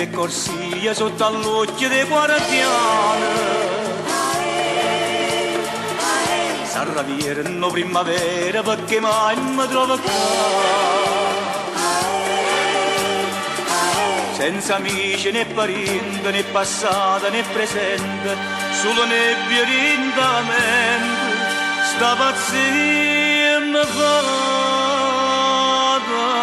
per corsia sotto all'occhio dei guardiani. S'arravieranno primavera perché mai mi trovo qua. Senza amici né parenti né passata né presente, solo nebbia lentamente, sta pazzia mi fa dannare.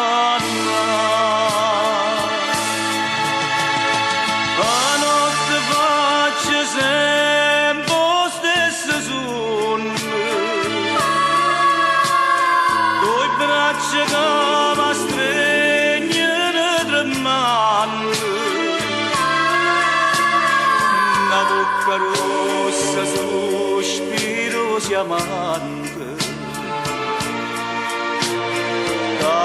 La notte faccio sempre lo stesso sonno, due braccia che mi stringono tremando, una bocca rossa, sospirosi amante, che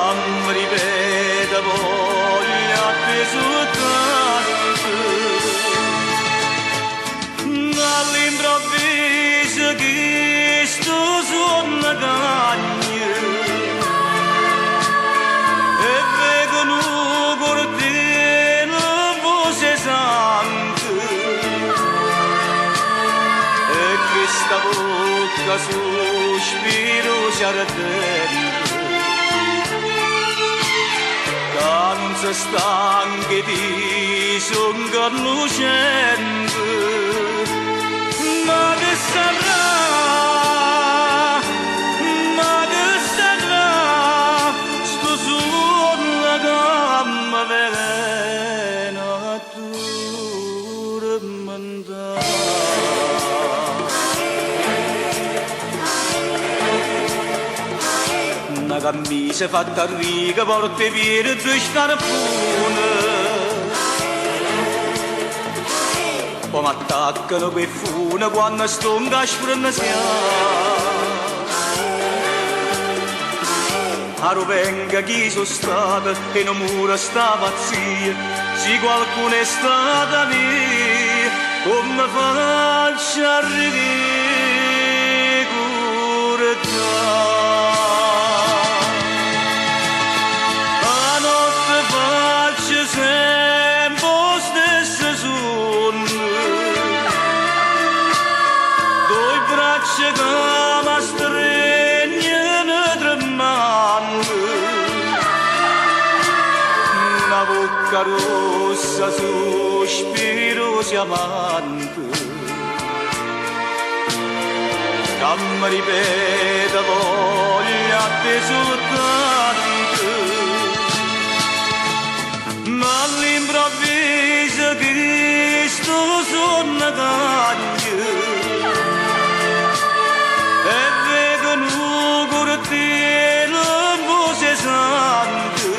mi ripete voglia appeso tanto. All'improvviso che sto suona cagna e vedono cortino voce sante, e questa bocca sospiro si ardente, che non si stanchi di songar lucente. Ma che sarà, sto suono che mi velena tormentare. Una camicia fatta a riga porta via due scarpone, poi mi attaccano quei fune quando sto in caspro si ha. Aro venga chi sono stata e non mura sta pazzia, se qualcuno è stata mia, come faccio a ricordare? La notte faccio sempre lo stesso sonno, che mi stringono tremando, una bocca rossa sospirosi amante, che mi ripete voglia appeso tanto. Ma all'improvviso che sto suona cagna e vedono cortino voce sante,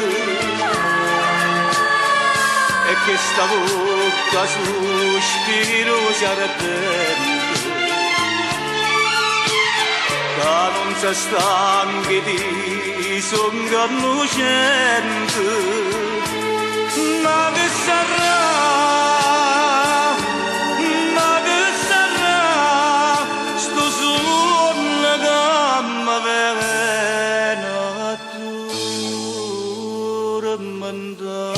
e che sta bocca sospiro si ardente, che non si stanchi di songar lucente. Ma che sarà, velena tormentare.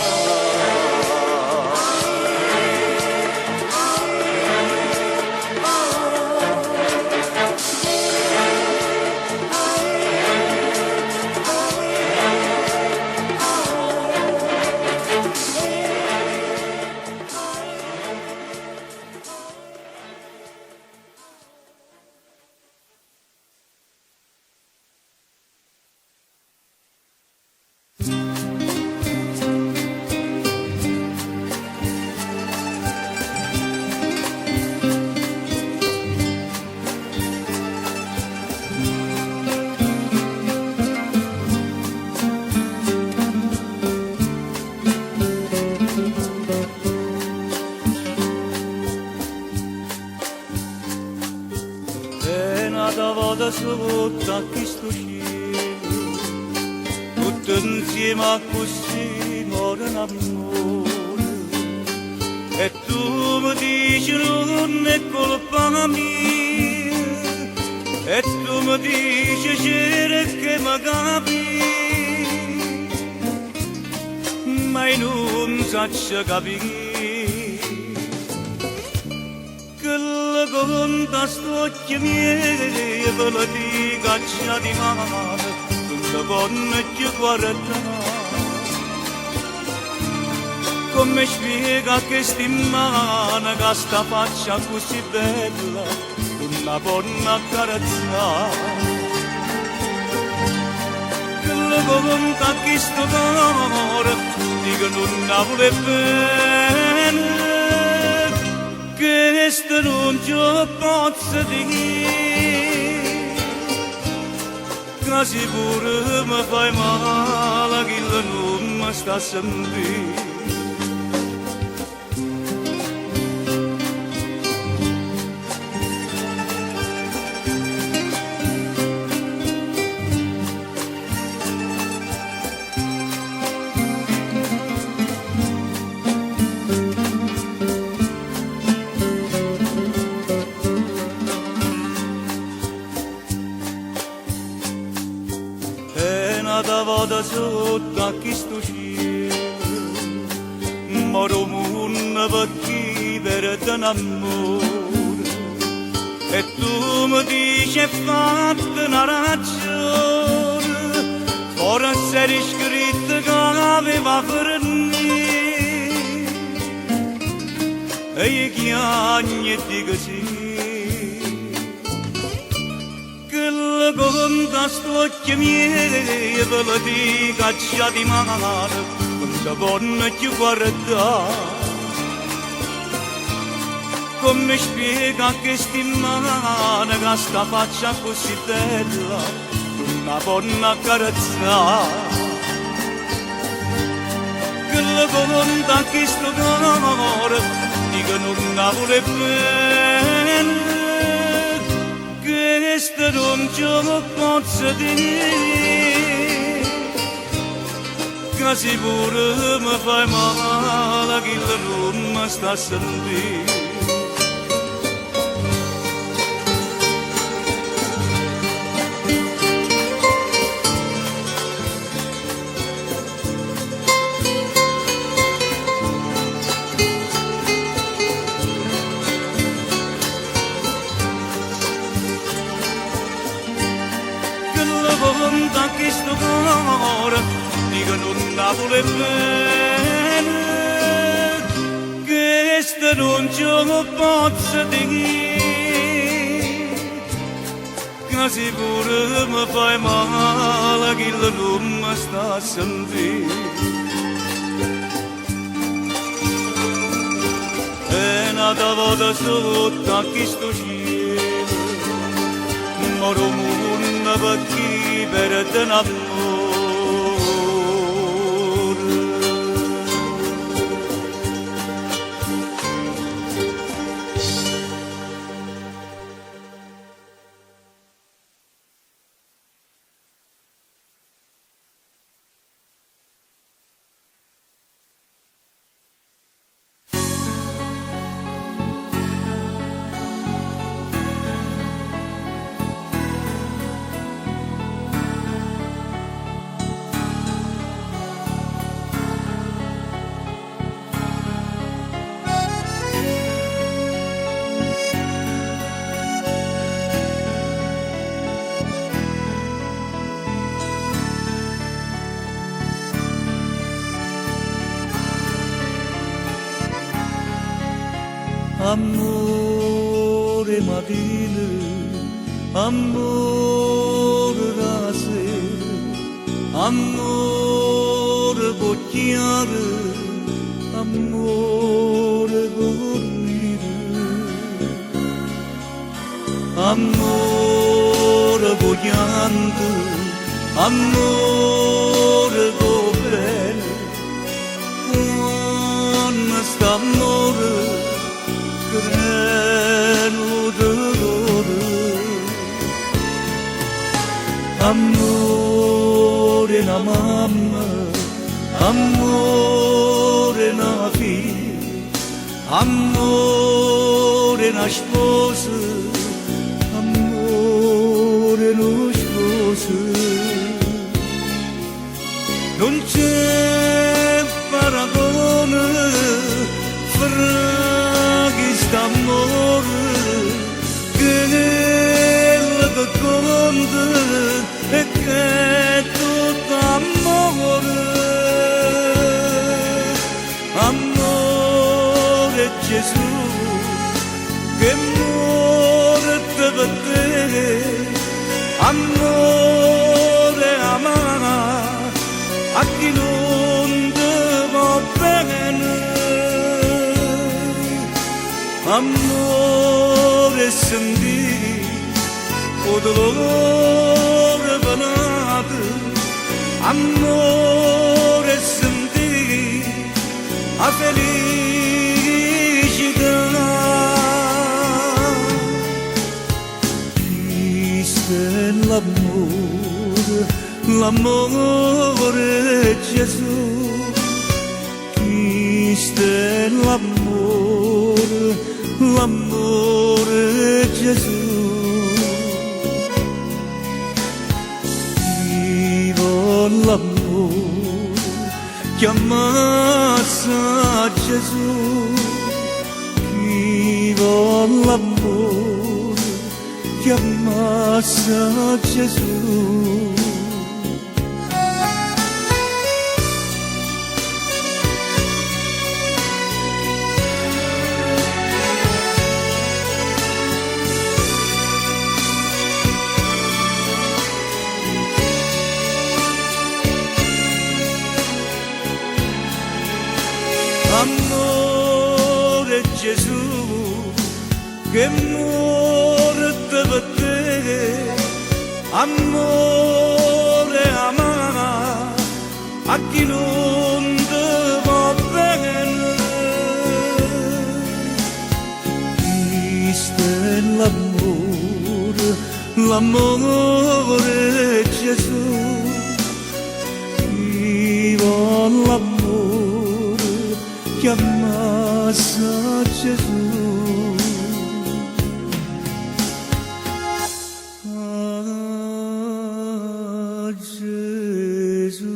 da sotto a questo cielo, tutto insieme a così muore l'amore. E tu mi dici non è colpa mia, e tu mi dici c'era che mi capi, ma mai nu-mi zace capire che la conta st'occhi miei ve la dica c'ha di mano quando vonne ci guarda come spiega che stimana che sta faccia così bella una buona carezzare che la conta che sto d'amore dico non la vuole bene che questo non ci posso dire che sicuro mi fai male che non mi sta a sentire da vada sotto a questo cielo moro mondo per chiedere d'amore e tu mi dici fatta una ragione forse eri scritto che aveva per me e io chiagno e dico sì che conta st'occhi miei ve la dica c'ha di mano quando vonne ci guarda come spiega che stimana che sta faccia così bella una buona carezza che la conta che sto d'amore dico non la vuole bene questo non ce lo posso dire che sicuro mi fai male che non mi sta a sentire conta che sto cuore dico non la vuole bene questo non ce lo posso dire che sicuro mi fai male che non mi sta a sentire e nata volta sotto a questo cielo moro mondo per chiedere d'amore Amore madile, amore rase, amore bocchiare, amore dormire, amore vogliante, amore bello, quando sta amore amore na mamma, amore na figlia, amore na sposa, amore no sposo. Non c'è para che tutto amore, amore Gesù, che morte per te, amore amara, a chi non ti va bene, amore sentì, o dolore venato, amore sentì, a felicità. Cristo è l'amore, l'amore Gesù. Cristo è l'amore, l'amore Gesù. Vivo l'amore, chiamassa Gesù. Vivo l'amore, chiamassa Gesù. Amore Gesù, che morte per te, amore amara, a chi non ti va bene. Cristo è l'amore, l'amore Gesù. Vivo l'amore, chiamassa Gesù. Ah, Gesù.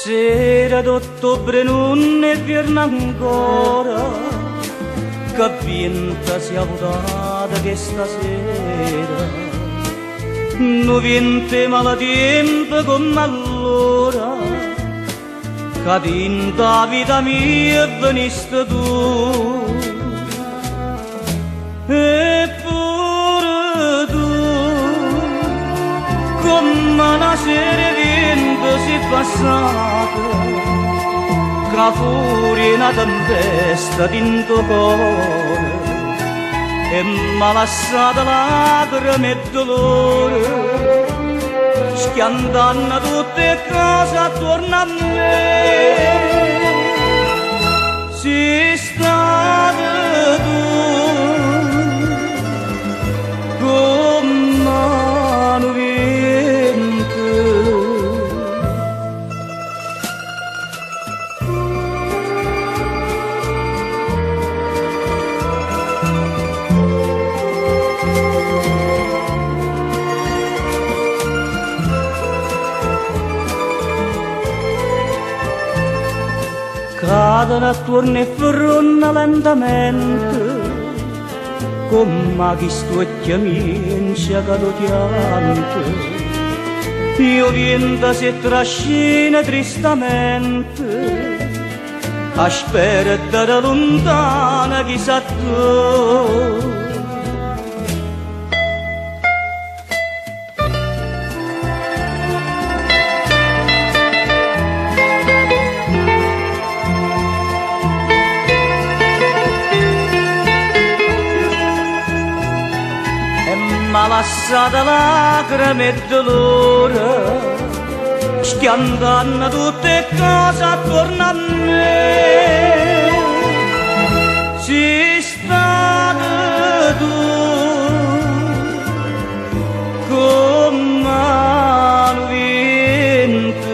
Sera d'ottobre non è vierna ancora, che vinta sia votata che stasera. Non viente maltempo come allora, che dinta la vita mia veniste tu. Eppure tu, come una sera vinta si è passata, che fuori una tempesta dentro cuore e m'ha lasciato lacrime e dolore, schiantando tutte cose attorno a me. Sei stata tu come un vento, cadono attorno e fronna lentamente, come chi stucchia mincia caduto pianto. Io viento si trascina tristamente, aspetta da lontana chissà tu. M'ha lasciata lacrime e dolore, schiantando tutte cose attorno a me. Sei stata tu come il vento,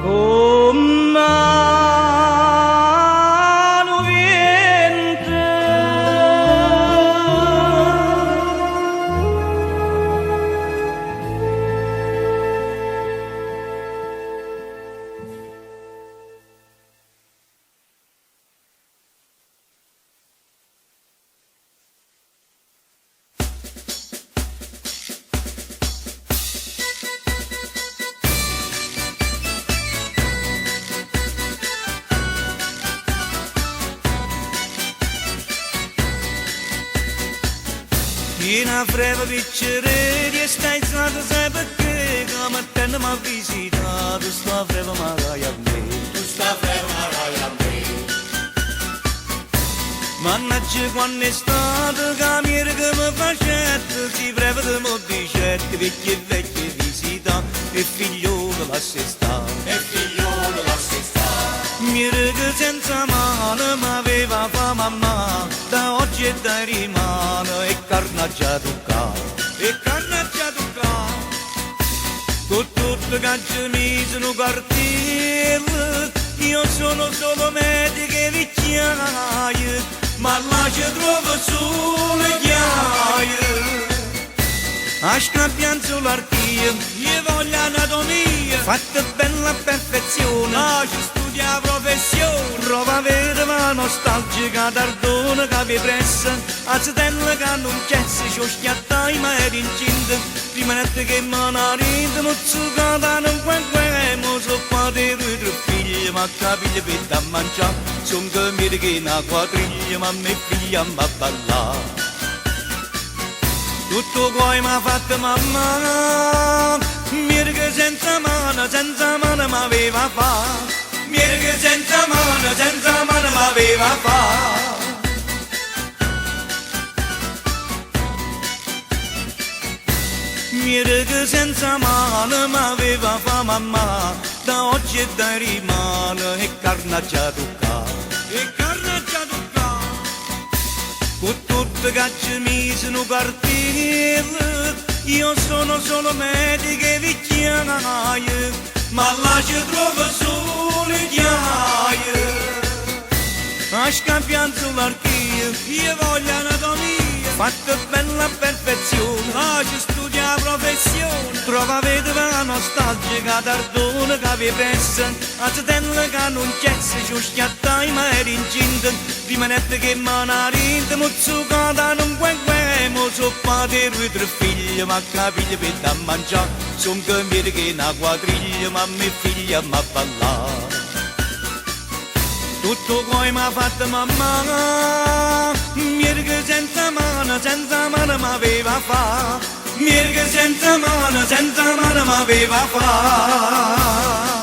come il vento. Una breve piccere di stai stata sai perché come te mi ha visitato sta breve magari a me, tu sta breve magari a me. Mannaggia quando è stato cambiare che mi facette, si breve di mo dicette, vecchie visita e figliolo lascia stare, e figliolo lascia stare. Mi rega senza mano m'aveva fa mamma, da oggi e da rimane e carnaggia toccata, e carnaggia toccata. Con tutto che ci mise in un quartiere, io sono solo medico e vecchiaia, ma là ci trovo solo chiaia. A scambiare sull'archivio, io voglio anatomia, fatta bella a perfezione, ci studia professione, prova vedeva nostalgica, tardona che vi pressa, a zitella che non c'è, se ci ho schiattai ma eri incinta, prima notte che me ne rinde, mozzucata non mo so padre tre figli, ma capiglia per da mangiare, son che mi che una quadriglia, ma me figlia ma ballare. Tutto poi m'ha fatto mamma, mirga senza mano m'aveva fa, mirga senza mano m'aveva fa. Mirga senza mano m'aveva fa mamma, da oggi e da rimane e carnaggia toccata, e carnaggia toccata. Con tutto che ci mise in un quartiere, io sono solo medico e vecchiaia, ma là ci trovo solo chiaia. A scambiare sull'archivio, io voglio anatomia, fatta bella a perfezione, ci studia professione, trova vedeva nostalgica, tardona che vi pressa, a zitella che non c'è, se ci ho schiattai ma eri incinta, prima notte che me ne rinde, mozzucata non mo so padre tre figli, ma capiglia per da mangiare, son che mi che una quadriglia, ma me figlia ma ballare. Tutto poi m'ha fatto mamma, mirga senza mano m'aveva fa, mirga senza mano m'aveva fa.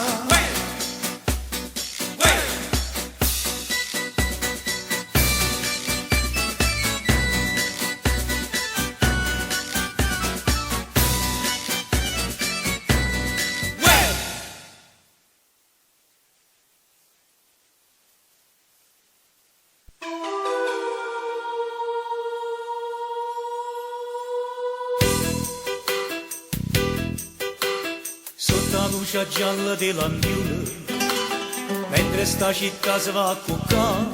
Luce gialla di lampione, mentre sta città si va a cuccare,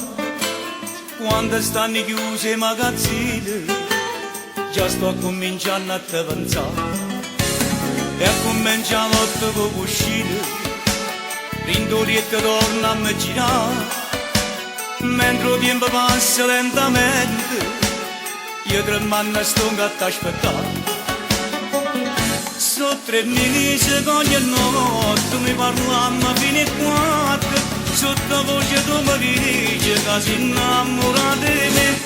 quando stanno chiuse i magazzini, già sto cominciando a te pensare, e comincia la lotta con cuscine, rindolietta torna a me girare, mentre il tempo passa lentamente, io tremando sto a t'aspettare. So 3 mesi che ogni notte mi parlammo fino a 4, sotto voce tu mi dici che si innamora di me,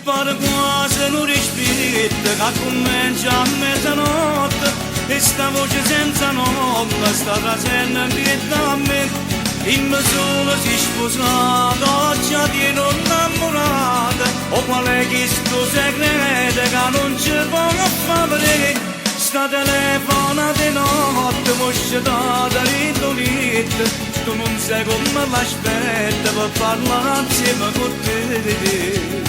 per quasi non rispetta che comincia a mezzanotte, e sta voce senza nome sta trazendo dietro a me, il mio solo si è sposato, oggi ti non innamorata, o qual è questo segreto che non ci può fare vedere. sta telefona di notte, moscia da ridolito, tu non sai come l'aspetta per parlare insieme con te.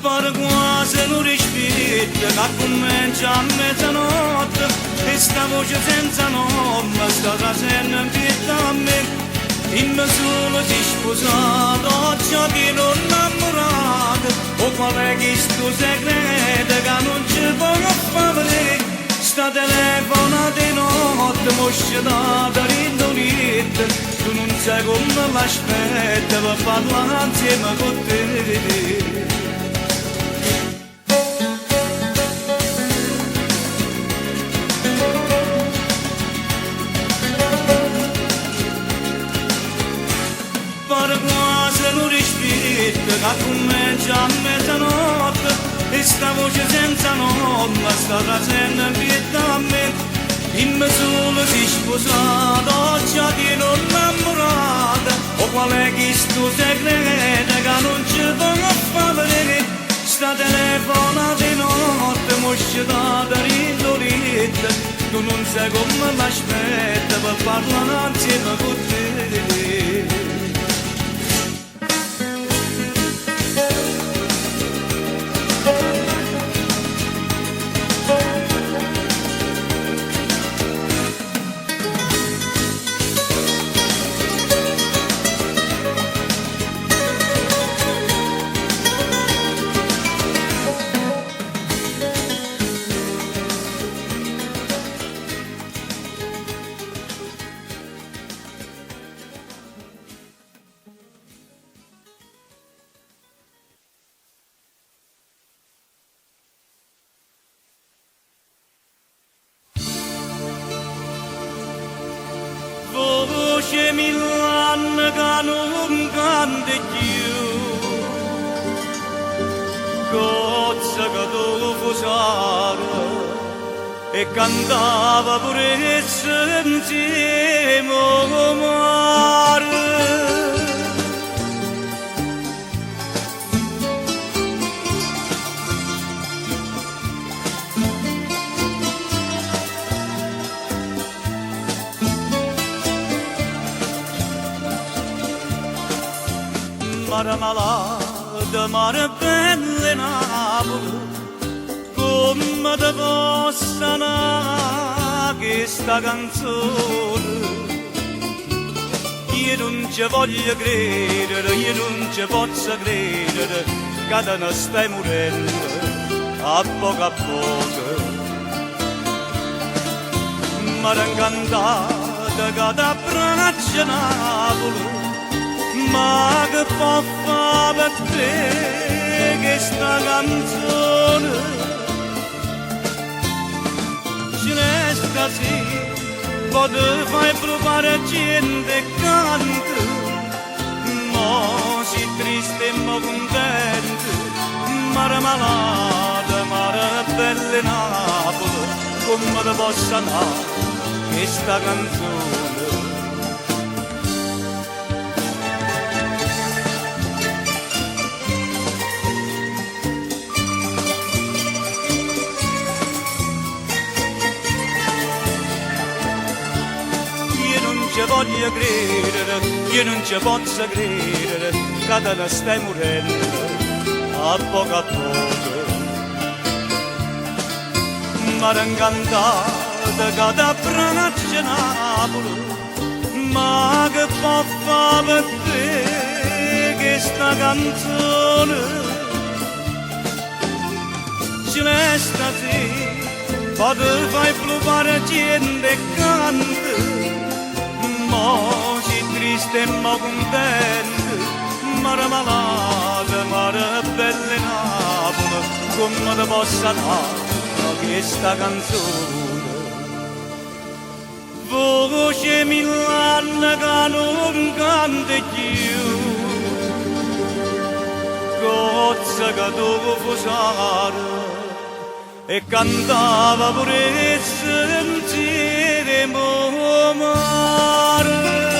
Per quasi non rispetto che comincia a mezzanotte e sta voce senza nome sta trasendo in pietà a me. In solo si sposato, oggi che non innamorato, o qual è questo segreto che non ci può fare? Sta telefona di notte, moscia da rindolita, tu non sai come l'aspetta per parlare insieme con te. Per quasi non rispetto che comincia a mezzanotte e sta voce senza nome sta trasendo in pietà a me. In solo si sposato, oggi che non innamorata, o qual è questo segreto che non ci può fare? Sta telefona di notte, moscia da rindolita, tu non sai come l'aspetta per parlare insieme con te. Voce Milan che non canta più, cozza che tu fosare e cantava pure insieme al mare. Mare malata, mare bella Napoli, come te possa nare questa canzone? Io non ci voglio credere, io non ci posso credere, che te ne stai morendo a poco a poco. Mare incantata che ti abbraccia Napoli, ma che può fare per te questa canzone? Ce ne sta sì, poi te fai provare gente e canta, ma si triste e ma contento, mare malata, mare bella Napoli, come te possa andare questa canzone? Io voglio credere, io non ci posso credere, che te ne stai morendo a poco a poco. Mare incantata che ti abbraccia Napoli, ma che può fare per te questa canzone? Ce ne sta sì, poi te fai provare gente e canta, ma si triste e ma contento, mare malata, mare bella Napoli, come te possa dare questa canzone? Voce Milan che non canta più, cozza che tu fosare e cantava pure il sentiero mare.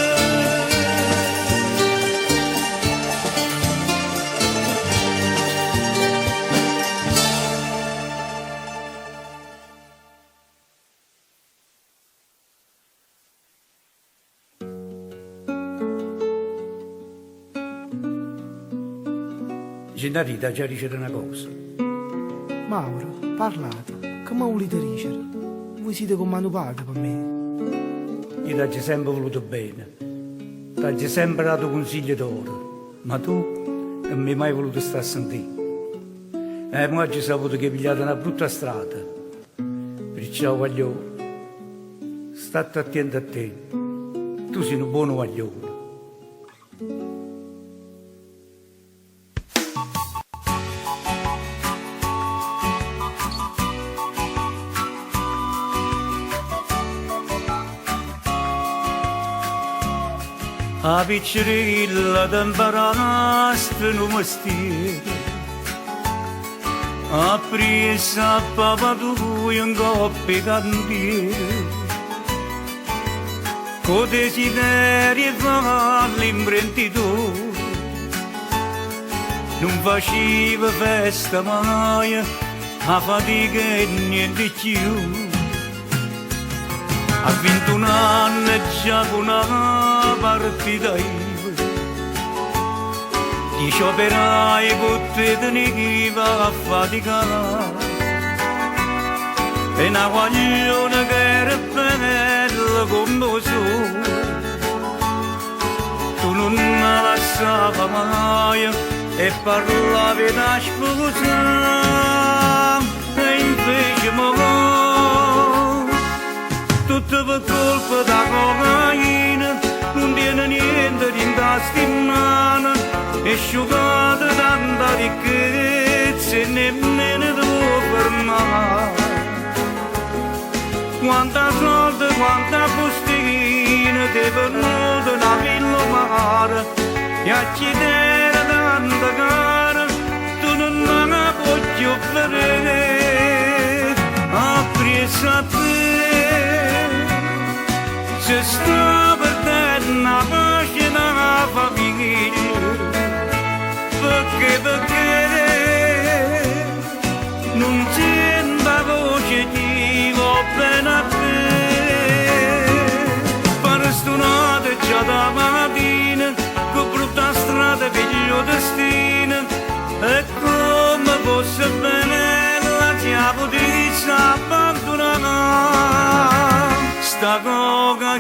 Ginarita ci dice una cosa. Mauro, parlate, che mi volete dicere? Voi siete come mio padre per me. Io ti ho sempre voluto bene, ti ho sempre dato consigli d'oro, ma tu non mi hai mai voluto stare a sentire. E oggi ho saputo che hai pigliato una brutta strada. Perciò voglio, state attento a te, tu sei un buono guaglione. A piccerilla t'imparasti un mestiere, a presa a papà tuo in coppia cantiere, con desiderio fa l'imprenditore, non faceva festa mai, a fatica e niente più. A 21 anni già con una partita IVA, 10 operai con te teniva a faticare, e una guaglione che era bella come lo sole, tu non la lasciava mai e parlavi da sposa, e invece tutto per colpa da cocaina, non tiene niente di tasca in mano, è asciugata tanta ricchezza e nemmeno devo fermare. Quanta soldi, quanta postina, ti è venuta una villa mare, e a chiedere tanta cara, tu non la puoi più vedere, a preso a te. Se sta perdendo una pace da famiglia, perché non sento voce di va bene a te. Per stonate già da mattina, con brutta strada figlio destino, e come fosse bene la chiave di abbandonare. Sta cocaina,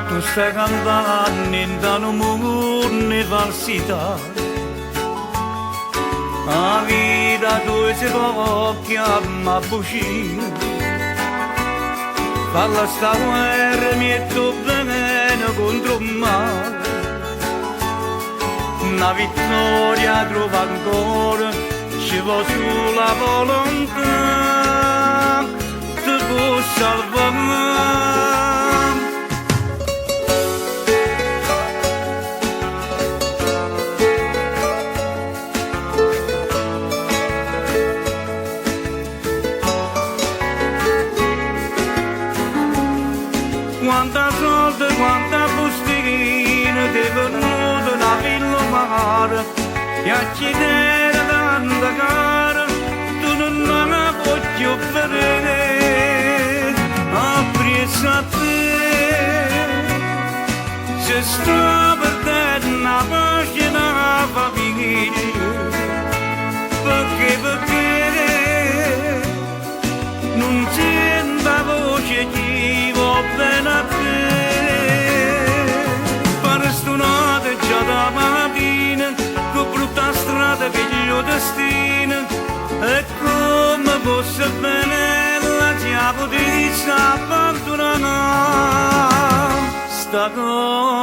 tu stai cantando in un mondo falsità, la vita tu si può chiamare bucina, falla sta guerra mi è tu bene contro me. Una vittoria trova ancora, ci vuole sulla volontà, ti può salvare. Quanta soldi, quanta bustina, ti è venuta una villa mare, e a chiedere tanta cara, tu non la puoi più vedere, a preso a te. Se sta perdendo una pace da famiglia, perché non sento voce di va bene a te. Per stonate già da mattina, con brutta strada figlio destino, e come fosse bene la chiave di abbandonare. Sta cocaina.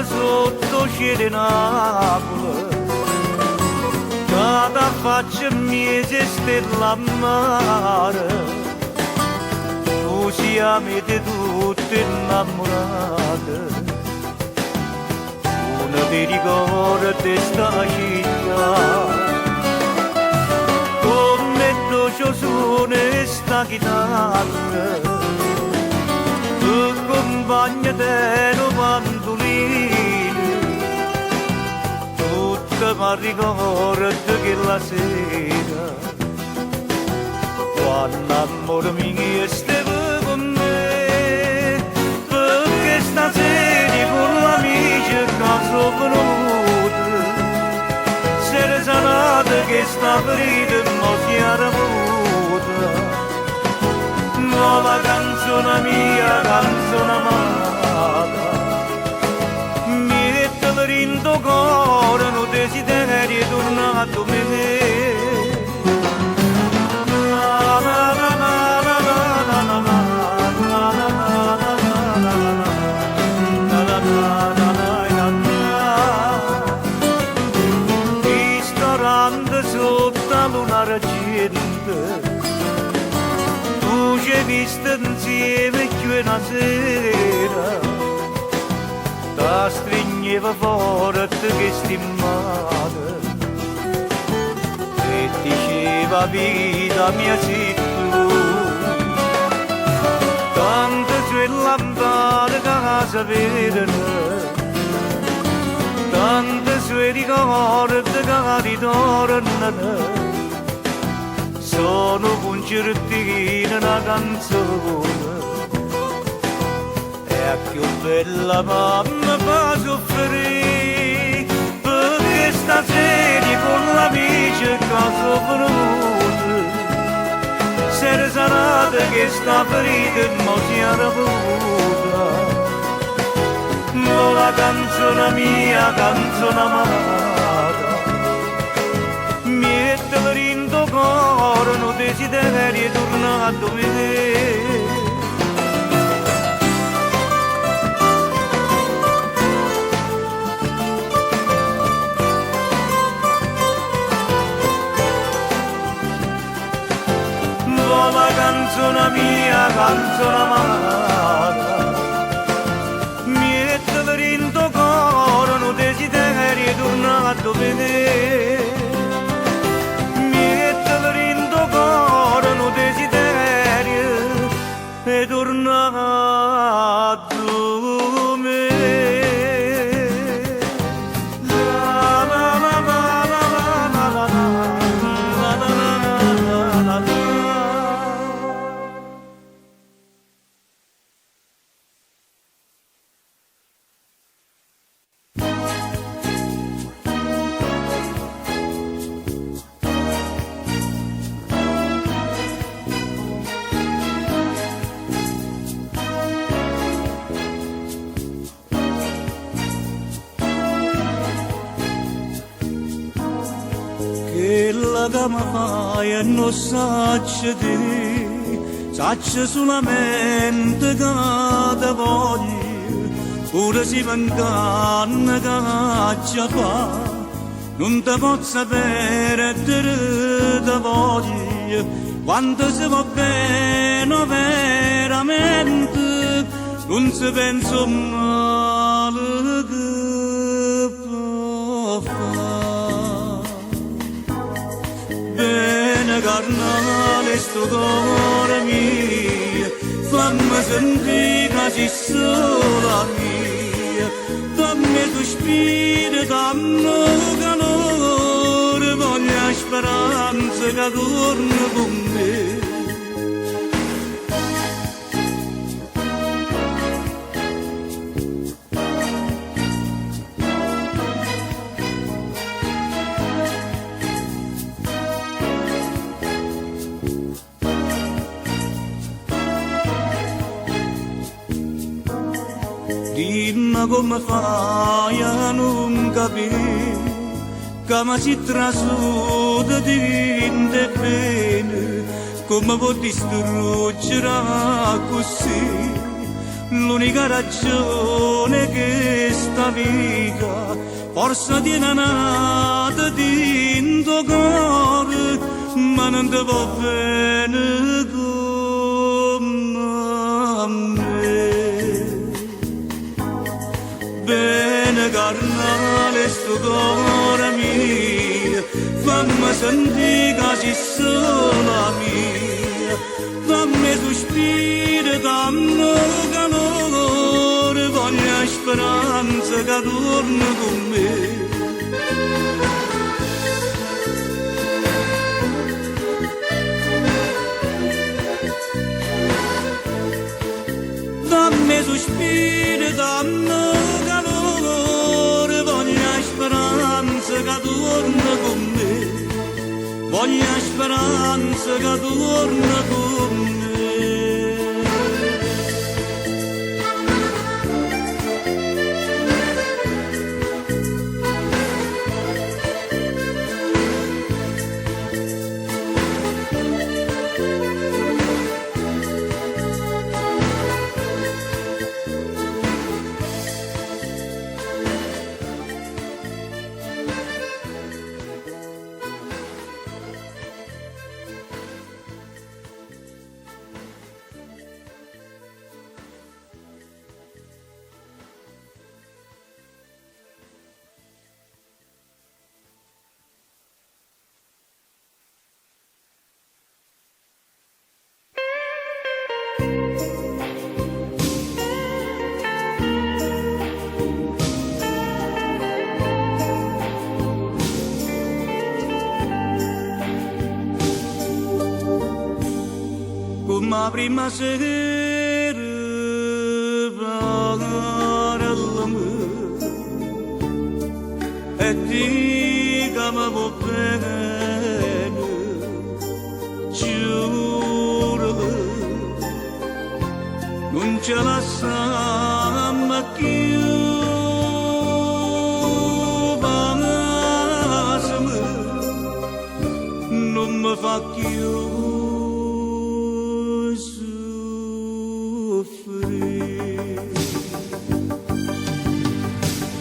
Sotto cielo di Napoli, da vado a faccia mia stella a mare, siamo tutti innamorati, una ti ricorda di sta città, come dolce suona sta chitarra, tu compagna te un mandolino, tutta mi ricorda che la sera, quando amore mio stava con me, perché stasera con l'amici che sono venuti, sera sanata che sta ferita non si era avuta, nuova canzone mia, canzone amata, mettela in tuo cuore, non desideri tornato a me. Tu ci hai visto insieme più una sera, ti stringeva forte che stimmata e diceva vita mia sei tu, tante sue lampade casa vedono, tante sue ricordi che ritornano, sono concertina una canzone e a più bella mamma fa soffrire perché stasera con l'amici che sono venuti sera sanata che sta ferita non si era avuta, ma la canzone mia, canzone amata, mettela in tuo cuore, non desideri tornare a vedere. Ma la canzone mia, canzone amata, mettela in tuo cuore, non desideri tornare a vedere. E tornato me. La la la la la la la la la la la. Quella che mi fai e non saccio di, saccio solamente che ti voglio, pure se mancanno che ci fa, non ti posso perdere ti voglio, quando si va bene veramente, non si pensa male che può fare. Bene carnale sto cuore mio, fammi sentire che sei sola mia, dammi tu spirito, dammi calore, voglio speranza che torni con me. Dimmi come fai a non capire che mi si trasuda di bene, come può distruggere così l'unica ragione che sta vita, forse di nanata di cuore, ma non ti va bene come a me. Bene carnale sto cuore mio, fammi sentire che sei sola mia, fammi sospiro dammi calore, voglio speranza che torni con me. Dammi sospiro, dammi calore, voglio speranza che torni con me, voglio speranza che torni con me. Come prima sera parlami e ti che mi va bene, giuro non ce la lasciamo più, non mi fa più.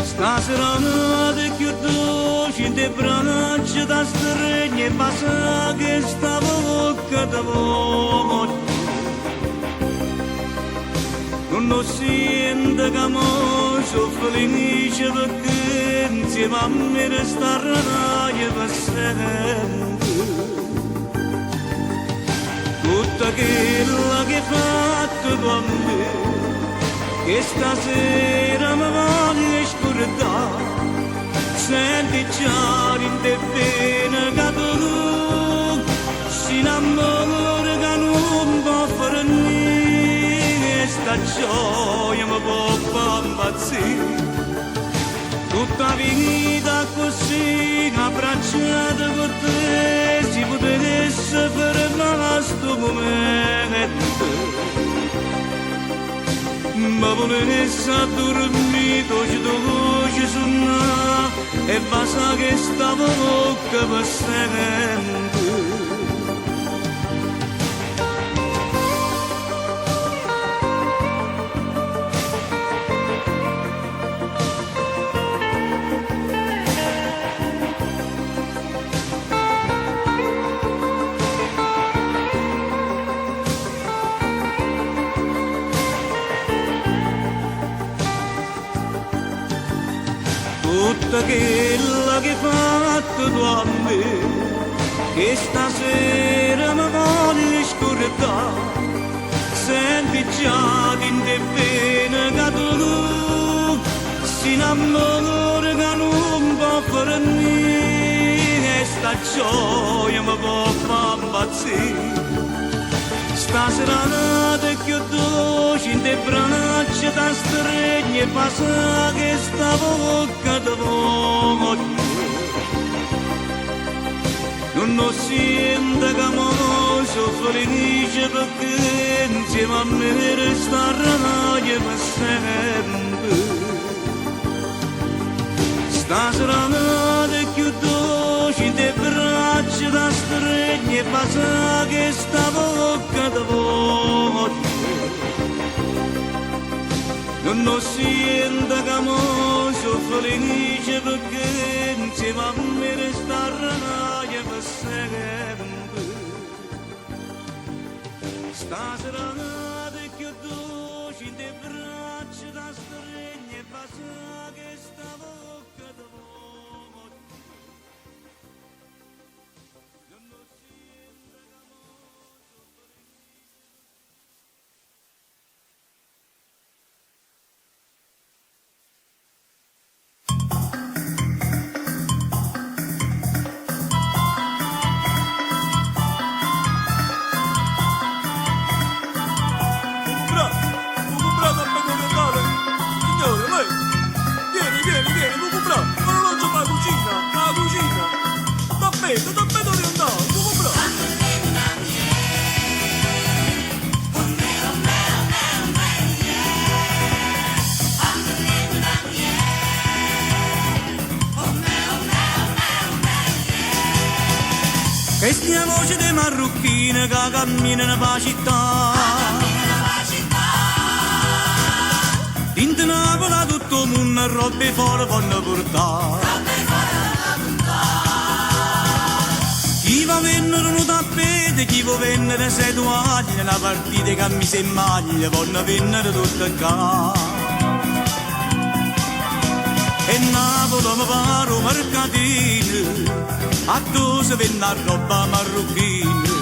Stasera ti chiudo in te braccia da stregno e basta che sta bocca da uomo. Non sento che sono felice perché insieme a me resterai per sempre. Tutta quella che hai fatto con me, che stasera mi voglio scordare, senti già in te bene che tu si innamora che non può fare niente, sta gioia mi può far impazzire. Tutta vita così abbracciata con te, si potesse fermare sto momento. Ma volesse dormito, ci dovevo suonare e basta che sta bocca per sempre. Tutta quella che hai fatto tu a me, che stasera mi voglio scordare, senti già in te bene che tu si innamora che non può fare niente, sta gioia mi può far impazzire. Stasera ti chiudo in te braccia da stregno e basta che sta bocca da voglio. Non sento che sono felice perché insieme a me resterai per sempre. Stasera ti chiudo in te braccia da stregno e basta che sta bocca da voglio. Non sento che sono felice perché insieme a me resterai per sempre. Stasera che dolce in te braccia da stregna e basta che sta bocca d'uomo. Questa voce dei marrucchini che camminano per la città. Dentro Napoli tutto il mondo robe fuori vanno portare. Chi va a vendere un tappeto, chi va a vendere sei toaglie, una partita che mi si maglia, vanno vendere tutto qua. E Napoli mi pare un mercatino, a tu si vende la roba marrucchina.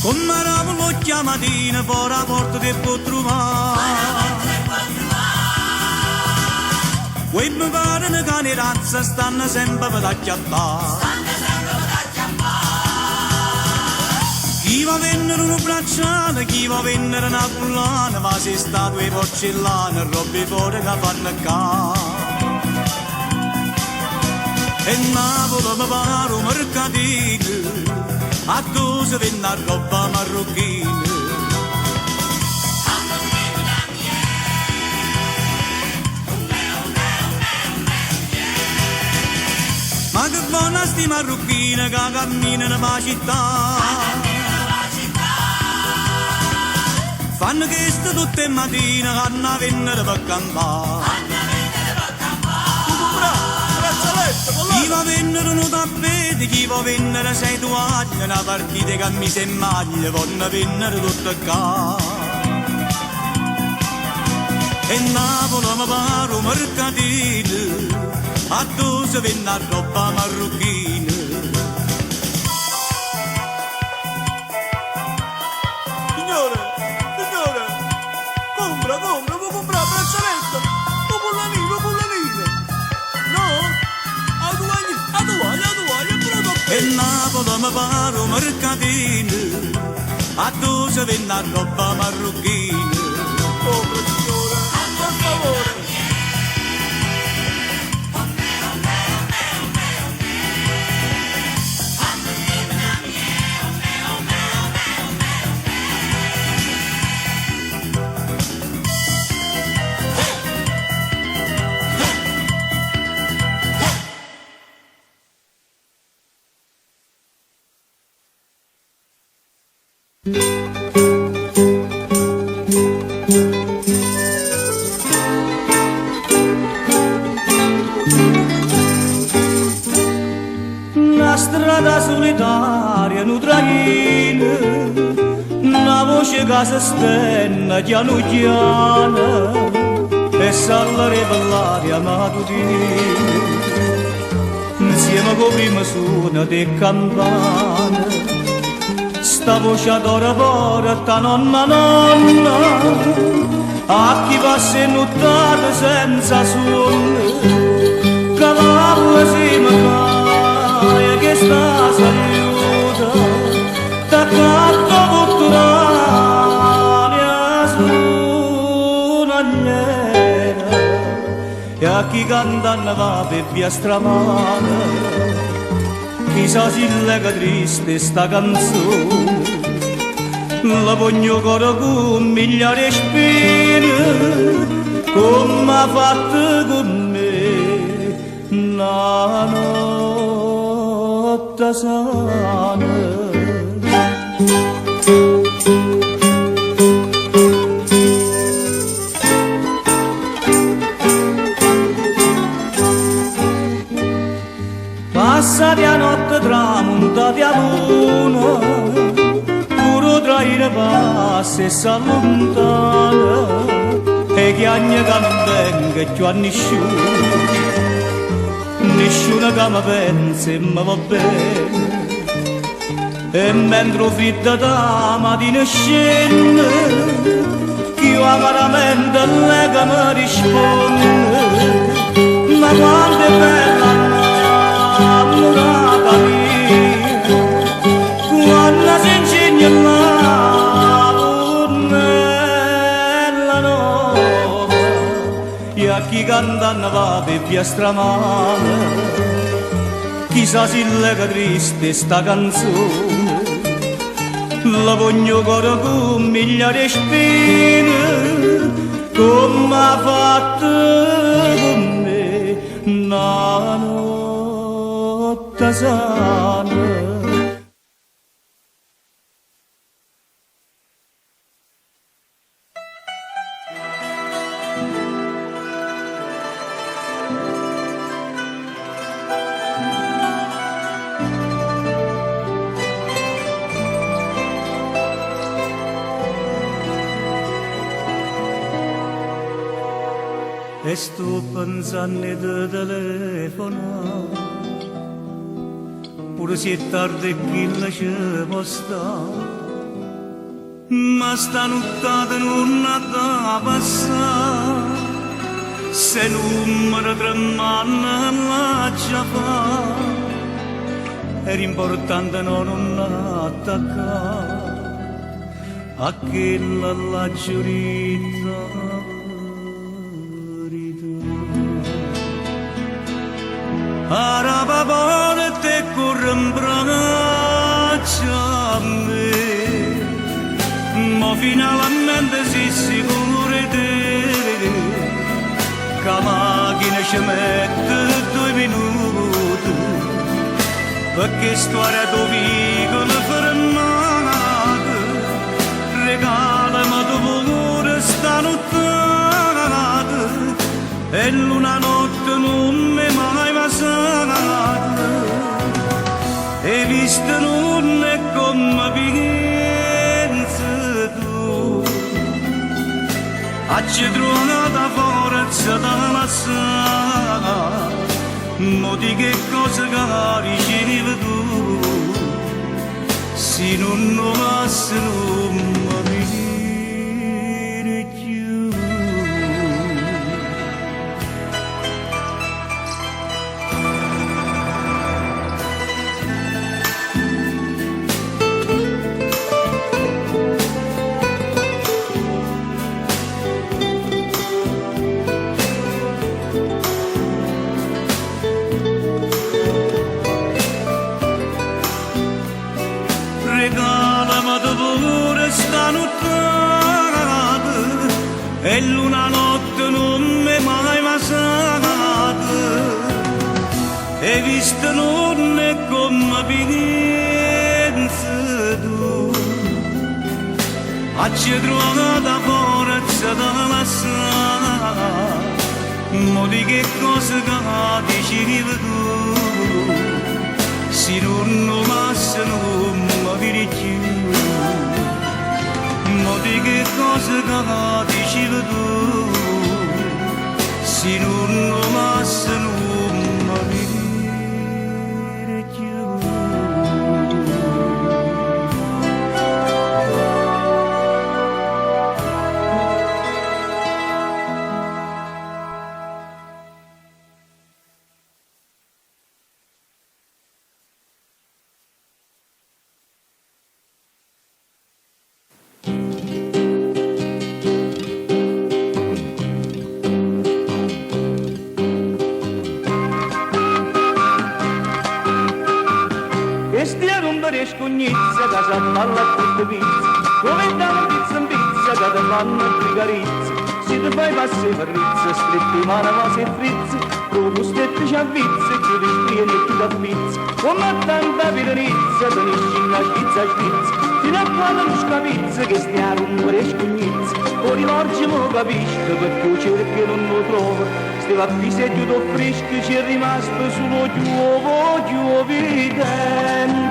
Come eravamo l'occhia mattina, fuori la porta ti può trovare. Quei mi pare una cane razza stanno sempre per acchiappare. Chi va a vendere un bracciale, chi va a vendere una collana, ma se sta due porcellane, robe fuori che fanno qua. E Napoli mi pare un mercatino, a tu si vende la roba marrucchina. Ma che buona sti marrucchina che camminano per la città. Fanno questo tutte le mattine, vanno a vendere per campare. Chi va a vendere un tappeto, chi va a vendere sei toaglie, una partita che mi si maglia, vanno a vendere tutto qua. E Napoli mi pare un mercatino, a tu si vende la roba marrucchina. Vuoi comprare braccialetto? Un pollanino. No? A toaglia, pronto. E Napoli mi pare un mercatino, a tu si vende la roba marrucchina. Compra, signore, per favore. Una strada solitaria, un traino, una voce che si stenna piano piano e salverebbe l'aria mattutina. Insieme con prima suona di campane, sta voce d'ora porta nonna, a chi passa in nottata senza suono, cavallo si manca che sta saluta, t'accatto culturale suonagliera, e a chi cantano va per via stramana, chissà si lega triste sta canzone, la voglio cuore con migliaia di spine, come ha fatto con me la notte sana. la stessa lontana e che anni che non venga più a nessuno che mi pensa e mi va bene e mentre fritta da mattina scende che io amaramente lei che mi risponde ma quanto è bella innamorata mia quando si incigna la nella notte e a chi cantano va per via stramana chissà se lega triste sta canzone la voglio cuore con migliaia di spine come ha fatto con me una notte sana. E sto pensando di telefonare, pure se è tardi chi la ci può stare, ma sta nottata non ha da passare, se non mi tremano lascia fare, è importante non attaccare a quella la giurita. Araba te corren braccia a me, ma finalmente si sicuro te, che la macchina ci mette 2 minuti, perché storia tuo vicolo fermata, regalami tuo valore stanotte, e l'una notte non mi mai passata e visto non è come pensi tu ci trovata forza da lasciare ma di che cosa che ricevi tu se non lo lasci non mi viene più. E l'una notte non mi è mai passata e visto non è come pensi tu ci trovata forza da lasciare ma di che cosa che dicevi tu se non lo lascio non mi vieni più. Ma di che cosa che dicevi tu se non lo lascio non mi viene più. Scognizza che si appalla a tutte pizze, come danno pizza in pizza che ti fanno tre carizze, se ti fai passi per rizze, stretti mano ma sei frizze, con gustetti ci avvizze, che ti sprieni e ti t'avvizze, come tanta piranizza, finisci in una schizza schizza, fino a quando non scapizza che stia a rompere scognizza, o rivolgi mo capisci perché lo cerchi e non lo trovo, stiva qui se tu t'offrisci, ci è rimasto solo giuovo evidente.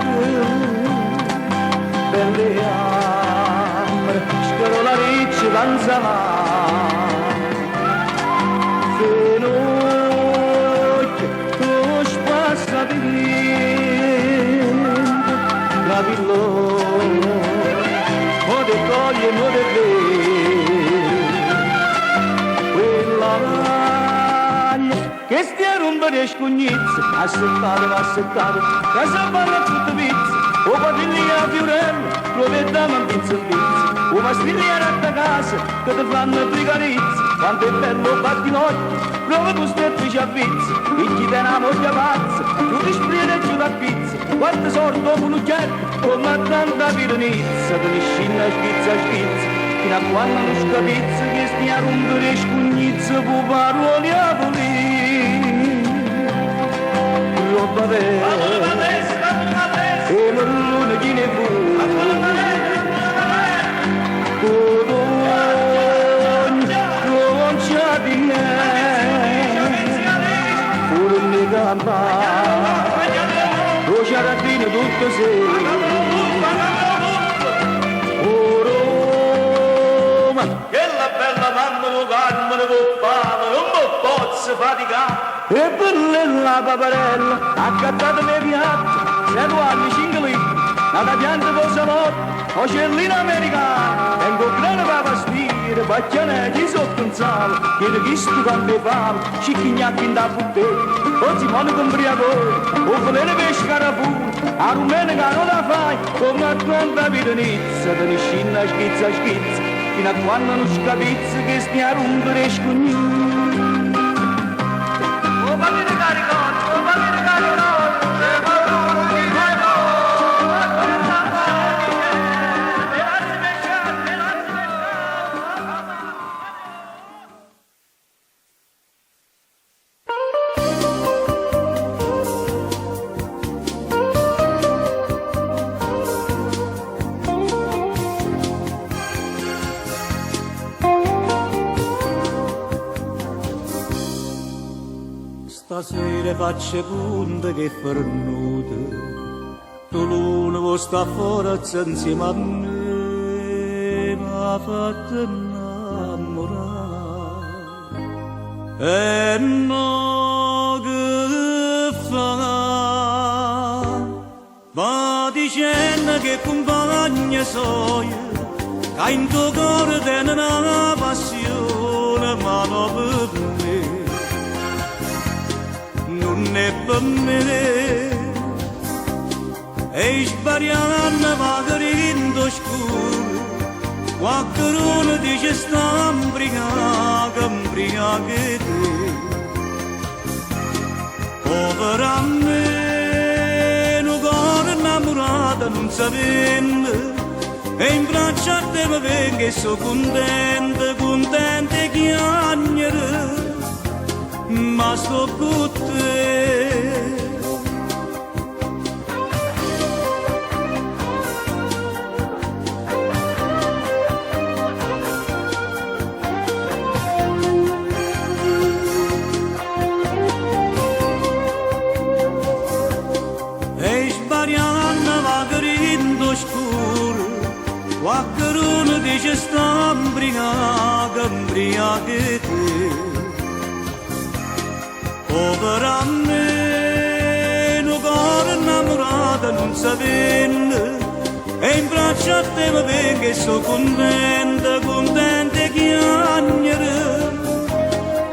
Belle amore vacanza là. Se notte tu spassa di niente, capillo, o te coglie, o te vede, quella maglia che stia a rompere scugnizze, assettare, che si parla tutte pizze, o patiglia a fiorello, provettiamo un pizzo, o pastigliere a casa, che ti fanno brigarizze, quanto è bello batti l'occhio, prova tu steppi ci avvizzi, e chi te una moglie pazza, tu ti splende e giù da pizza, quante sorte dopo un uccello, come a tanta piranizza, te ne scinna schizza, fino a quando non scapizza, che stia a rompere scugnizze, pu parole a volere, roba vera, e l'orlone chi ne fu, Rojarabino tutto sei Roma che la bella mamma lo calma lo fame non mi posso faticare e per la paparella accattata nei piatti 7 anni 5 litri una pianta con salotto ocellina americana tengo grano per pastire baccianetti sotto un sale chiede chi stu quante fame cicchignacchi in da buttetta oggi monaco imbriacone o volere pescare pure a rumene che non la fai come a quanta piranizza te ne scinna schizza fino a quando non scapizza che stia a rompere scugnizza o fammi caricare o fammi caricare Stasera faccio punte che fornuta, tu luna vuoi sta fuori insieme a me, m'ha fatto innamorare. E no che fa, va dicendo che compagna soia, che in tuo cuore tiene una passione, ma non per me. Non è per me e sbagliando magari in scuro qualcuno dice sta imbriaca te povera me un cuore innamorato non sapendo e in braccia a te mi vengo e sono contenta che chiagnere ma sto con te. E sbagliando magari in scuro qualcuno dice sta imbriaca te povera me, un cuore innamorato non sapendo, e in braccia a te mi vengo e sono contenta che chiagnere,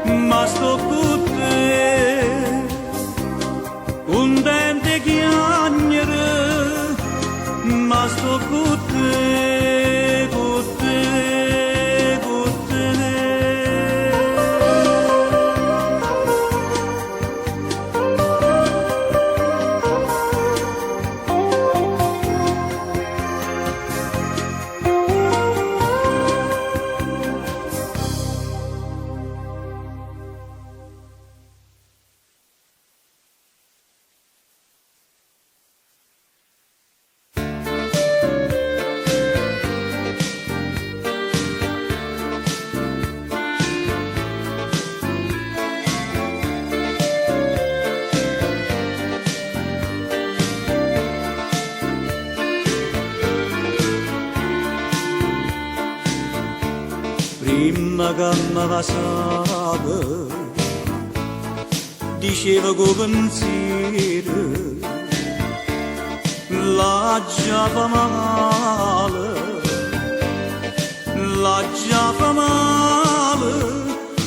ma sto con te, contenta che chiagnere, ma sto con te, con te, con te. Prima che mi passava, diceva con pensiero, la già fa male, la già fa male,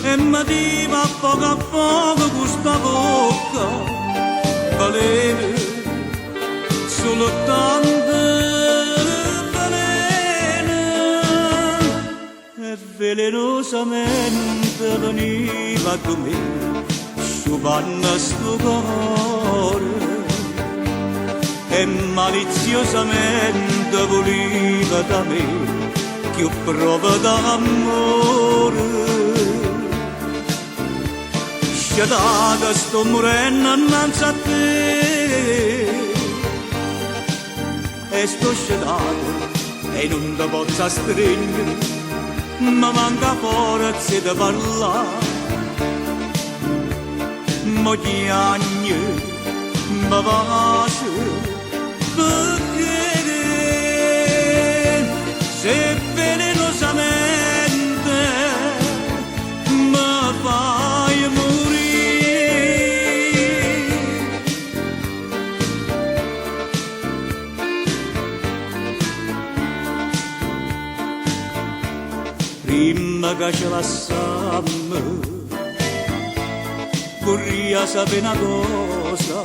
e mi diva a poco questa bocca, valere soltanto velenosamente veniva con me, sciupando sto cuore, e maliziosamente voleva da me più prova d'amore. Sciadata sto morendo innanzi a te, e sto sciadata e non ti posso stringere, ma manca forza di parlare, ma gli anni mi passo perché se velenosamente mi fai morire. Prima che ci lasciammo, vorrei sapere una cosa,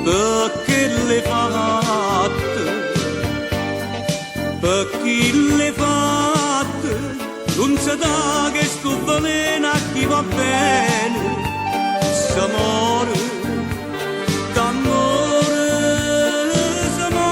perché l'hai fatta, perché l'hai fatta, non si dà che sto veleno a chi va bene, s'amore, d'amore, s'amore.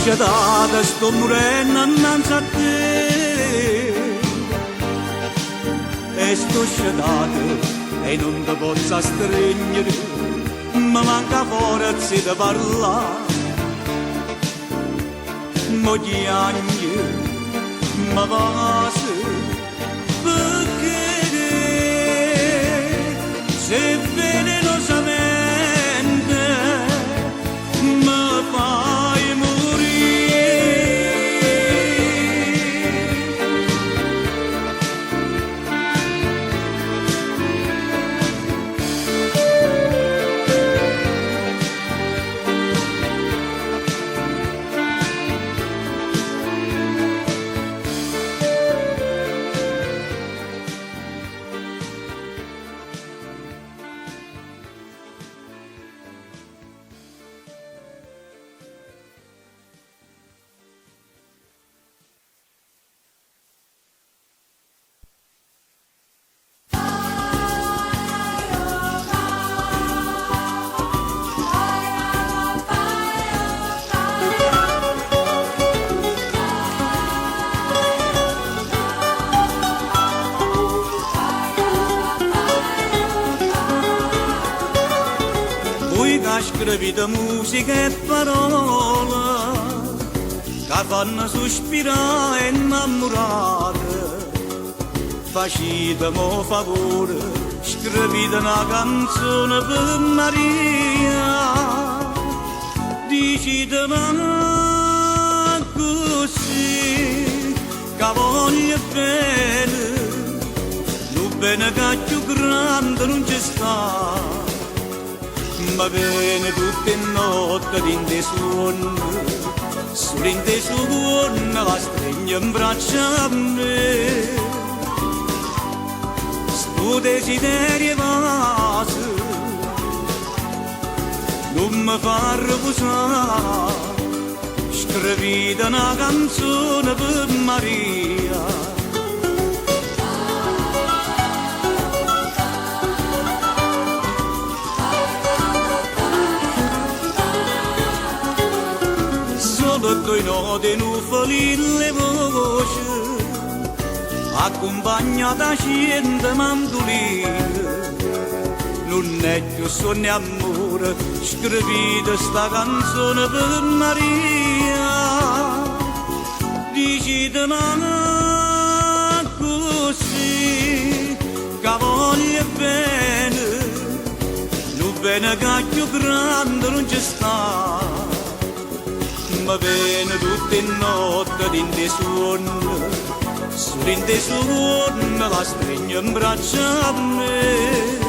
Sciadata sto morendo innanzi a te, e sto sciadata e non ti posso stringere, mi manca forza di parlare, ma gli anni mi passo perché se velenosamente mi fai morire. Scrivi di musica e parola che fanno sospirare e innamorare, facitemi favore, scrivite una canzone per Maria, dicitemi così che voglio bene, lo bene che è più grande non ci sta. Ma bene tutte notte in dei suoni, solo in dei suoni la stringo in braccia a me. Sto desiderio vaso non mi fa riposare, scrivite una canzone per Maria. Due note nuvoli le voci, accompagnata scende mandoline, non è più sogno amore, Signore, scrivete sta canzone per Maria. Dicite così, che voglio bene, non bene che più grande non ci sta. Ma bene tutte le notti in dei suoni, solo in dei suoni la stringo in braccia a me.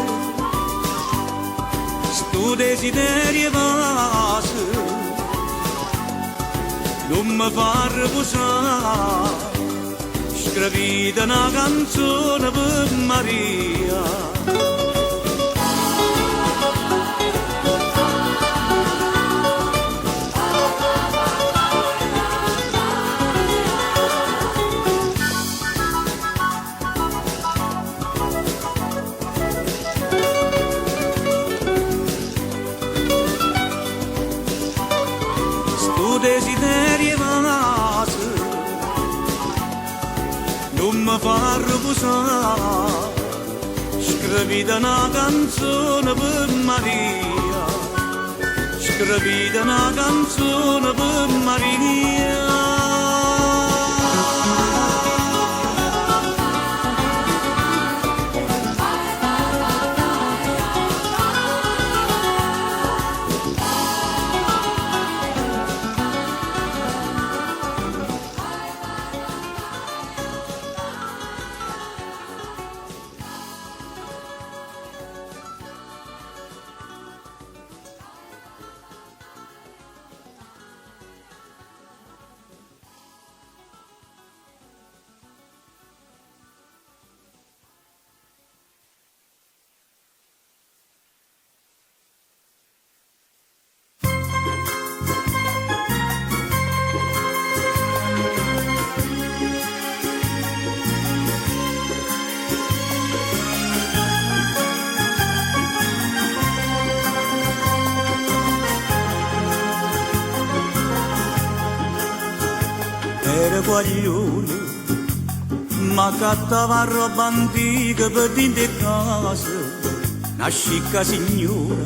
Sto desiderio vaso non mi fa riposare, scrivete una canzone per Maria. Desiderio vaso non mi fa riposare, scrivete una canzone per Maria, scrivete una canzone per Maria. Era guaglione, ma cattava roba antica per dentro casa, una scicca signora.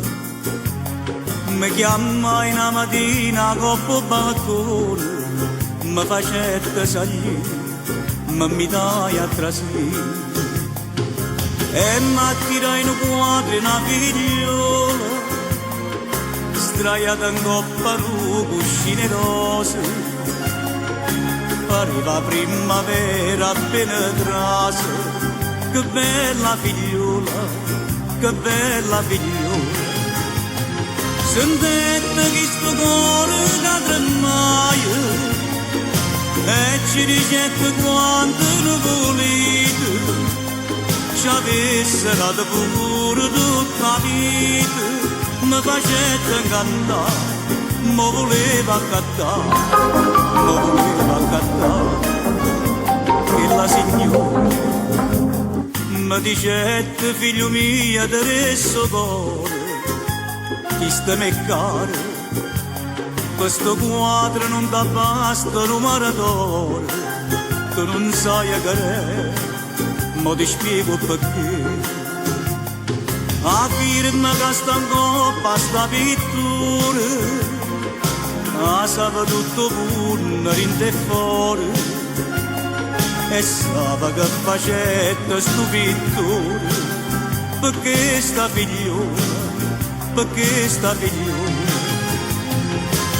Mi chiamai una mattina coppo balcone, mi facette salire, mi dai a trasferire. E mi attirai in quadro una figliola, sdraiata in coppa su cuscine rose. Pareva primavera appena trase, che bella figliola, che bella figliola. Sentette che sto cuore che tremaia, e ci dicette quanto lo volete, ci avesse dato pure tutta la vita, mi facette incantare, mi voleva accattare. Lo voleva accattare e la signora mi dicette figlio mio adesso cuore chi sta me caro questo quadro non ti basta numeratore tu non sai che è ma ti spiego perché a firma che sta in coppa sta pittura sa tutto pure in te fuori e sa che facette sto pittore perché sta figliola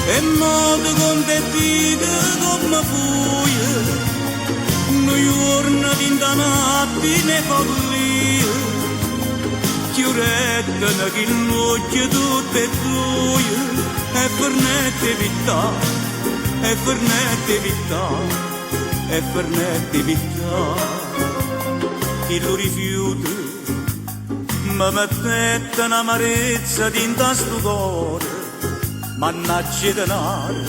e molto contentita come fuia noi giorni di notte ne follia chiurette che l'occhio tutte e due e Fernette vita, e Fernette vita, e Fernette vita. Chi lo rifiuta, mi mettette un'amarezza dinta sto cuore, mannaggia denaro.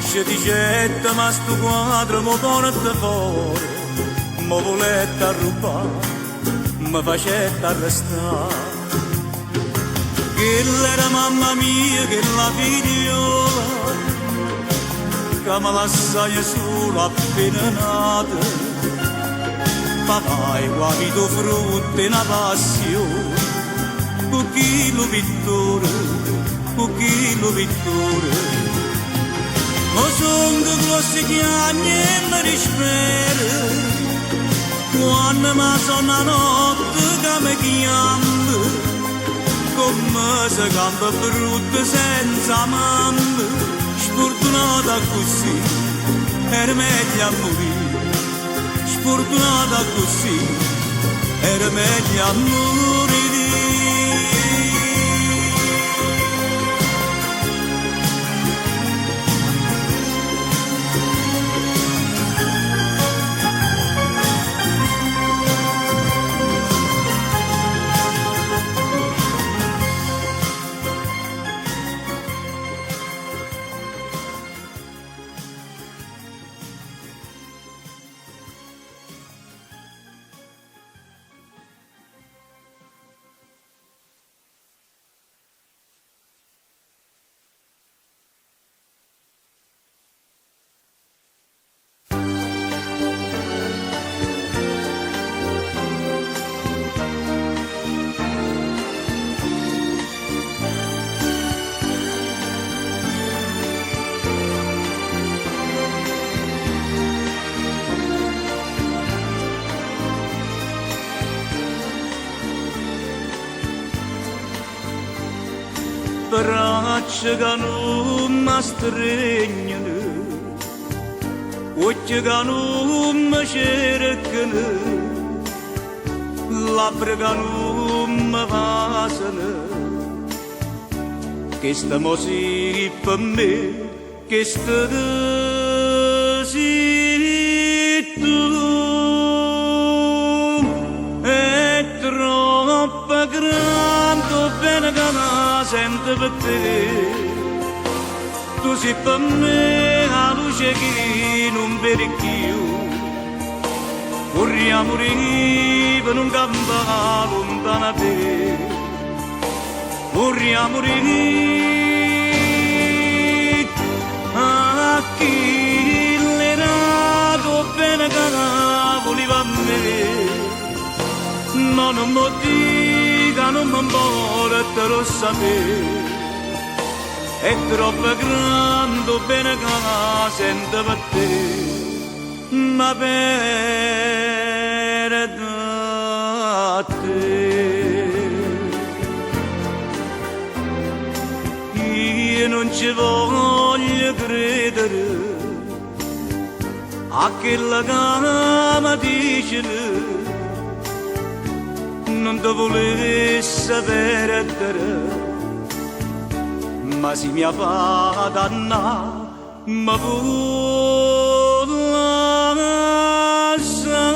Ci dicette ma sto quadro mi porta fuori, mi volette rubare, mi facette arrestare. Quella era mamma mia, che la figliola, che mi lasciai sola appena nata. Papà, e guavito frutto e una passione, Cuchillo Vittore, Cuchillo Vittore. Ma sono grossi chiagni e mi dispero, quando mi sono la notte che mi chiama, come se campa brutta senza mamma, sfortunata così, era meglio a morire, sfortunata così, era meglio a morire. Braccia che non mi stringono, occhi che non mi cercano, labbra che non mi basano. Questa musica per me, questa sei tu, è troppo grande bene che mi sento per te. Tu sei per me la luce che non vedi più. Vorrei morire per un campo lontano da te. Vorrei morire a chi l'era bene che voleva a me. Ma non mi dica, non mi importa, lo sapere. È troppo grande bene che la sento per te, ma per te. Io non ci voglio credere a quella che mi dice, non ti volesse perdere. Ma si mi fa danna, ma vuole sa.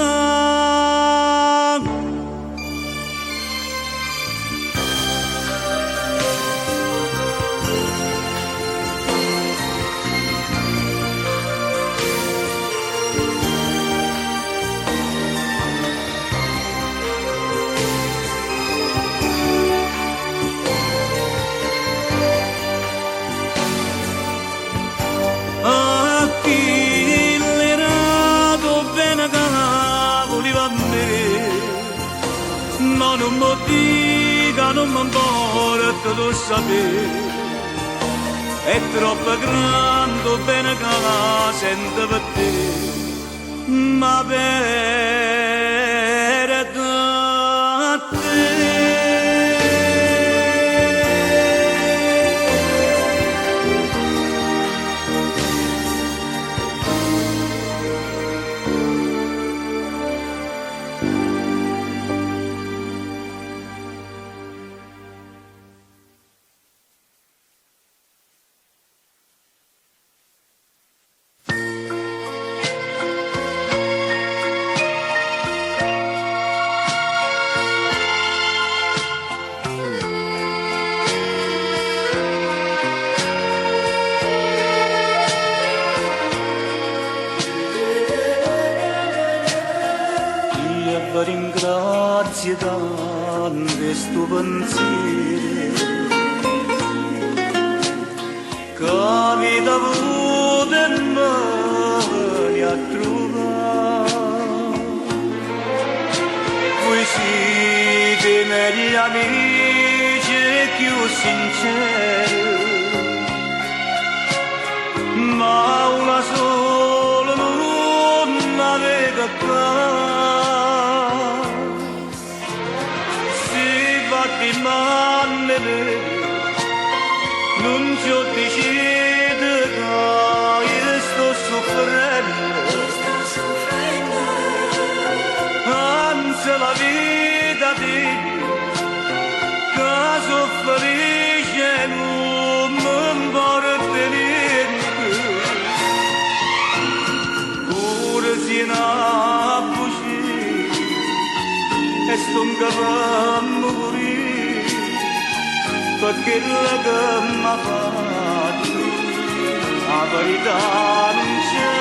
Ma non mi dica, non mi importa, lo sapere. È troppo grande bene che la sento per te, ma per te. Ringrazio tanto questo pensiero che vita avuto e me a trovare. Voi siete negli amici più sincero, ma una sola non navega qua. Si va di male, non ci ho deciso che io sto soffrendo, anzi la vita di che soffrisce non mi porta niente, pure se non buci e sto in capo perché la che mi ha fatto la verità non c'è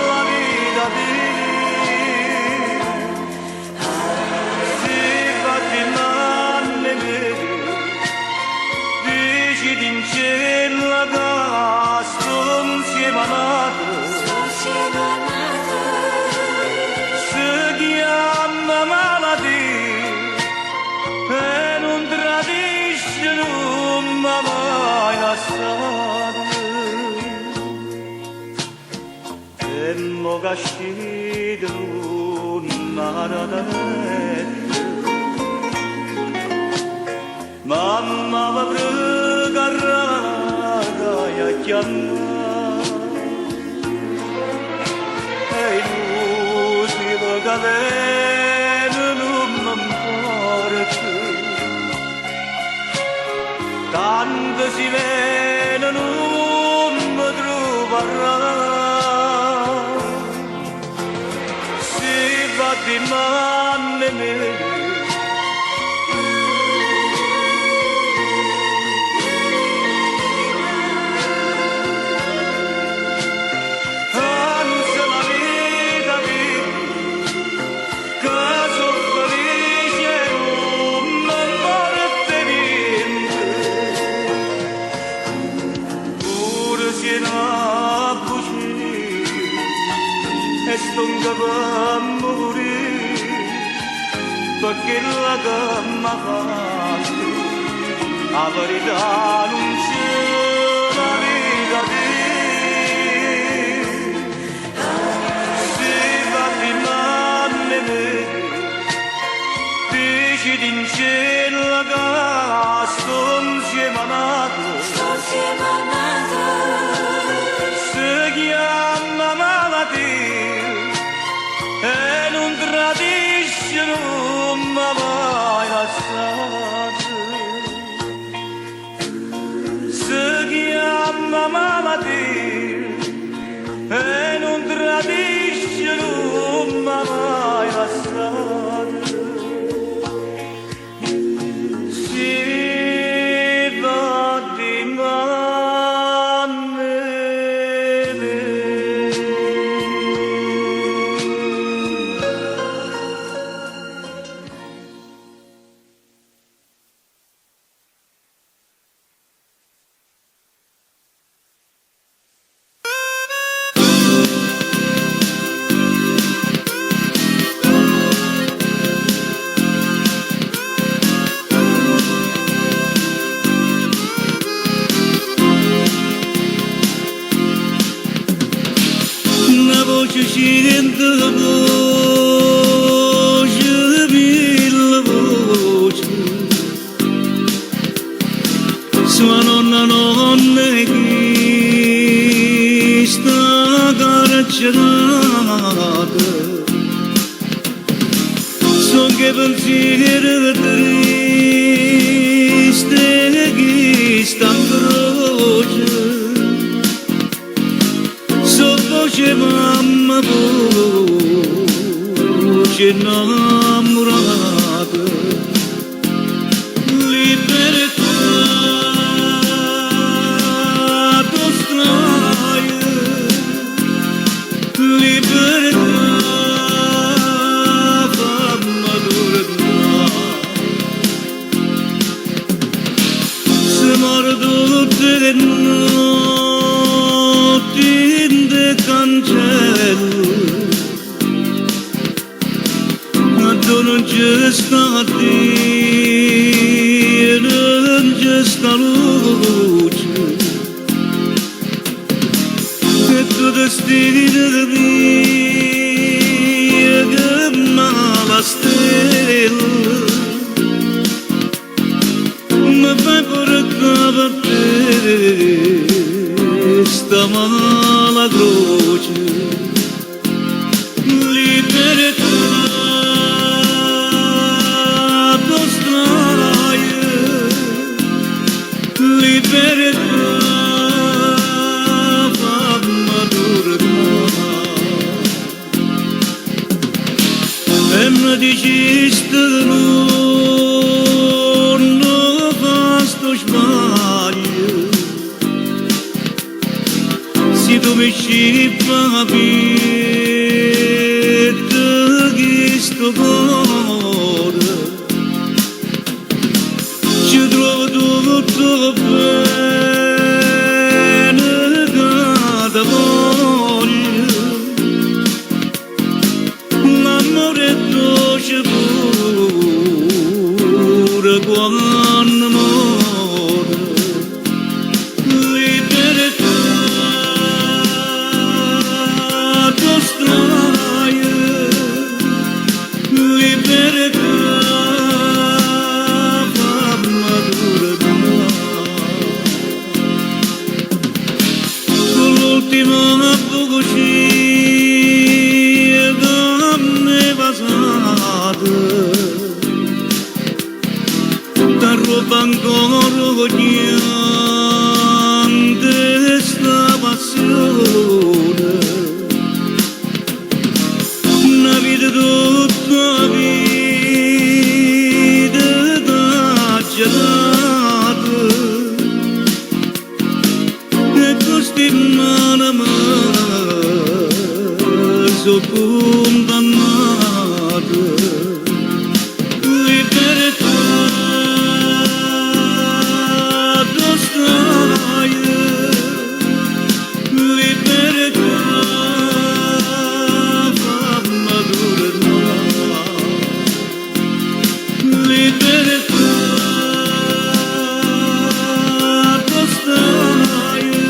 la vita di si fa di male dici di in cielo che sto insieme a si chiama malattia e non tradisce non mi ha mai lasciato e mo cascito una radanetta mamma va pregarrata e a chiamare e l'ultimo che viene non mi importa tanto si vede non mi troverà si va di male anzi la vita di che soffrisce non mi porta niente pure se non buci e sto in capo a morire perché la che mi ha fatto la verità non c'è la vita di si va di male dici di in cielo che sto insieme a si chiama malattia e non tradisce non mi ha mai lasciato si chiama malattia e non tradisce non mi ha mai lasciato si va di male una voce scende la voce mille voci sua nonna che sta carcerata son che pensiero triste che sta in croce voce mamma voce innamorata libertà tu straia libertà fammi tornare se muore tutte le notti in de cancello ma tu non c'è stati vede via che la stella mi fai portare per te sta mala croce libertà tostraia libertà famma tornare e mi dicesti non fa sto sbaglio se tu mi ci capire che sto cuore ci trovo tutto bene che voglio l'amore è dolce pure quando muore libertà tostraia libertà famma con l'ultima bugia che mi è passata da roba ancora cognante sta passione una vita tutta vita da gelata e questi mani sono condannate libertà tostraia libertà famma tornare libertà tostraia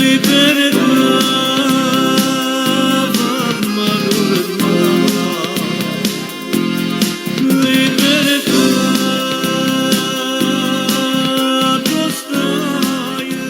libertà famma tornare libertà tostraia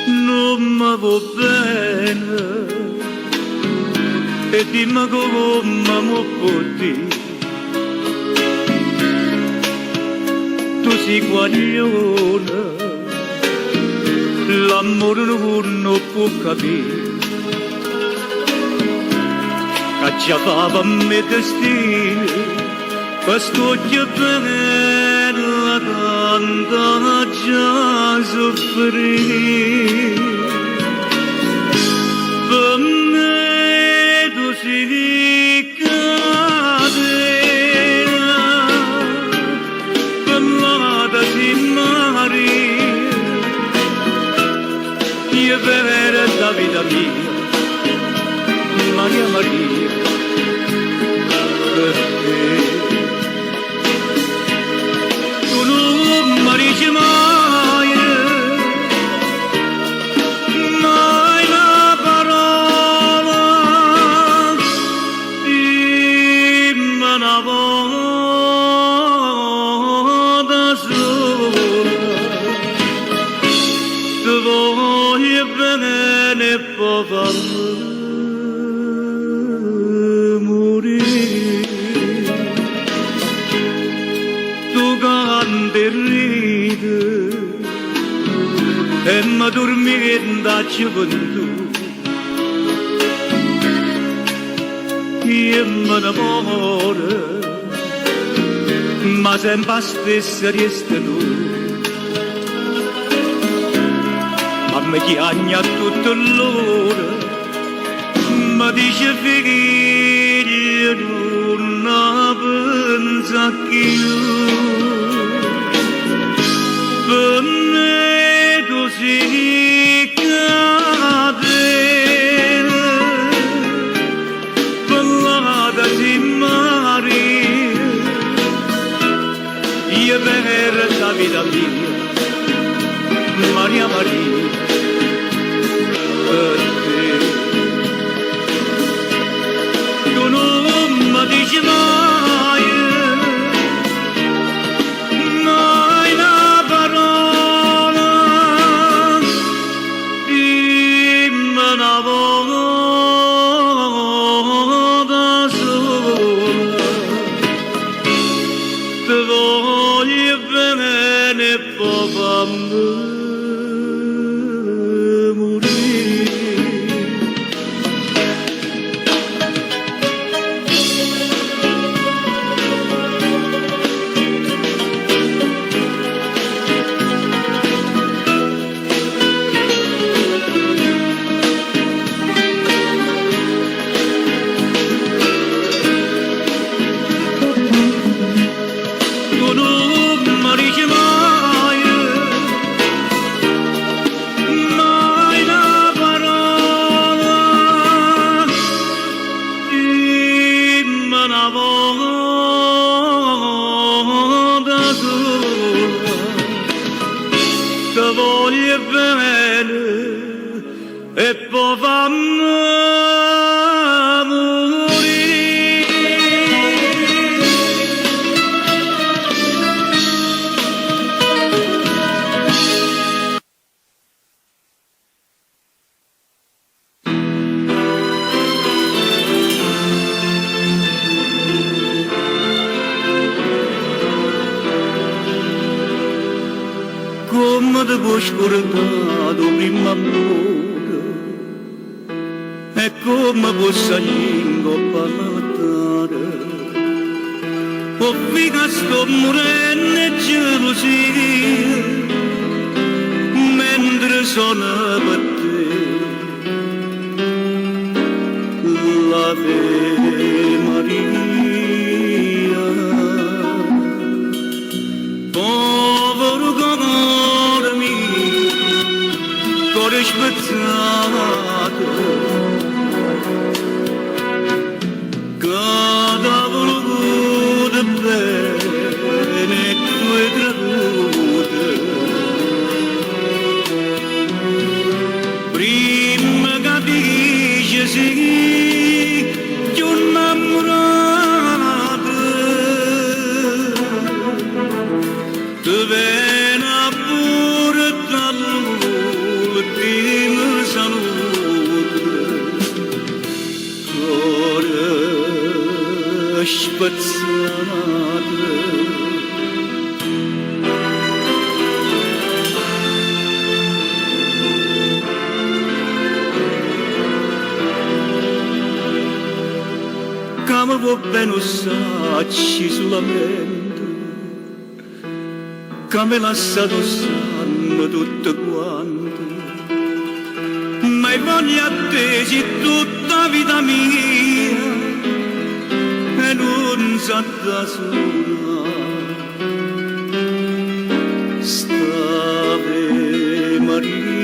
non mi va bene e dimmi come mi porti tu sei guaglione l'amore non può capire cacciava a me destino questo che bella tanta già soffrire per me tu sei catena per l'ada si Maria io per la vita mia Maria Maria per te tu non mi dici mai la parola dimmi una volta sola ti voglio bene e poi farmi morire tu canti e ridi e mi dormi da gioventù io me ne muore ma sempre stessa resta tu ma mi chiagna tutto l'ora mi dice figlio non sa più per me tu si cade parlada di mare io per la vita mia Maria Maria per te tu non mi dici mai una parola dimmi una volta sola ti voglio bene poi fammi voglio bene e poi fammi come ti puoi scordare prima amore e come posso parlare o figa sto morendo e gelosia mentre sono per te l'Ave Maria povero cuore mio cuore spezzato cada voluto bene tue gradute prima capisci sì che un innamorato ti viene pure dall'ultima salute cuore spezzato come può bene usarci sulla mente come lasciato sanno tutto quanto ma voglio attesi tutta vita mia e non sa da sola stave Maria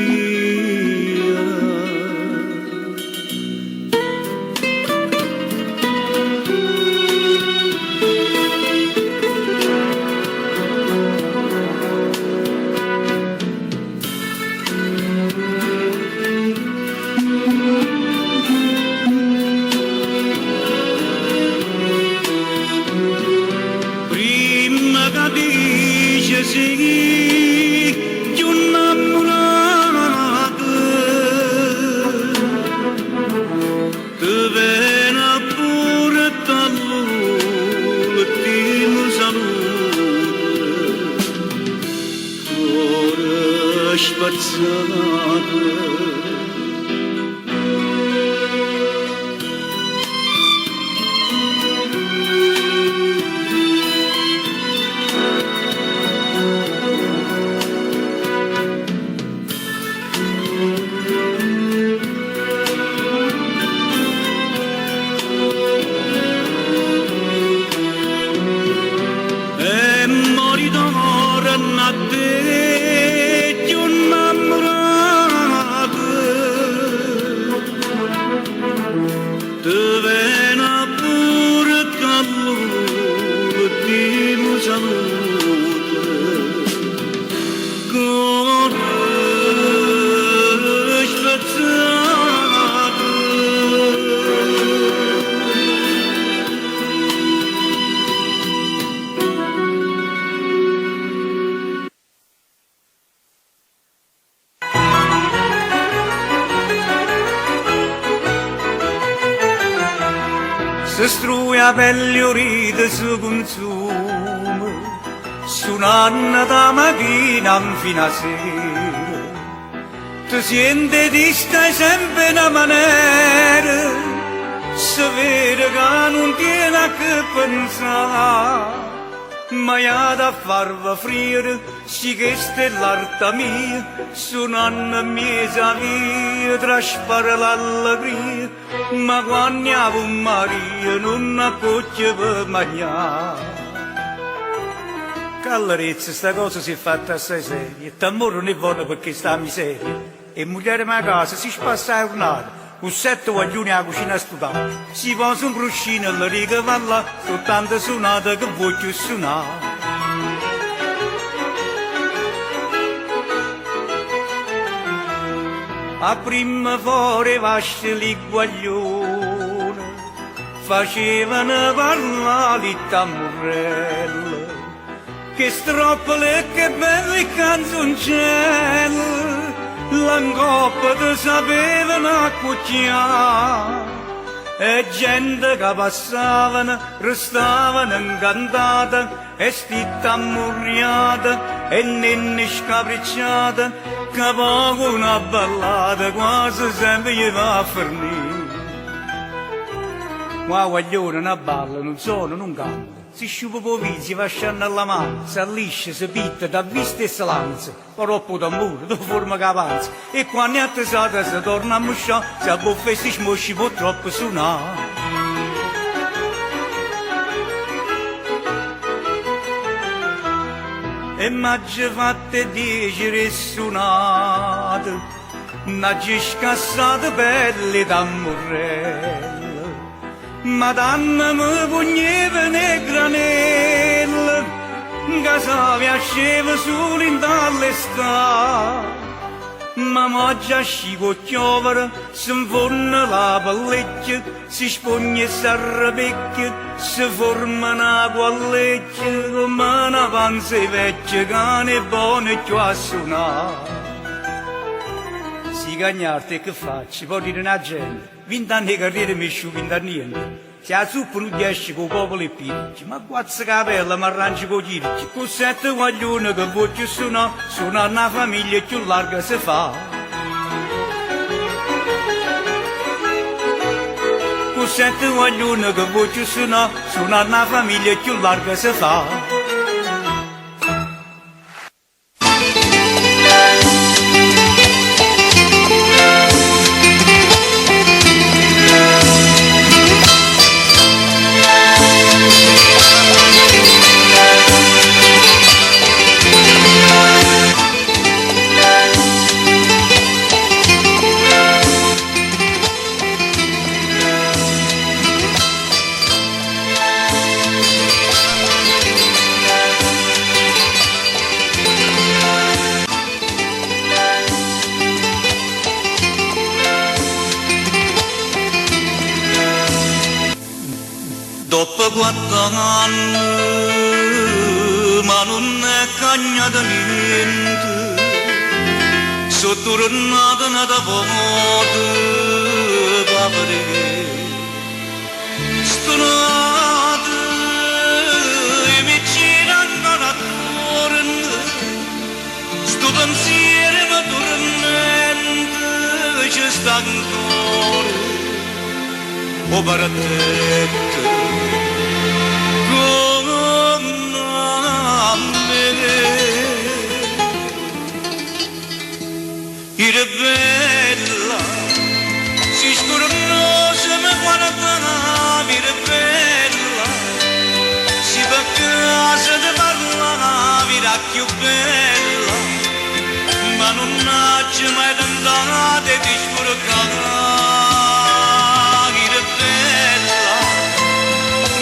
capisce sì che un innamorato ti viene pure dall'ultima salute cuore spezzato si struia pelle uride si consuma, suonando da mattina fino a sera. Ti senti di stai sempre una maniera, si vede che non tiene a che pensare. Ma io da farvi friere, sì che è l'arte mia, suonando mia via, traspare l'allegria, ma quando avevo Maria non accoccia per mangiare. Callarezza, sta cosa si è fatta assai seria, t'amore non è buono perché sta a miseria, e moglie a casa si spassa a giornata, con 7 guaglioni a cucina a studare, si pose un bruscino alla riga va là, soltanto suonata che voglio suonare. A prima fuori vasce li guaglione, facevano parlare i tamburelli, che stroppole che belle canzoncelle, l'angoppa te sapevano accucciare, e gente che passavano restavano incantata, e stitta ammurriata, e nenni scapricciata, che poco una ballata quasi sempre gli va a fornire. Ma guaglione una balla, non suona, non canta. Si sciupa po' viso, si va scendere alla mano, si allisce, si pitta, da vista e si lanza, troppo tamburo, da forma che avanza, e quando è attesata si torna a musciare, si abbuffa e si smosci purtroppo suonare. E m'ha fatte 10 rissuonate, n'ha scassate pelle d'ammorrello. Madonna mi pugneva nei granelli, che si asceva solo in dall'estate. Ma moggia scivo chiovere, si infonne la pellecchia, si spogna e si arrabecchia, si forma una guallecchia, come una panza vecchia, che è buona e più a suonare. Si cagnarte che faccio, può dire una gente, 20 anni di carriera mi sciupo da niente. Se la zuppa non esce con il popolo e pirici, ma quattro capella mi arrangi con gli irici, con 7 guaglioni che voglio suonare, suonare una famiglia più larga si fa. Con 7 guaglioni che voglio suonare, suonare una famiglia più larga si fa. Dopo 4 anni, ma non è cagnata niente, sono tornata da volta, papere, stonata, e mi c'era ancora torna, sto pensiero mi tormenta, ci sta ancora, o paradetto. Era bella, si scornosa mi guardava, era bella, si va a casa di parlava, era più bella, ma non c'è mai tentata di scorcare, era bella,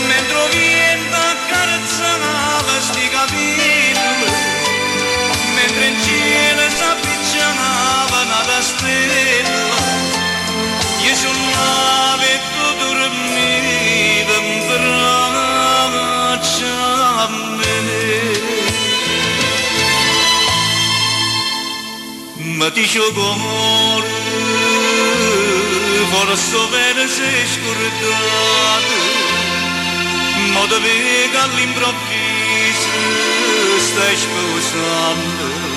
mentre viene accarezzava sti capelli, mentre in cielo s'avvicinava una stella, io suonavo e tu dormivi in braccia a me. Ma ti sciogore, forse bene sei scordato, modo che all'improvviso stai sposando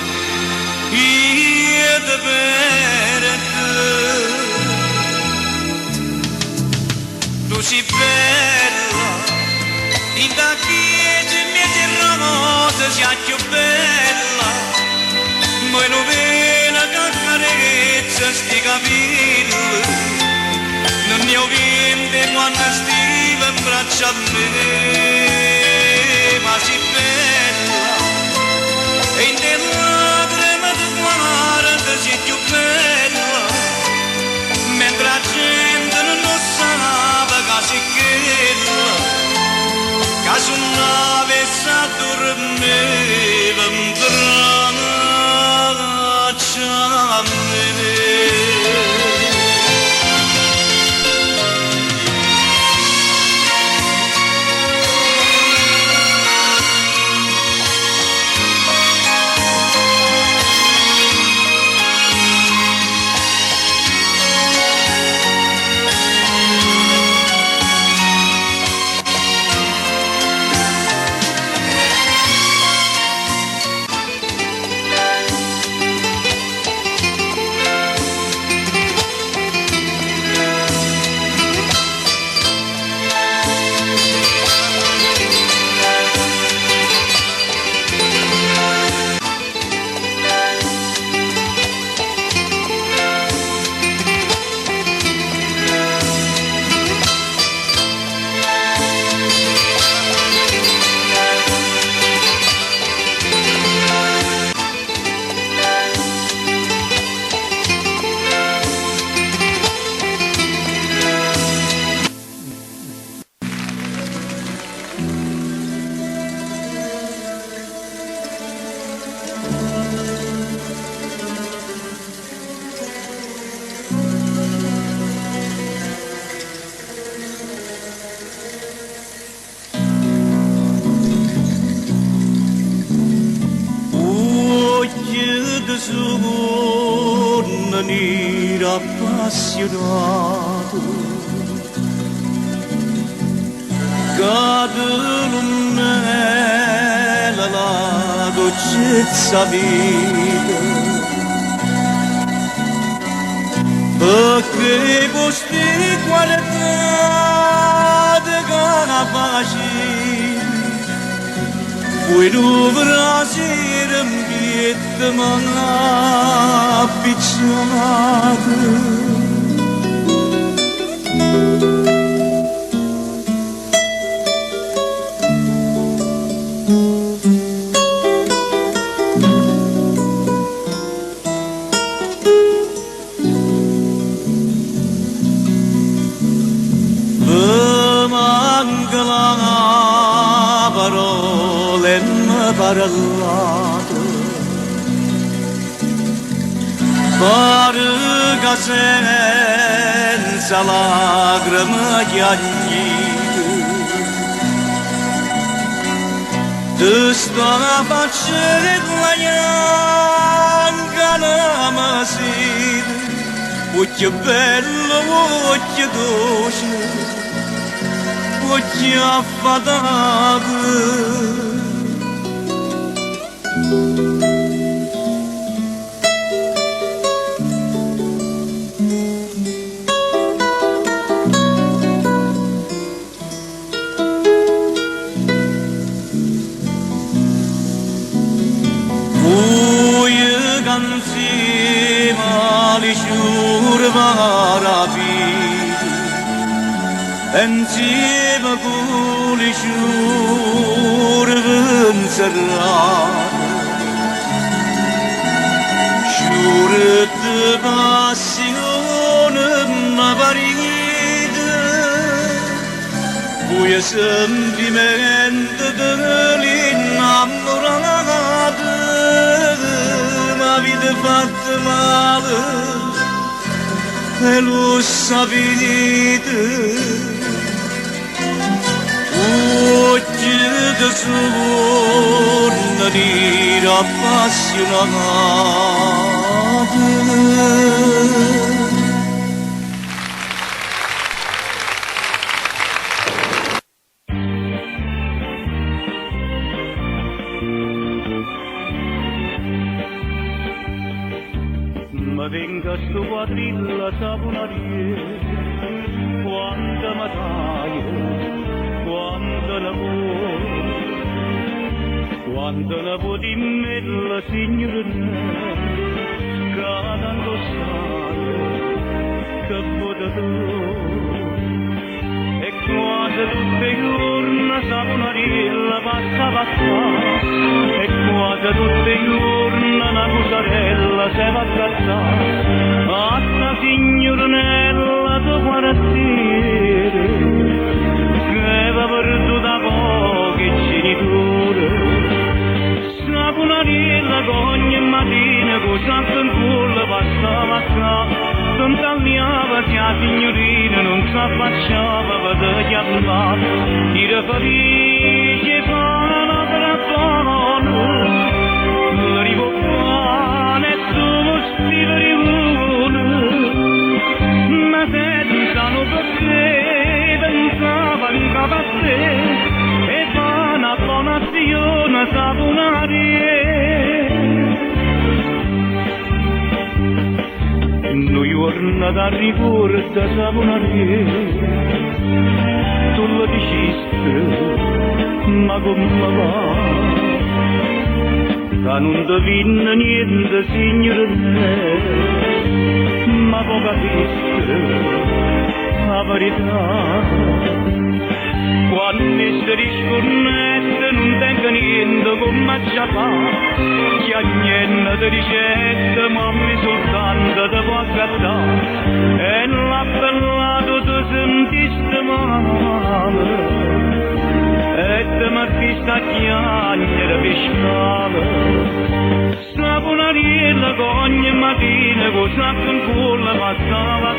io te per te. Tu sei bella, in da chiesa mi è rosa, sei più bella, ma non vena che carezza sti capelli, non ne ho vinte quando stiva in braccio a me, ma sei bella, e in te lacrime di guarda sei più bella, mentre la gente non lo sa che sei quella, che su nave sa dormeva in braccio a me. Sono appassionato cade l'unnella la dolcezza vita perché questi qualità di gana facile poi dovrà essere un bietto ma appicciato. Parlato parga senza lacrime chiagnite tu sta facendo la bianca la masina occhio bello occhio dolce occhio affatato. Insieme con le giorni serrate, giorni di passione ma variate, poi sentimento dell'innamorato, ma vita fatta male e lo sapete. Occhi di suoni appassionati. sto quadrilla saponarie, quanta mataglia, quanta lavoro di me la signorina, cadando sale, che vuoi tu. E quando tutte le giorni saponarella passa, e quando tutte le giorni una musarella si va a cazzare, a sta signorinella tu quartiere, che va perduta pochi genitori. Saponarella che ogni mattina con santo in culo passa, non tagliava che la signorina non si affacciava per chiamare, tira felice fa una buona, arrivo qua e tu mi scrivere ma pensano per te, pensava in capo a te, e fa una buona azione saponare. Noi giornata ricorda saponare, tu lo diciste, ma come va? Che non divina niente, signore me, ma poi capisce la verità. Quando si riscornette non tengo niente come già fa, che a niente di ricette ma mi soltanto ti può accattare, e l'appellato ti sentiste male, e ti mettiste a chiagliere pescare. Saponarella che ogni mattina con sacco in culo passava,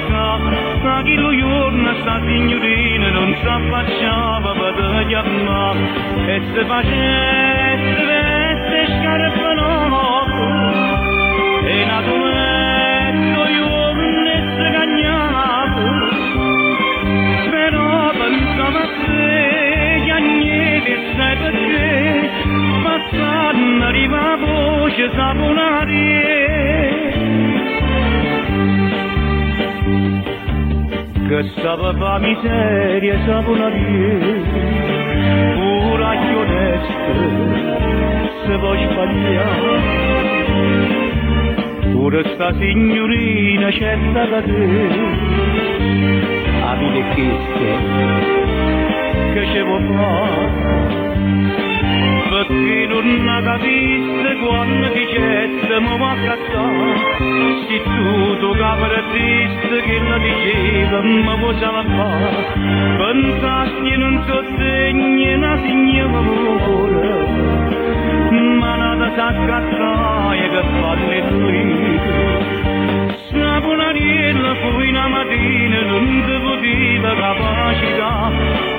ma chi lo giorno sta signorina non si affacciava per chiamare, e se facesse veste scarpe nuove, e naturalmente giorno si cagnava, però pensava a te, che niente sei per te, passando arriva voce saponare, che stava fa miseria saponare, coraggio onesto se vuoi sbagliare, ora sta signorina certa da te, abile che ci vuoi fare? Perché non la capisse quando dicesse mi va a cazzare, se tu capre triste che la diceva ma cosa fare, pensasti non sostegni una signora, ma nata sa cazzaia che falle lui. Saponarella fu una mattina non ti poteva capacità,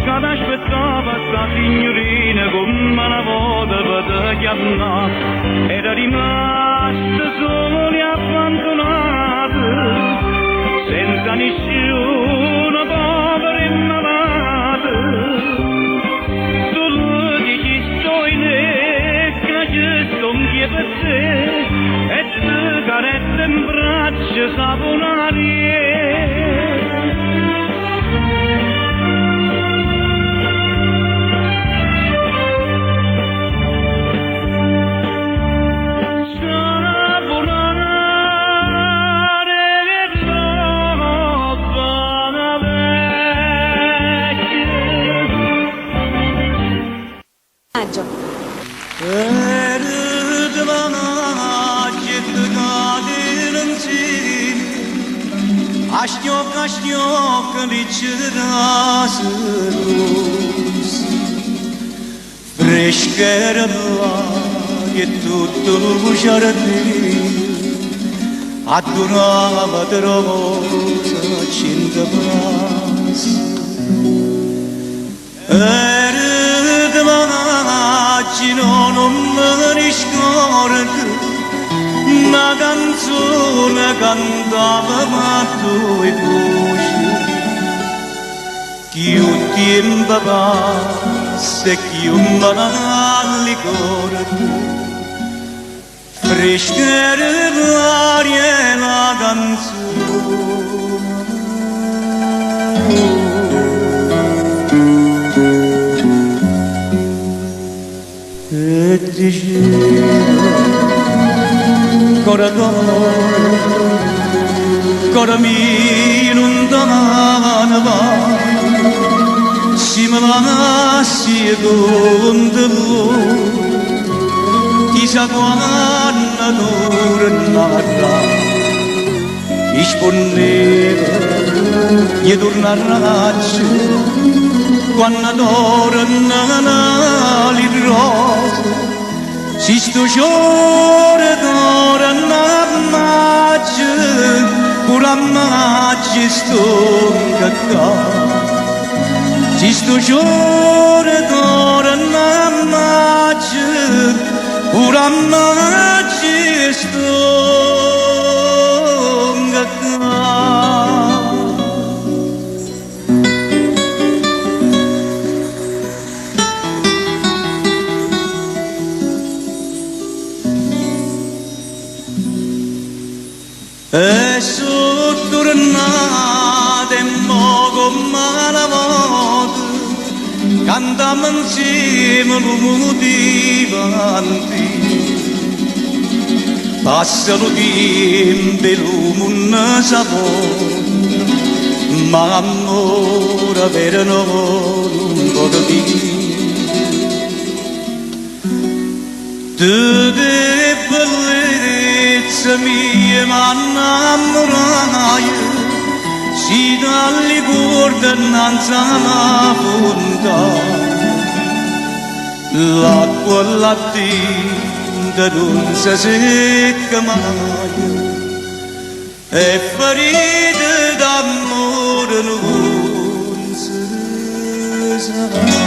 che aspettava sta signorina come una volta per chiamare, era rimasta sola e abbandonata, senza nessuno, povera e malata. Tu lo dici sto in che ci sto anche per te, e te carezza in braccio saponare. Aștept liceras fresca e tutto il giardino adorava de rosa cinta bras era de maggio non me ne scordo una canzone cantava ma tu e voce che un tempo passa e che un banale ricordo rischiare l'aria e la canzone. E diceva coratore, cora mio non domani va, si me la nassi con te chissà quando tornerà, rispondeva gli tornerà quando tornerà le rose, si sto giorno torna maggio, pure a maggio sto cacca, si sto giorno torna maggio, pure a maggio sto cacca. E sono tornata e mo come una volta cantiamo insieme l'umudivanti, passano tempo e l'uomo non sa ma amore vero non può dire. Tutte bellezze mie m'innamorai, si dalle corde innanzi alla fonte, l'acqua e la tinta non si secca mai, e ferite d'amore non si sa mai.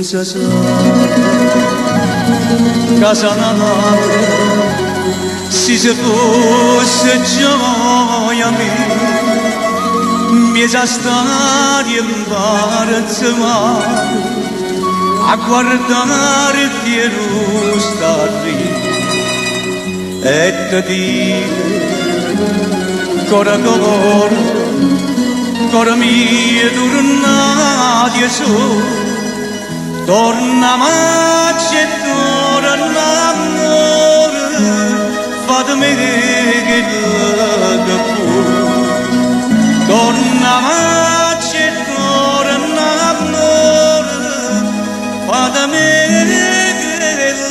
Se sa casa nata si fosse gioia mia mi sa stare imbarazzato a guardare Piero sta lì e ti dire cora mia tornati su. Torna maggio e torna amore, fatemi che la fu. Torna maggio e torna amore, fatemi che la fu.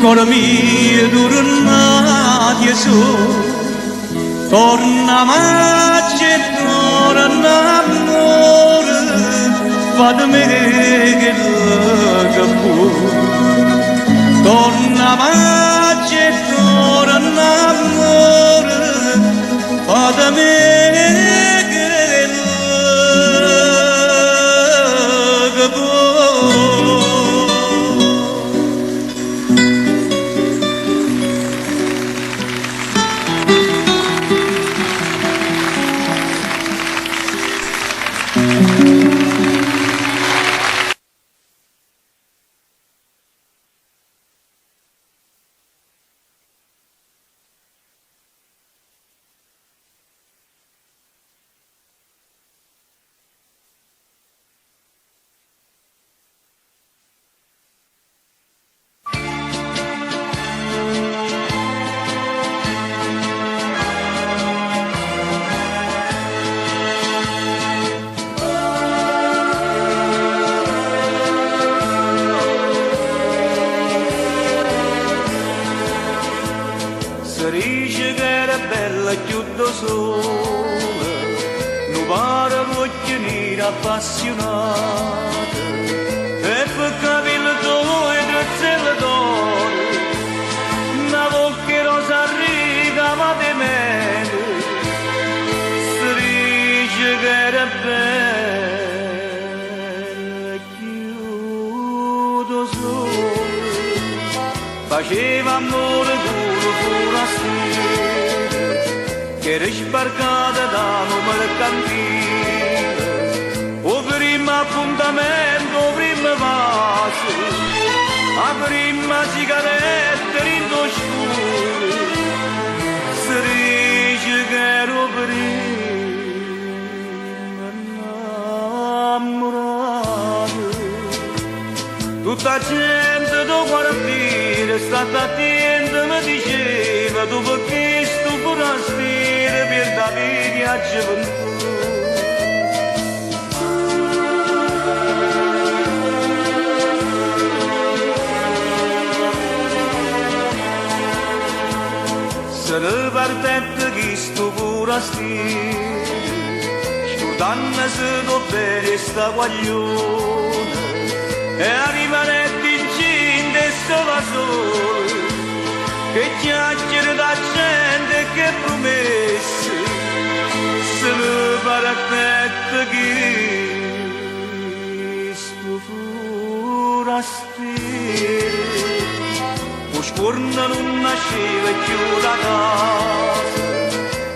Cora mia tornati su, torna maggio e torna amore, fatemi che la fu. Torna maggio e torna amore, fatemi che la fu. Dice che era bella chiudo sola, non pare voglio venire vita appassionata e per capire dove e drezzelle d'oro una volta rosa riga ma di meno si dice che era bella chiudo solo faceva amore duro forastiero che era sbarcata da un mercantile o primo appuntamento, o primo vaso la prima sigaretta in lo scuro si dice che ero prima innamorato tutta gente do quartiere stata attenta mi diceva tu perché sto forastiero per Davide a gioventù se ne partette chi sto forastiero scordandosi do bene sta guaglione e rimanette incinta e stava solo che chiacchiere da gente che promesse se ne partette chi sto forastiero o scorna non nasceva più da casa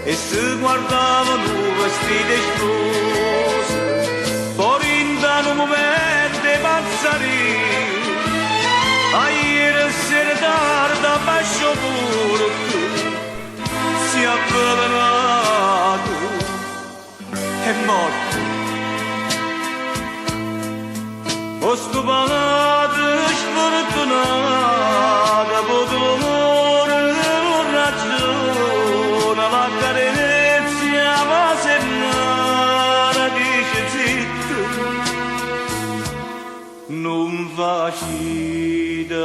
e si guardavano vestiti esplosi fuori da un momento e pazzari a ieri sera tarda bascio porto si è avvelenato è morto ho stupanato sfortunato poco amore non ragiona la carezza ma se nada dice zitto non facite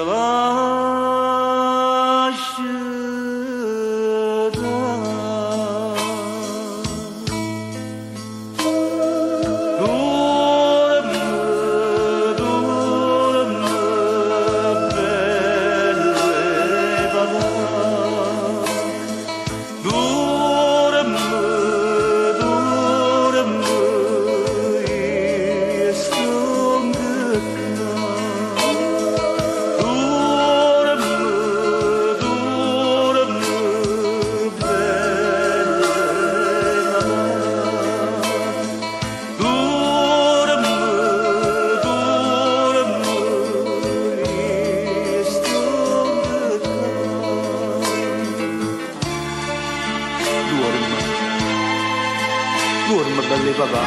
Dormi, belle papà,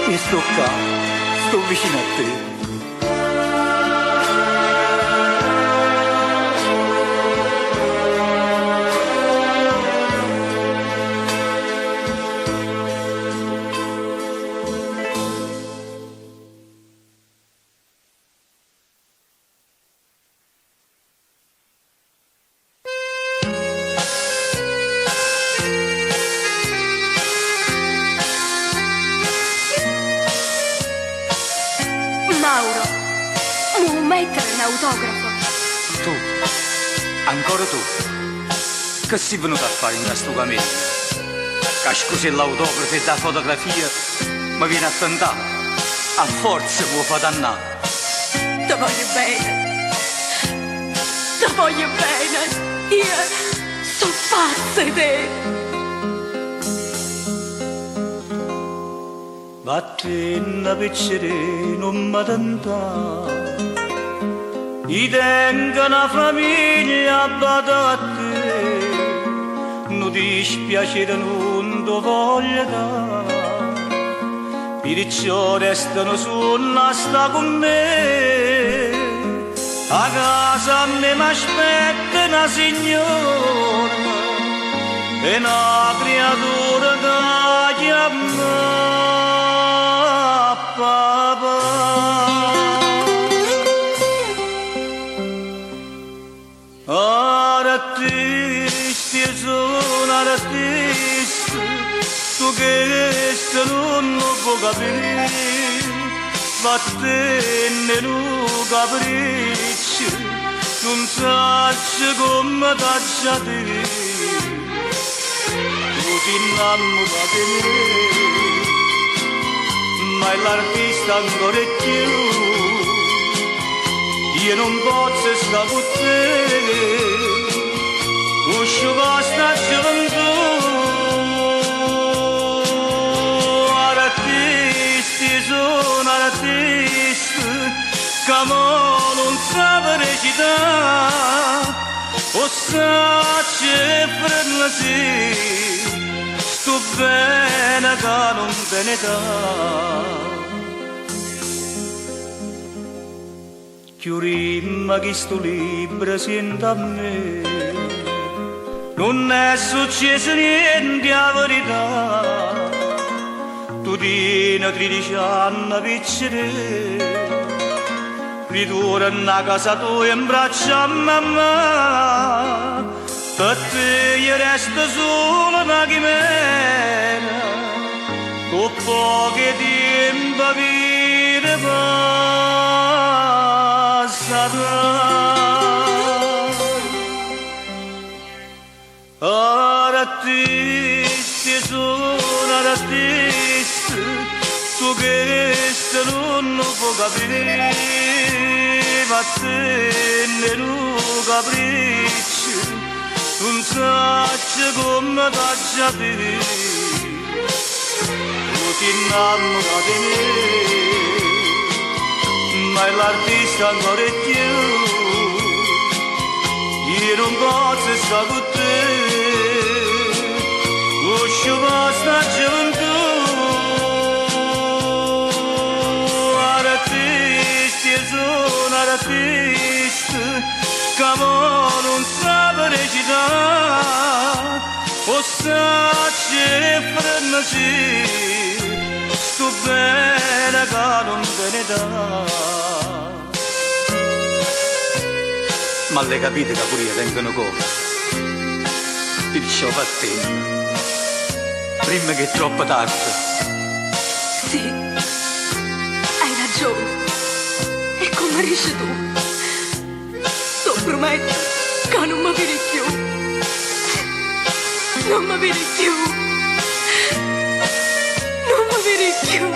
e sto qua, sto vicino a te. Mauro, non mettere un autografo. Tu, ancora tu, che sei venuto a fare in questo cammino? Che scusi l'autografo e la fotografia mi viene a tentare, a forza mi fa dannare. Ti voglio bene, ti voglio bene, io sono pazza di te. Battenna piccere non mi tentare, i tengo una famiglia bada a te, non dispiacere non ti voglio dare, perciò restano sulla sta con me, a casa me m'aspetta una signora e una creatura che chiama papà. Artisti sono artisti, tu che non capire, vattene lo capriccio, non sai come tacciate, tu ti innamora di me, ma l'artista ancora è più, io non posso stare con te, uscio basta gioventù. Sono artista che non sa recitare o sa frenaci sto bene che non te ne dà chiurimma che sto libro sento a me non è successo niente a verità tu tieni 13 anni piccoli, ritorna a casa tua in braccio a mamma, per te io resto solo una chimera, con pochi tempo vita passata. Artisti sono artisti, tu che non puoi capire, ma te ne lo capricci, non sai come tacciate, tu ti innamora di me, ma l'artista ancora è più, io non posso stare con te, uscio basta gioventù. Sono artista che non sa recitare o sa frenaci sto bene che non te ne dà. Ma le capite che pure io tengono cose? Ti dicevo a te, prima che è troppo tardi. Sì, hai ragione. E come dici tu? Ti prometto che non mi vedi più. Non mi vedi più. Non mi vedi più.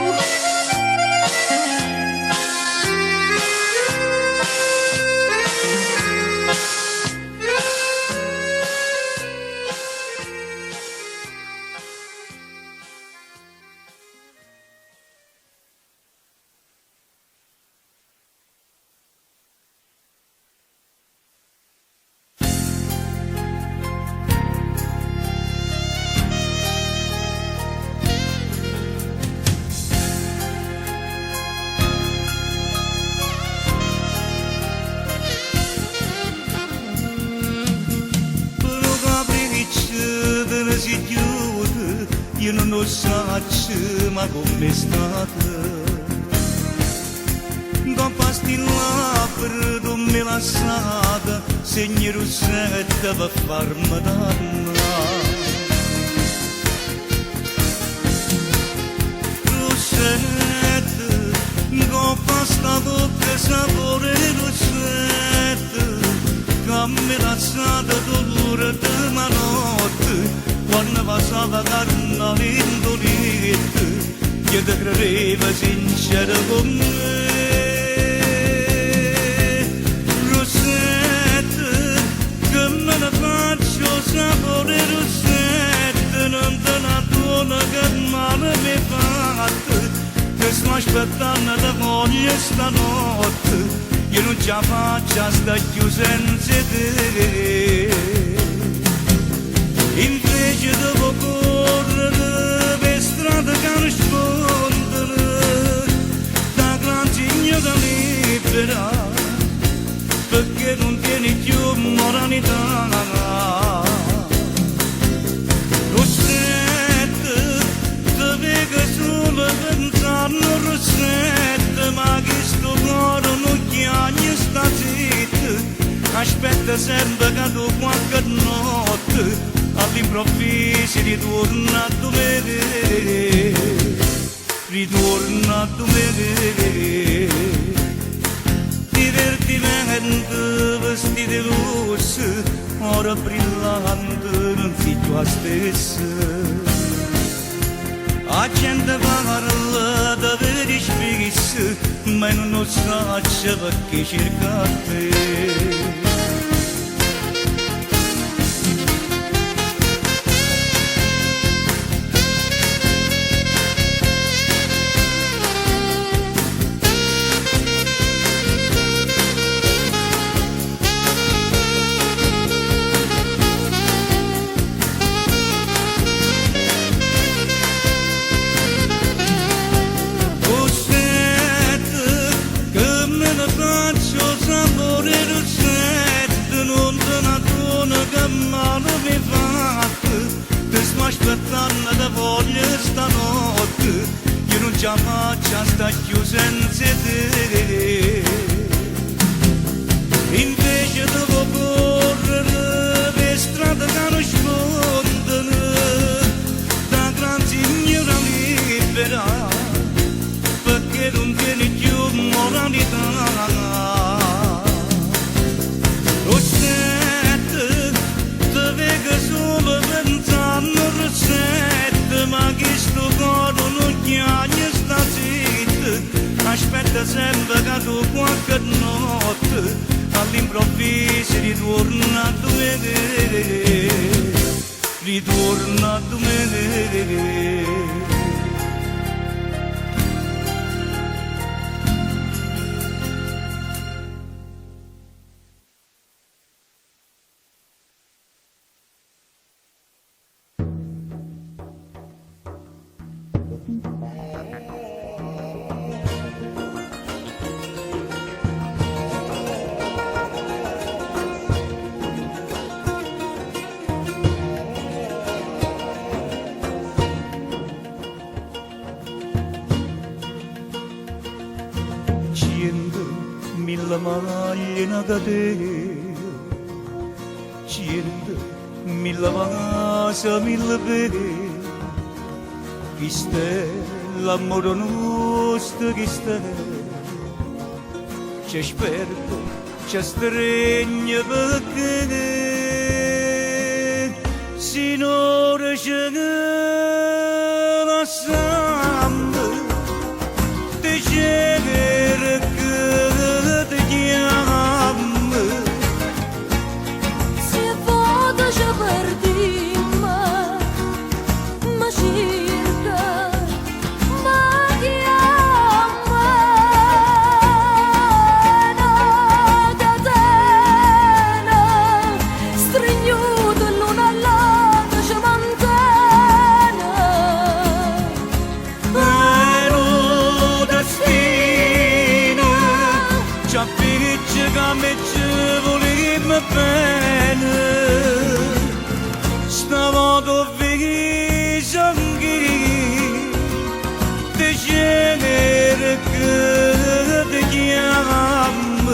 Si chiude, io non lo so ma come è stata. Con pastilla per non me lasciata, segni rossetta per farmi danna. Rossetta, con pasta bocca sapore rossetta, che mi lasciata dolore di manotte. Quando passava carne l'indoletta, io ti credeva sincero con me. Rossetta, che me ne faccio sapore rossetta, non te la dona che male mi fatta, che sto aspettando da voglia stanotte, io non ce la faccio a stare chiusa senza te. Invece devo correre per strada che non sfondere, da gran signo da libera, perché non tieni più moralità. Rossetta, te vedo solo pensando Rossetta, ma che sto cuore non chiagna sta zitta, aspetta sempre che tu qualche notte all'improvviso ritorna a dovere. ritornato me. Divertimento vestiti rosse, ora brillante non sei tua stessa. La gente parla da veri spiriti, ma non sa perché cerca te. Aspettando da voglia stanotte, io non ci faccio sta chiusa senza te. Invece devo correre per strada che non sfondono, da gran signora libera, perché non tiene più moralità. Lo sento, te vedo solo pensando ricette, ma che sto cuore non chiagna sta zitta. Aspetta sempre che tu qualche notte all'improvviso ritorna a me, ritorna a me. Mille maglie in catena, 100.000 vase, 1000 pene, chi sta l'amore nostro, chi sta, ci aspetta, ci stringe perché, sinora ce ne lasciamo, te cerca. Stavo viso anche te genere che ti chiama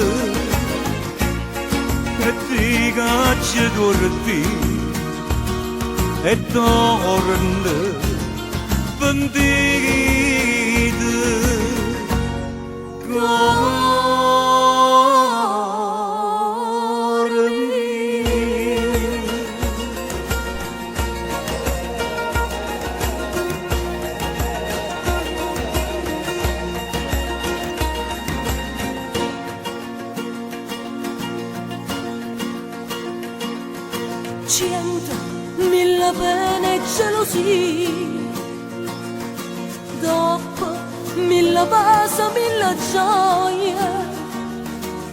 e ti caccia torti e torna pentito Mille pene e gelosie, dopo 1000 vasi, 1000 gioie,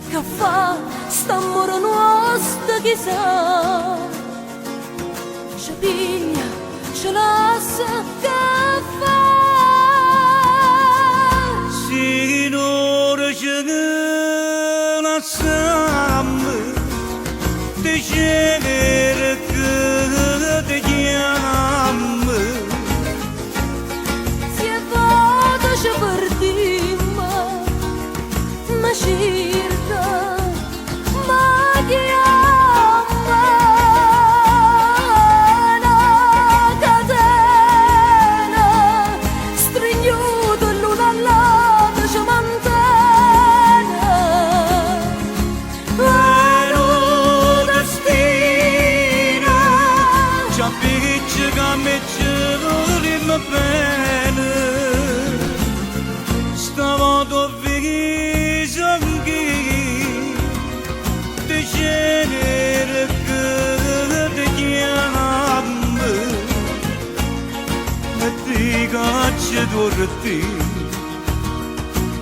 che fa st'amore nostro chissà, ci piglia, ci lascia, che fa? Sinora ce ne lasciamo, te cerca te chiama. Se vado ci perdiamo, ma circa, ma chiama una catena, stringiuto me ci volevo bene, stavo viso anche di genere che ti chiama e ti caccia dorti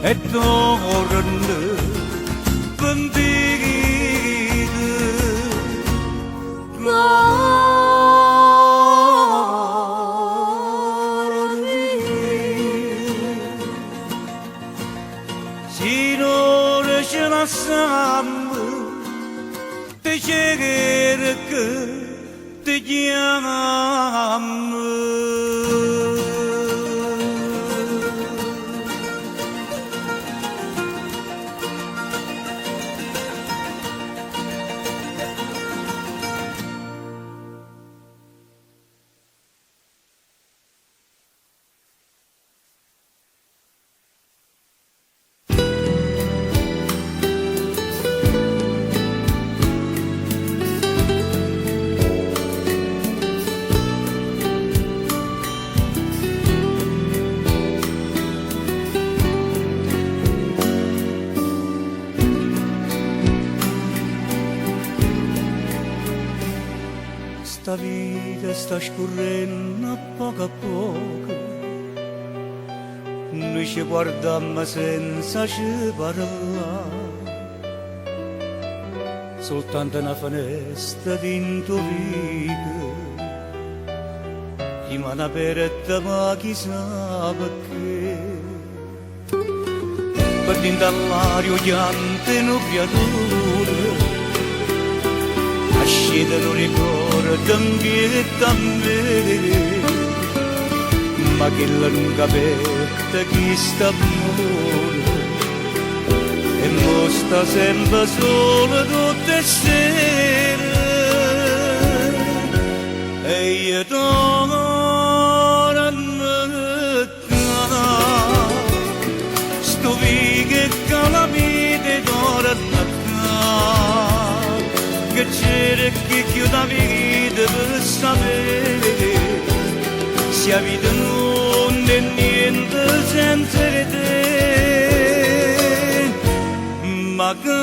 e torna pentire Sinora ce la samba te cegere che te chiama Sta vita sta scorrendo a poco, noi ci guardiamo senza ci parlare, soltanto una finestra dentro vico, rimane aperta ma chissà perché, per dentro all'aria chiante un creatura, ascedono le corde d'ambiente a me, ma che la lunga aperta chi sta amore e mostra sempre solo tutte sere e io torno a sto che calamite torna che c'era chi chiude la vita per sapere se la vita non è niente senza te, ma che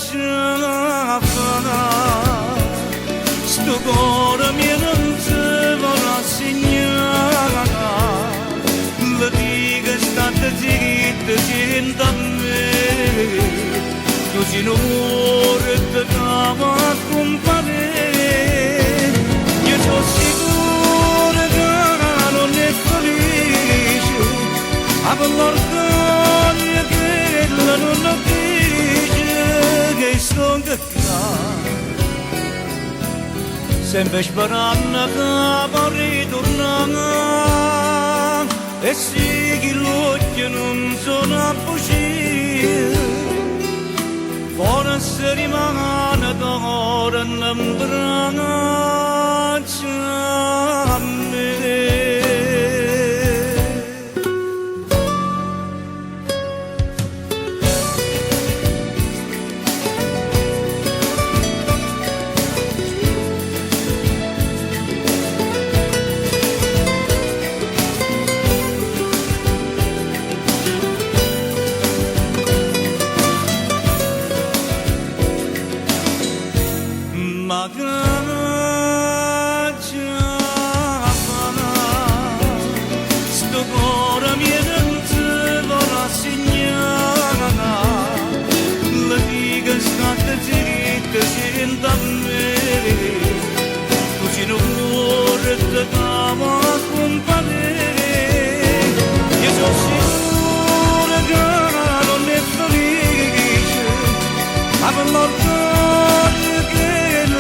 ce la fa, sto cuore mio non si vuole assegnare, la dica è stata zitta, senta a me. Così non muore te cava a comparire, io sono sicuro che non è felice, a l'orgoglio che la non dice che sto in sempre sperando che va ritornare e sì che l'occhio non sono a fuggire. Forse rimane d'ora non braccia a me. Così non muore te cava a comparire, io sono sicuro che non è felice, ma per l'orgoglio che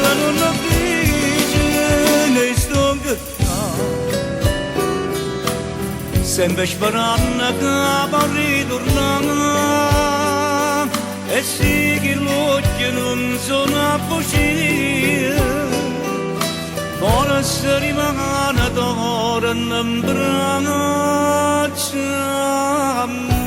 la non dice ne sto sempre sperando che va ritornare e sì che l'occhio non sono a fuggire. Forse rimane d'ora non braccia a me.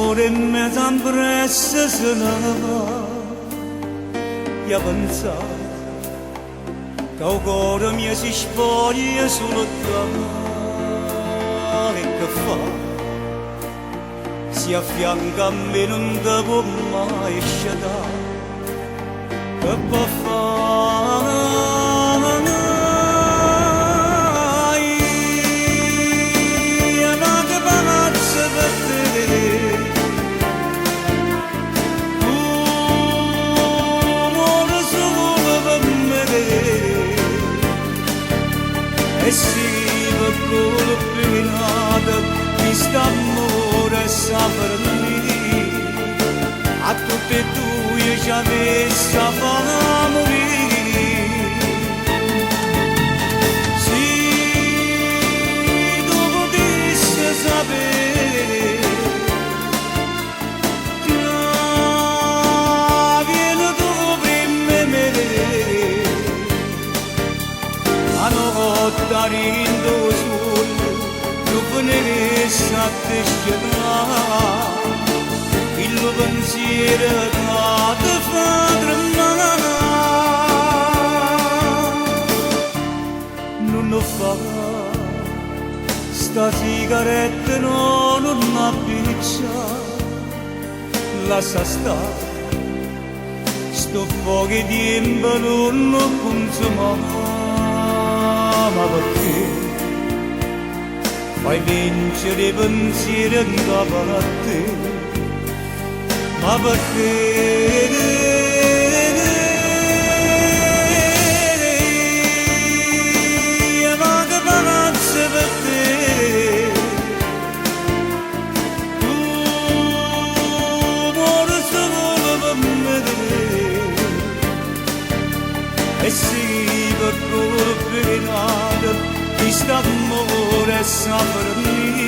sole in mezzo a un presso se ne va e avanza che il cuore mio si spoglia solo da e che fa si affianca a me non ti può mai scegliere che può fare e si per colpinata questo amore sapere a tutte e due ci avesse a far morire si tu potessi sapere che vieni tu prima me a notte rindo solo tu venisse a te scegliere il pensiero che ti fa tremare non lo fa sta sigaretta non ha piccia lascia stare sto poco di tempo non lo consuma ma perché fai vincere i pensieri in capo a te ma perché ma che palazzo per te tu muori solo per me e sì per colpinare questo amore sapere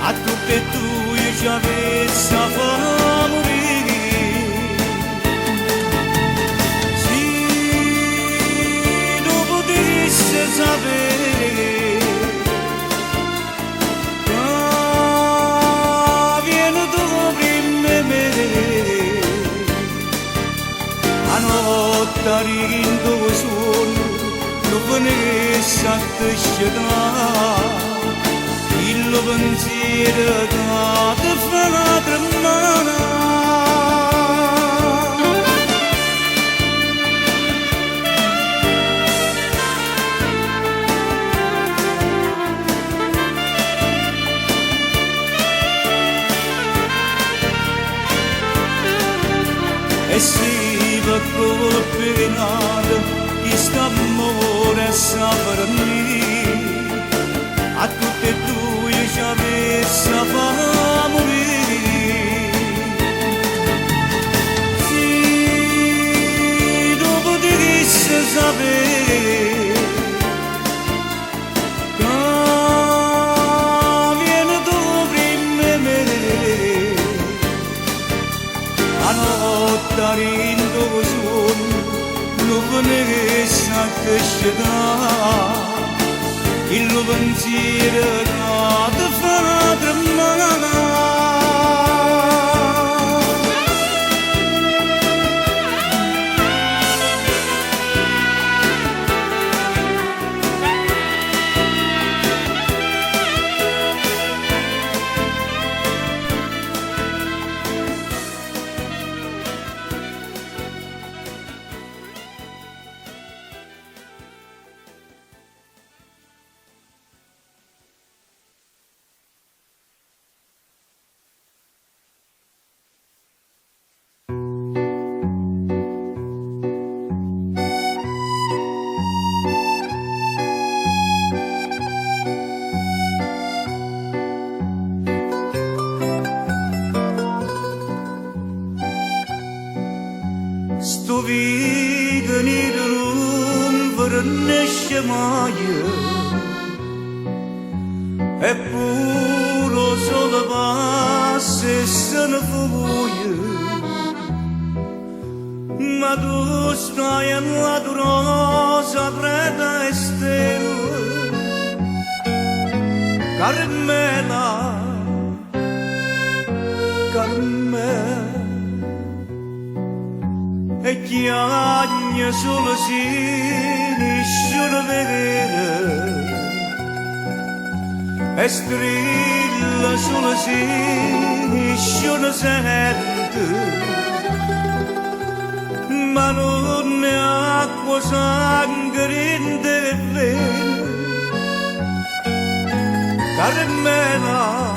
a tutte e due ci avesse a far morire se tu potessi sapere che vieni tu prima me a notte rindo solo tu venisse a te scegliere il pensiero che ti fa tremare e si per colpinare questo amore sapere a tutte e due ci avesse a far morire se tu potessi sapere che vieni tu prima me a notte rindo solo non venisse a te scegliere il pensiero che ti fa tremare sto vita nera non vernesce mai e puro solo passa e se ne fuoia ma tu stai alla tua rosa preta e stella Carmela Carmen e chiagna solo si niscione vedere e strilla solo si niscione sente ma non è acqua sangue in te vene Carmela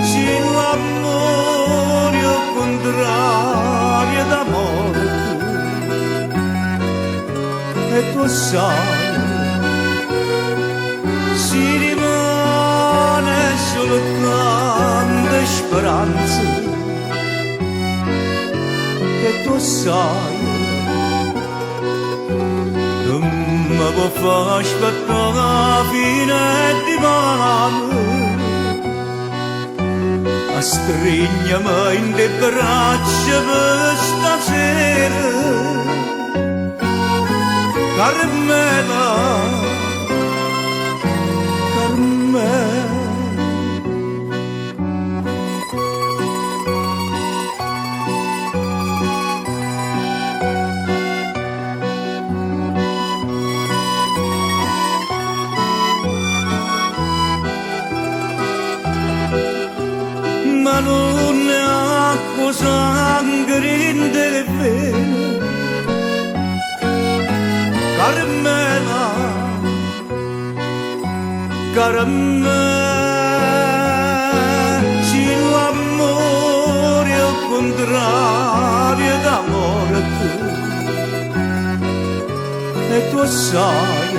si l'amore al contrario d'amore e tu sai si rimane soltanto speranza e tu sai non mi può far aspettare la fine di mano a stringermi in le braccia per stasera Carmela Carmela ma non è acqua sangue in te vene Carmela Carmela si l'amore al contrario d'amore e tu sai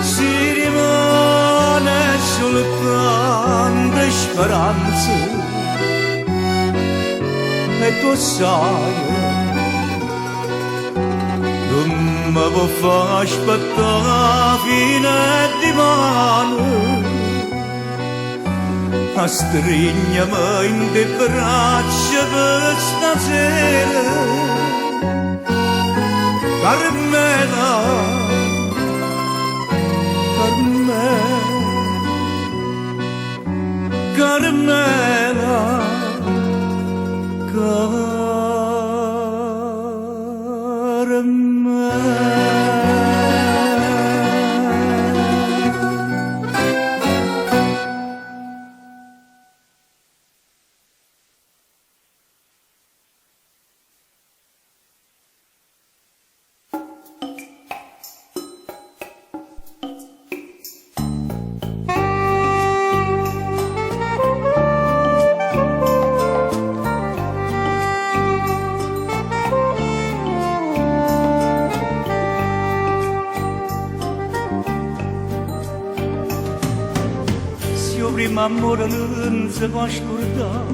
si rimane soltanto speranza e tu sai non mi può far aspettare fine di mano a stringermi in le braccia per stasera Carmela Carmela Carmela prima amore non si può scordare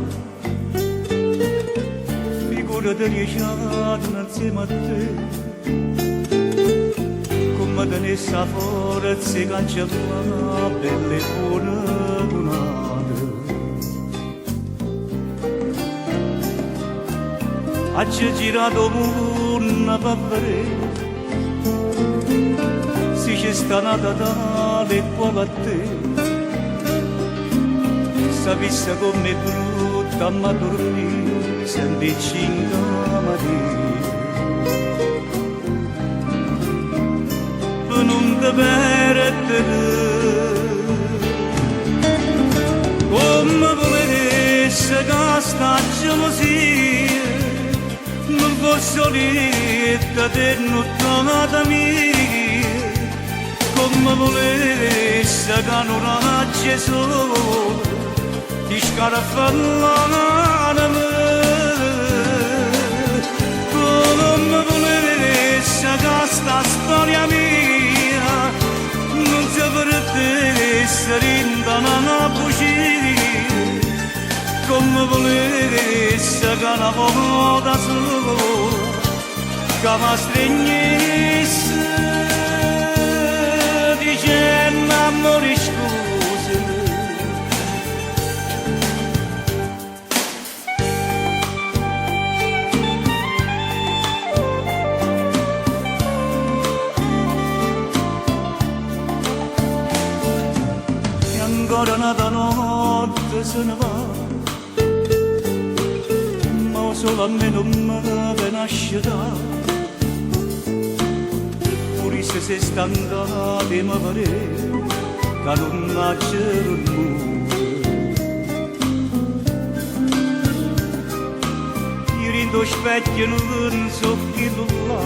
figura di 10 anni insieme a te come tenesse a forza che c'è la belle buona ha girato una pappere si c'è stata tale qua a te sapesse come è brutta ma dormire sentirci in cama per non te perdere come volesse che sta gelosia non fosse lieta denotata mia come volesse che non c'è solo ti scarafallana me come volesse che sta storia mia non si perdesse rindana bugia come volesse che una volta sola che mi stringesse dicendo amore scusa da notte se ne va, ma solo a me non mi nascerà. Pure se sta andata mi pare che non nascerà il mondo. Io rindo specchio non so chi là,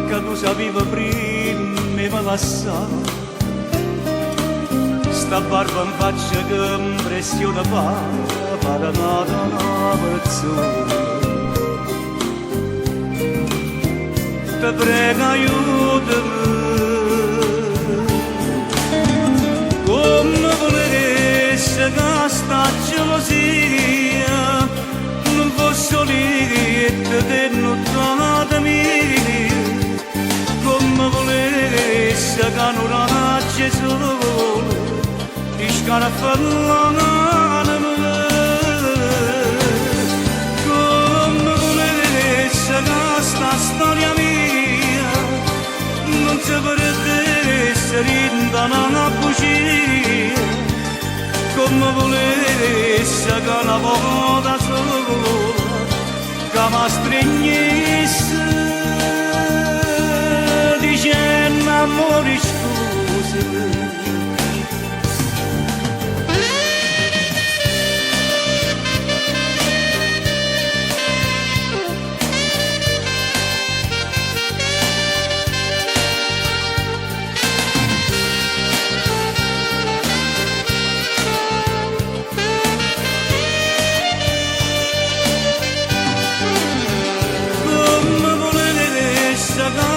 che tu sapevi prima mi lasciare. Sta barba in faccia che impressiona pare nata una persona. Te prego aiutami, come volesse che sta gelosia non fosse lieta denotata mia, come volesse che non raggi solo di scarafallare me, come volesse che sta storia mia non si perdesse rindana una bugia, come volesse che una volta sola che mi stringesse dicendo amore scusa.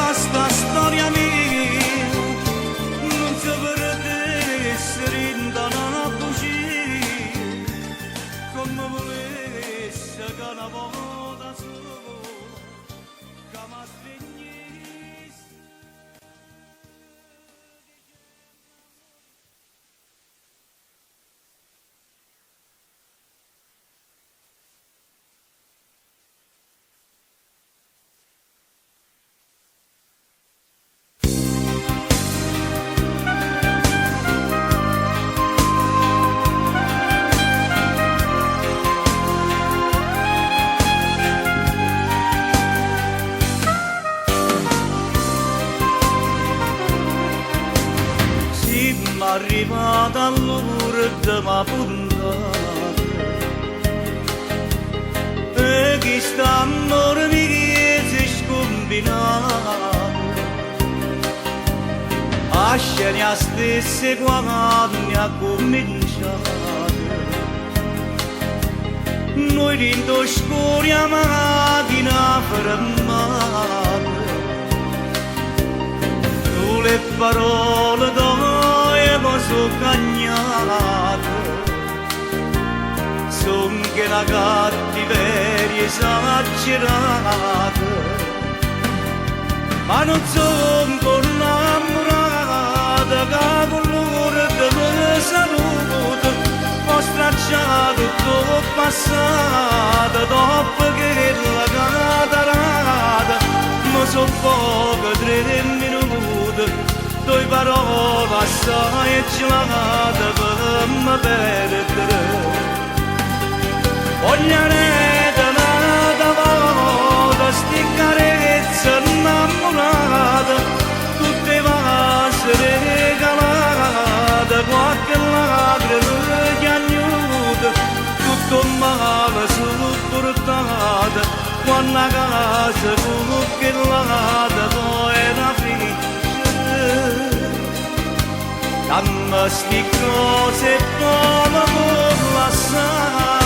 Questa storia mia non si perdesse rindana una bugia, come volesse che una volta sola che mi stringesse. Arrivata all'ultima puntata e chi sta amore mio si scombinato a scene a stesse quando ha cominciato noi rindo scoria macchina fermata tu le parole sono cagnate, son che la cattiveria esagerata, ma non son con innamorata che con l'ora che mi saluta ho stracciato tutto passato dopo che la catarata mi son poco 3 minuti. Due parole assai gelate per mi perdere. Vogliarete un'altra volta sti carezze innamorate, tutte vase regalate, qualche lacrima piagnuta, tutto male supportato, quando a casa cucchellata poi era finita. Dammi sti cose come per lasciare,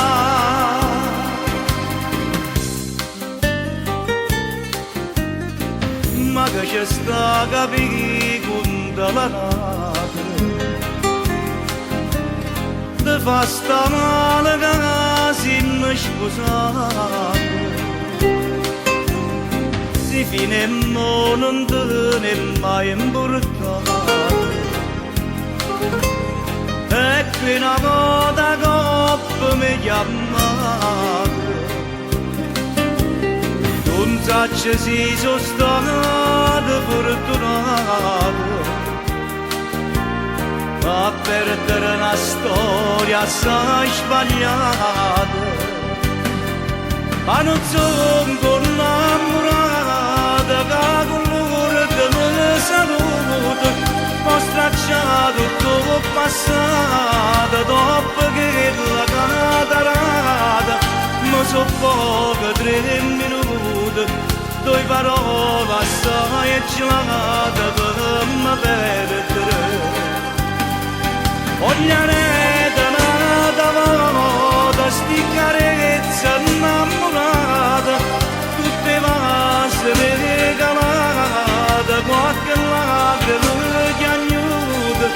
ma che c'è sta capire con la nata, te fa sta male che si non sposato, si finemmo non te ne mai importato. E qui una volta coppa mi chiamava, non so se si sono stato fortunato, perdere una storia assai sbagliata. Ma non sono innamorata che con loro che me saluto ho stracciato tutto passato dopo che la catarata mi so poco 3 minuti due parole assai gelate per me perdere. Vogliarete nata volta sti carezze innamorate, tutte vaste regalate, qualche lacrima chiagnuta,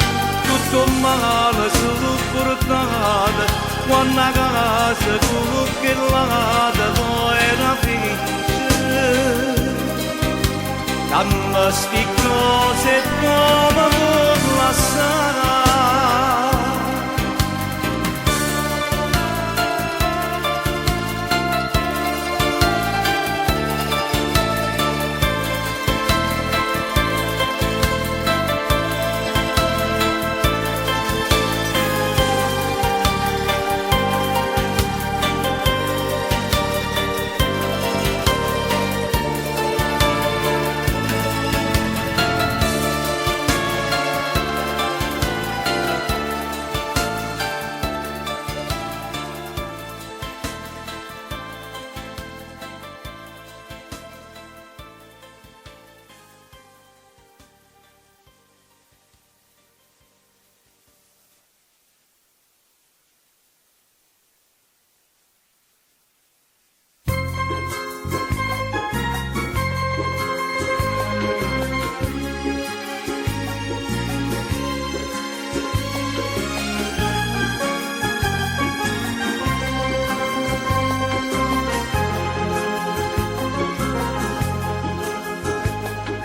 tutto male supportato, quando a casa cucchiellata poi era felice. Dammi sti cose come vuoi lasciare.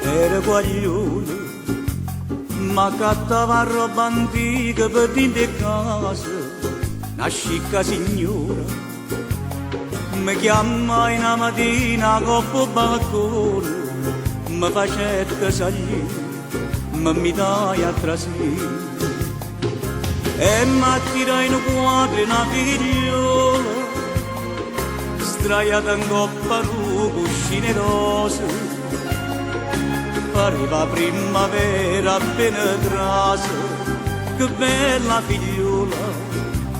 Era guaglione, ma cattava roba antica per dentro casa, una scicca signora. Mi chiamai una mattina coppo balcone, mi facette salire, mi dai a trasire. E mi attirai in quadro una figliola, straiata in coppa su cuscine rose. Pareva primavera appena trasa, che bella figliola,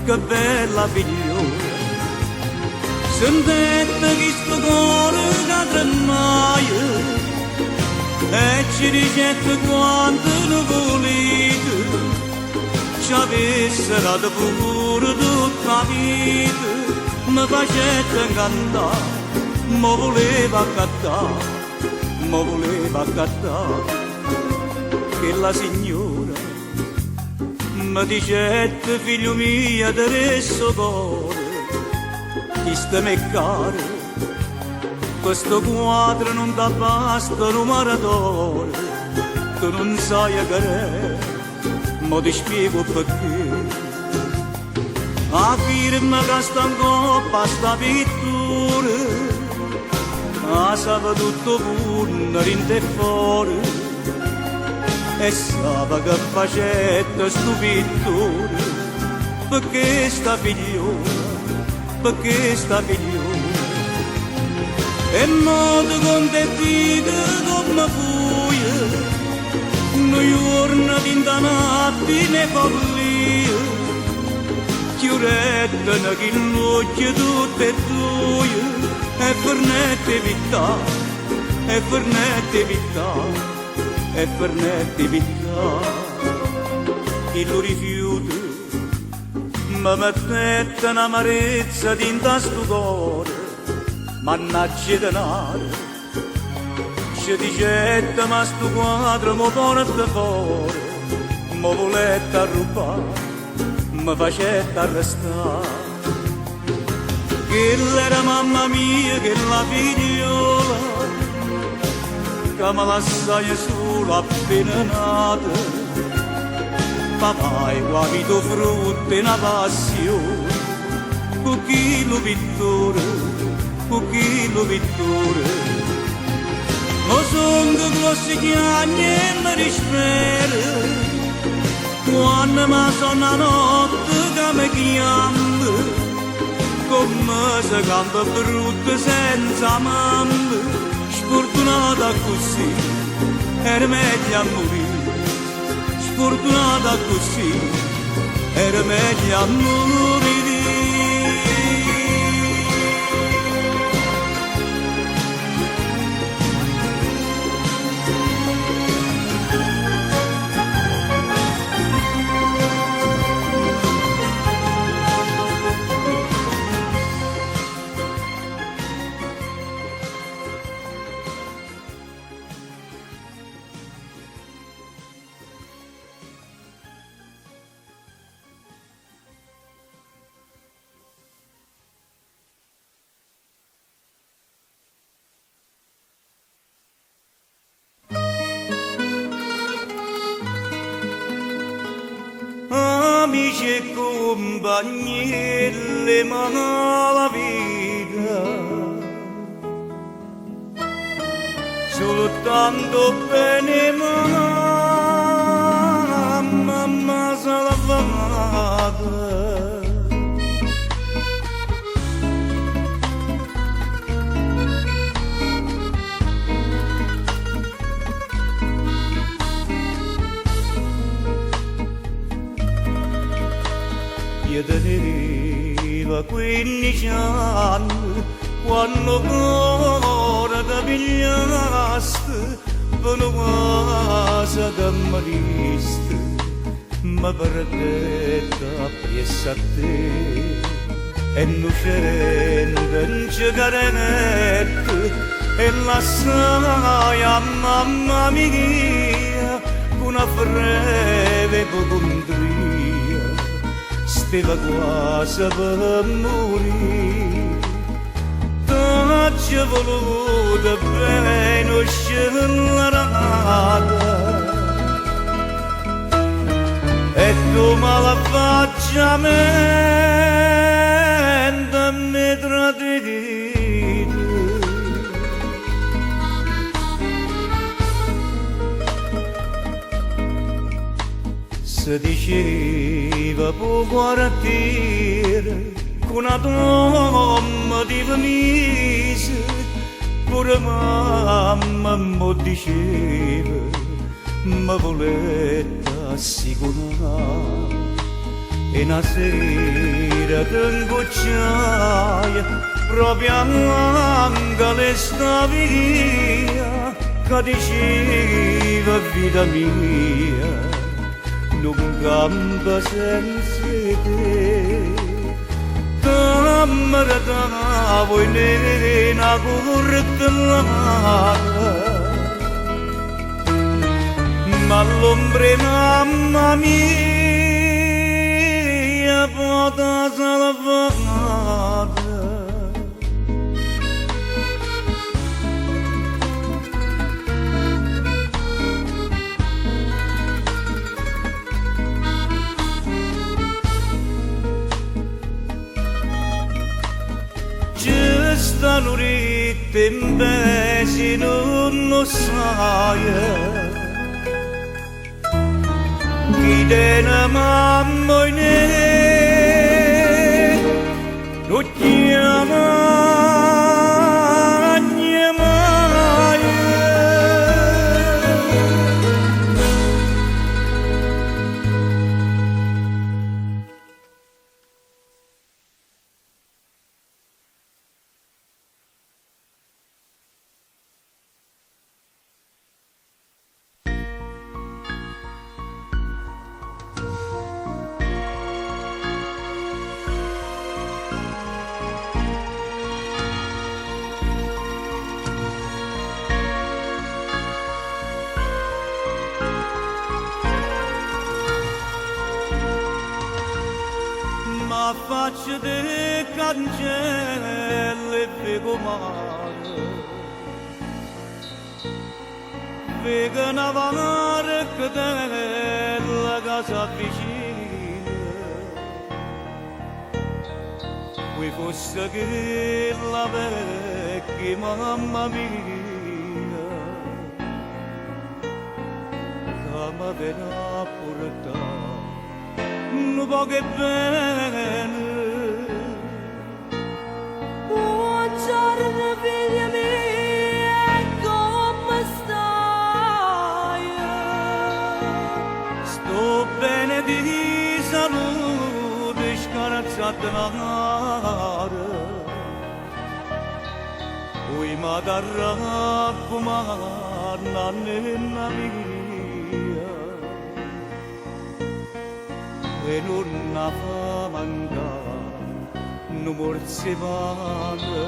che bella figliola. Sentette che sto cuore che tremaia, e ci dicette quanto ne volete, ci avessero da pure tutta la vita, mi facette incantare, mi voleva accattare. Mi voleva accattare, che la signora mi dicette figlio mio adesso cuore, chi sta me caro, questo quadro non dà basta un maratore, tu non sai che è, ma ti spiego perché. A firma che sta in coppa sta pittura, ma sapeva tutto pure rinde fuori e sapeva che facette stupittore perché sta figliola e modo contentita come fuia noi giorni di notte ne follia chiurette ne che l'occhio tutte e due e fernette vita, e fernette vita, e fernette vita. Chi lo rifiuta, mi mettette un'amarezza dinta sto cuore, mannaggia denaro. Ci dicette ma sto quadro mi porta fuori, mi volette rubare, mi facette arrestare. Che era mamma mia, che la figliola, che mi lasciai sola appena nata. Papà, hai capito frutto e una passione, con chi lo pittore, con chi lo pittore. Ma sono grossi chiagni e mi dispera, quando mi sono la notte che mi chiama, come se canta brutta senza mamma, sfortunata così, era meglio a morire, sfortunata così, era meglio a morire. Amici e compagni, le mani alla vita, soltanto bene mamma salvata. Io teneva 15 anni quando ancora ti pigliasti per una casa che mi diste, mi perdette appresso a te e innocente in cigaretto e lasciai a mamma mia con una breve ipocondria. Stava quasi per morire, t'ho voluto bene scellerata e tu malafacciamente mi tradite. Se diceva può quartiere con una donna di Venise, pure mamma mi diceva mi volete assicurare. E una sera t'ingocciai proprio anche questa via che diceva vita mia non campa senza te. T'ammaratavo in una cortellata, ma l'ombre mamma mia porta salvata. Stanno ritte invece non lo sai, chi tiene mamma in non chiama mai. Faccia di cancelle e figo mare, figo una barca della casa vicina, qui fosse che la vecchia mamma mia, che mi veniva a portare non può che bene. Buongiorno figlia mia, come stai? Sto bene di salute, scarazzato mare. Poi ma darrappo ma nonna mia. E non fa mancare, non morse male.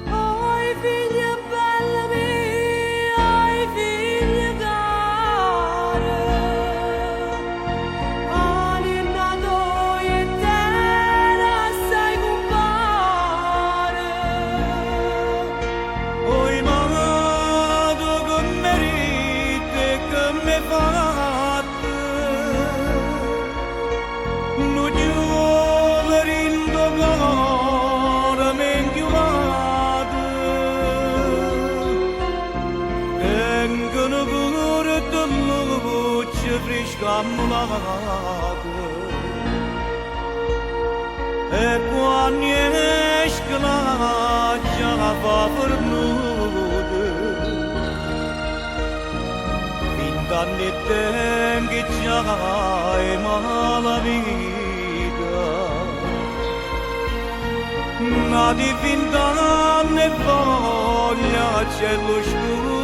Oi figlia bella mia, oi figlia cara, anima noi e te sai compare. Oi mamma, tu che meriti e che mi fate, non giovere in domore mi inchiumate. Tengono pure te luce fresca ammalate. E quando esce la già va per nude, fin danni tempi già è mala vita. Ma di fin danni voglia c'è lo scuro.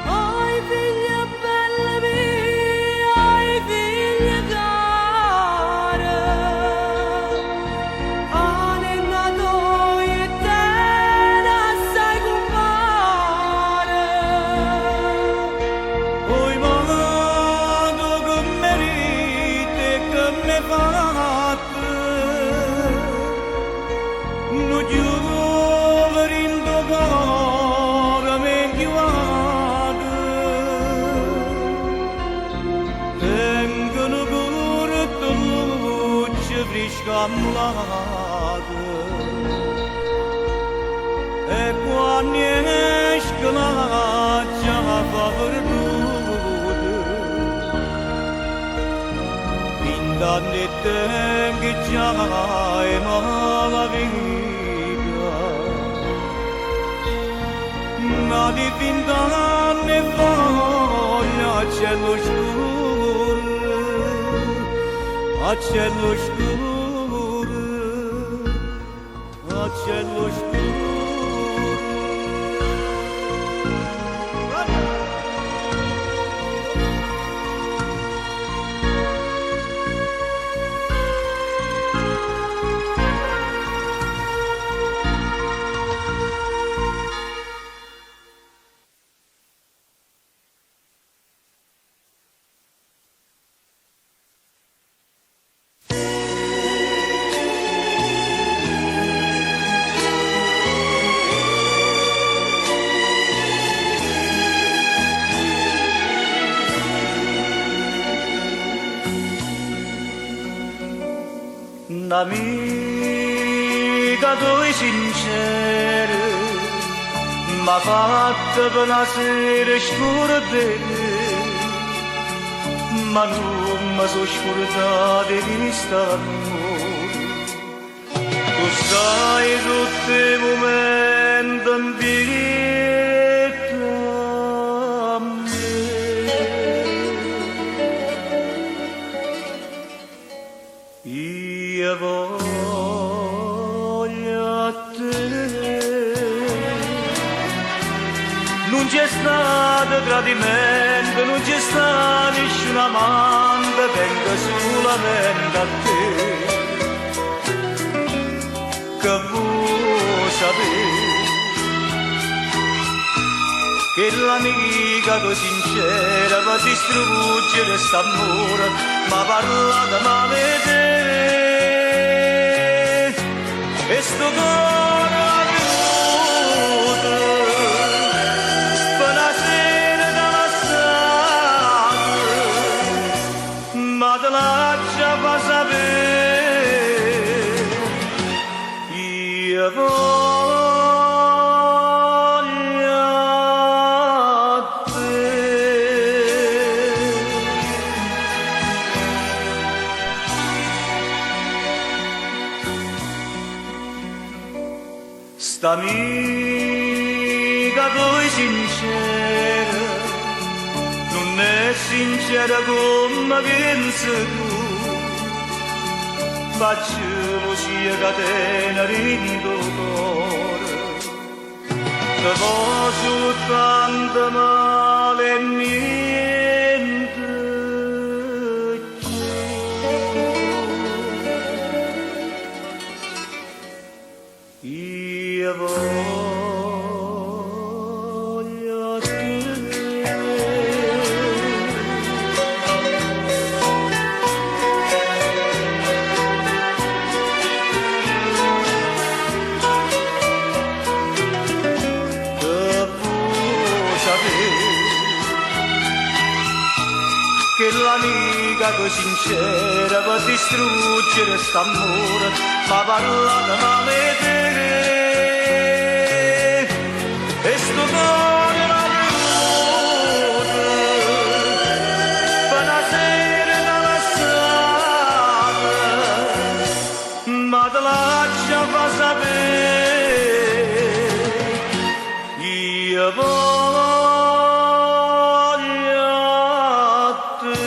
Oi figlia bella mia, oi figlia cara, anima noi e te sai compare. Oi mamma, tu che meriti e che mi fate, non giovere in domore mi inchiumate. Tengono pure te luce fresca ammalate. E quando esce la già va per nude, fin danni tempi già è mala vita. Ma di fin danni voglia c'è lo scuro, c'è lo scuro, c'è lo scuro. Un'amica tua sincera m'ha fatto per la sera scura bene, ma non mi sono scordata di quest'amore. Tu sai tutti i momenti in vita a me. Io voglio a te. Non c'è stato tradimento, non c'è stato nessun amante, venga solamente a te. Che vuoi sapere che l'amica così sincera per distruggere st'amore ma parla da male te e sto cuore avvenuto per la sera da lasciare ma te lascia fa sapere io St'amica così sincera non è sincera come pensi tu facciamo sia catena rindo cuore te faccio tanto male e niente io voglio te puoi sapere che l'amica così sincera per distruggere st'amore ma parla da male te e sto cuore avvenuto per la sera da lasciare ma te lascia fa sapere io voglio te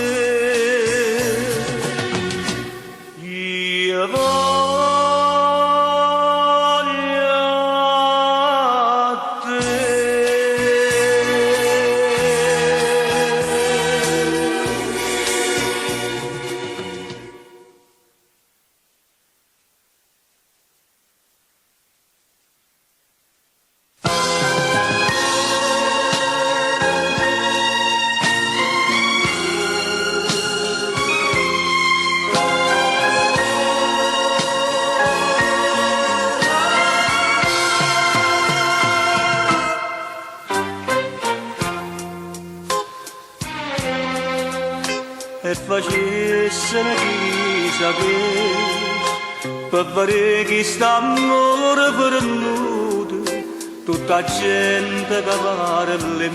io voglio e facessene chissà che per vedere chi sta amore perduto tutta gente che parla me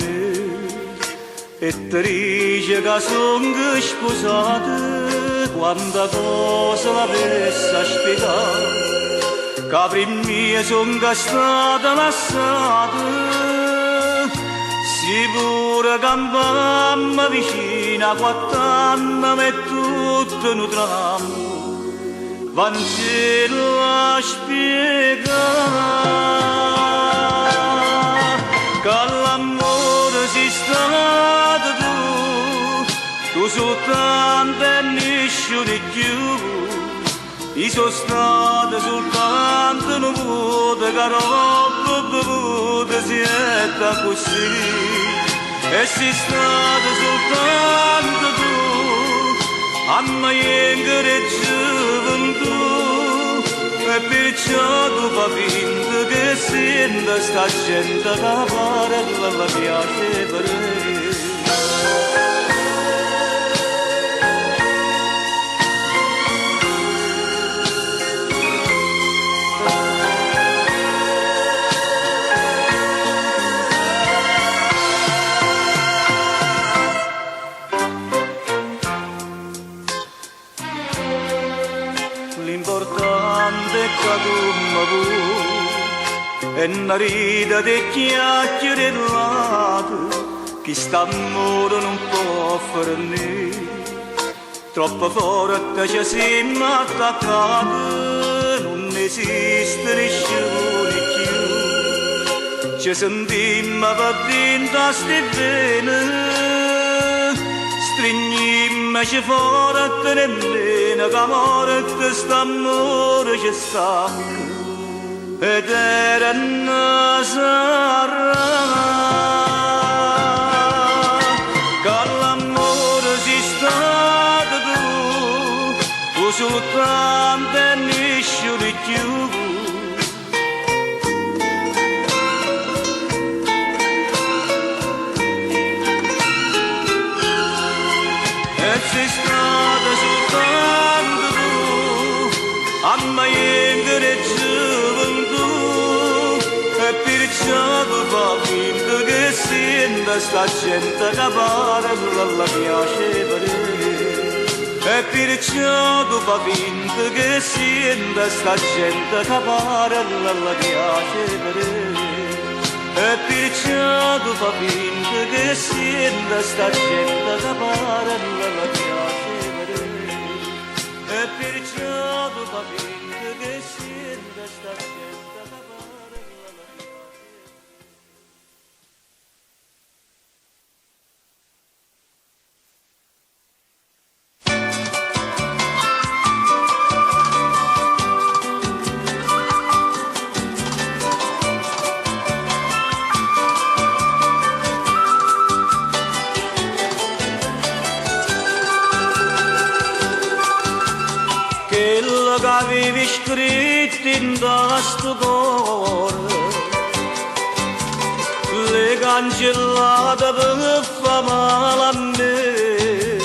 e ti dice che sono sposate quanta cosa l'avesse a spiegare che prima sono stata lasciata sicura che mamma vicina 4 anni è tutto un dramma Vangelo a spiegare che l'amore si stato tu soltanto e nessuno di più io sono stato soltanto un vuoto che roba bevuta siete così e sei stato soltanto tu a maiengere gioventù e perciò tu fa finta che senta sta gente che parla la piace per me l'importante è che tu mi vuoi e una rida di chiacchiere lato chi sta amore non può fare niente troppo forte ci siamo attaccati non esiste nessuno più ci sentimmo per dentro sti bene stringimmoci forte nemmeno che morte st'amore ci stacca ed era una sarà sta gente che parla la piacevole. E perciò dopo vinto che senta sta gente che parla la piacevole. E perciò dopo vinto che senta sta gente che parla la piacevole. E perciò dopo vinto che senta sta gente che parla la piacevole. Quello che avevi scritto in questo cuore, le cancellate per far male a me.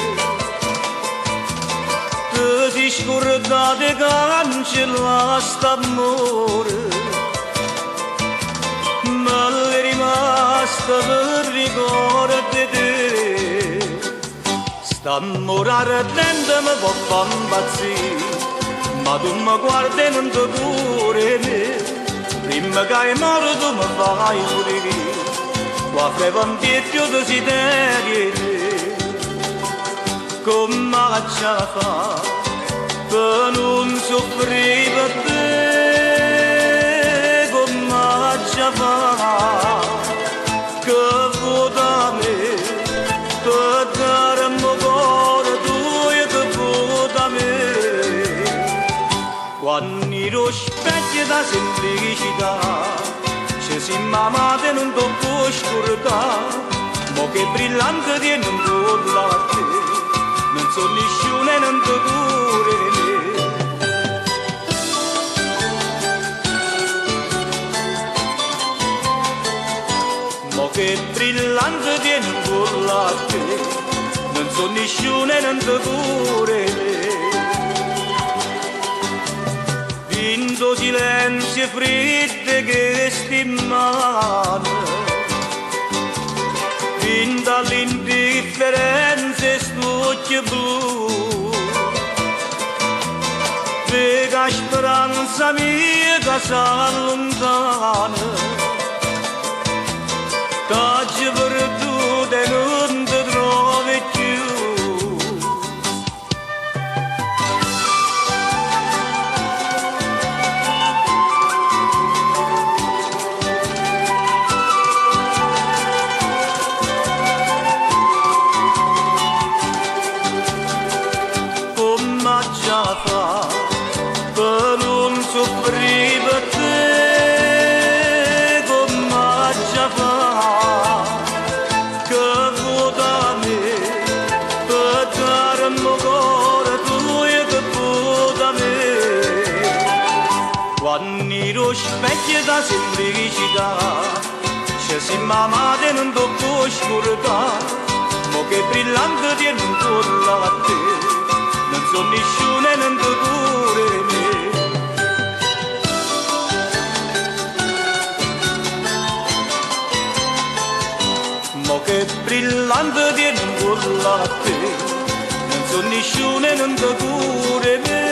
Ti sei scordata di cancellare st'amore, ma è rimasto per ricordo di te. St'amore ardente mi può far impazzire, ma tu mi guardi e non ti curi me. Prima che hai morto mi fai morire, qua frevan più desideri te. Come faccio a fare per non soffrire per te? Come faccio a fare che vuoi da me per darmi cuore tuo che vuoi da me? Quando ero specchio da semplicità, ci siamo amati e non ti puoi scordare. Ma che brillante di non torna a te, non so nessuno e non ti curi me. Ma che brillante di non torna a te, non so nessuno e non ti curi me. Vinto silenzio freddo che stimano, vinto all'indifferenza e stucchio blu, vega speranza mia che s'allontana, t'hai perduto e non ti trovi più. Per non soffrire per te, come faccio a fare che vuoi da me per darmi cuore tuo che vuoi da me? Quando ero specchio da semplicità, ci siamo amati e non ti puoi scordare. Ma che brillante di non torna a te, non so nessuno e non ti curi me. Ma che brillante di non torna a te, non so nessuno e non ti curi me.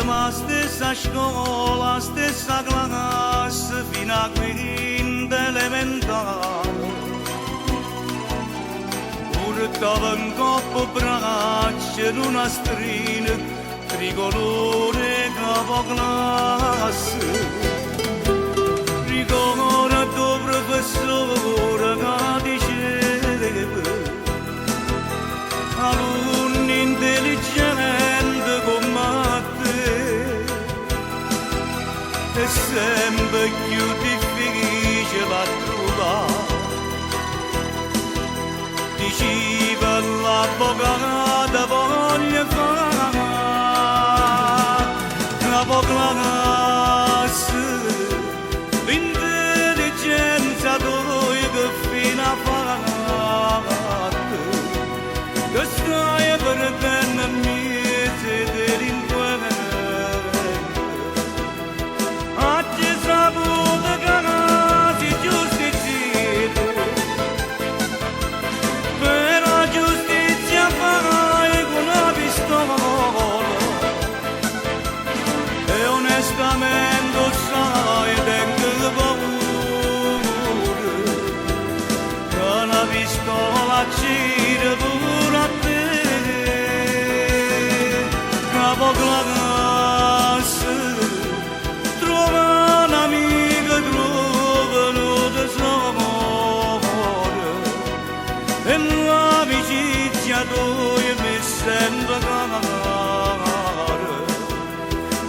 La stessa scuola, la stessa classe fino a quinta elementare. Portava in coppa braccia in una strina tricolore capo classe. Ricordo tuo professore che diceva alunni intelligenti come te, e sempre più difficile a trovare. Diceva l'avvocato voglio fare l'avvocato, l'intelligenza dove che fino a fatto, che stai perdendo il mese delinquente. Oggi saputo che si giustizia, però giustizia fai con una pistola. E onestamente sai, tengo paura che una pistola gira pure a te. Capo classe, trova un'amica, trova un tesoro, e l'amicizia tua mi sembra cara.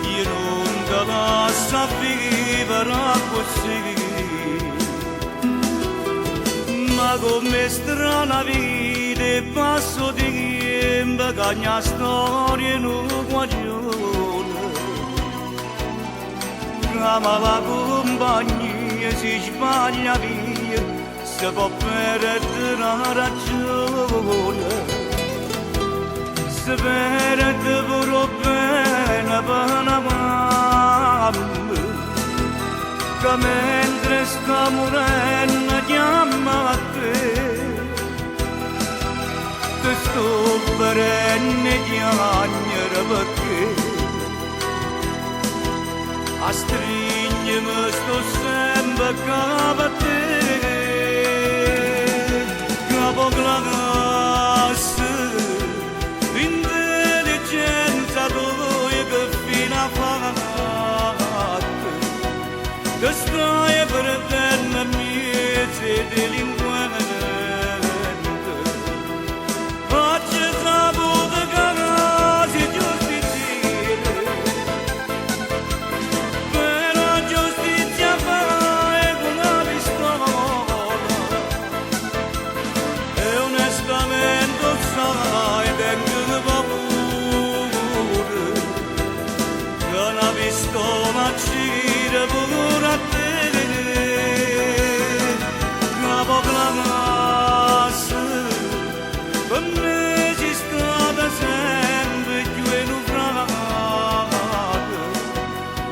Io non te lascio vivere così, ma come strana vita e passo di tempo che ogni storia non guaglione. Ma la compagnia si sbaglia via, si può perdere la ragione. Se perde pure bene per una mamma, che mentre sta morendo chiama a te. Te sto perenne chiagnere perché a stringermi sto sempre capo a te. Capo classe, l'intelligenza dove che fino a fatto, che stai perdendo il mese delinquente. Oggi saputo che si giustizia, però giustizia fai con una pistola. E onestamente sai, tengo paura che una pistola gira pure a te. Capo classe, per me ci stata sempre più naufrago.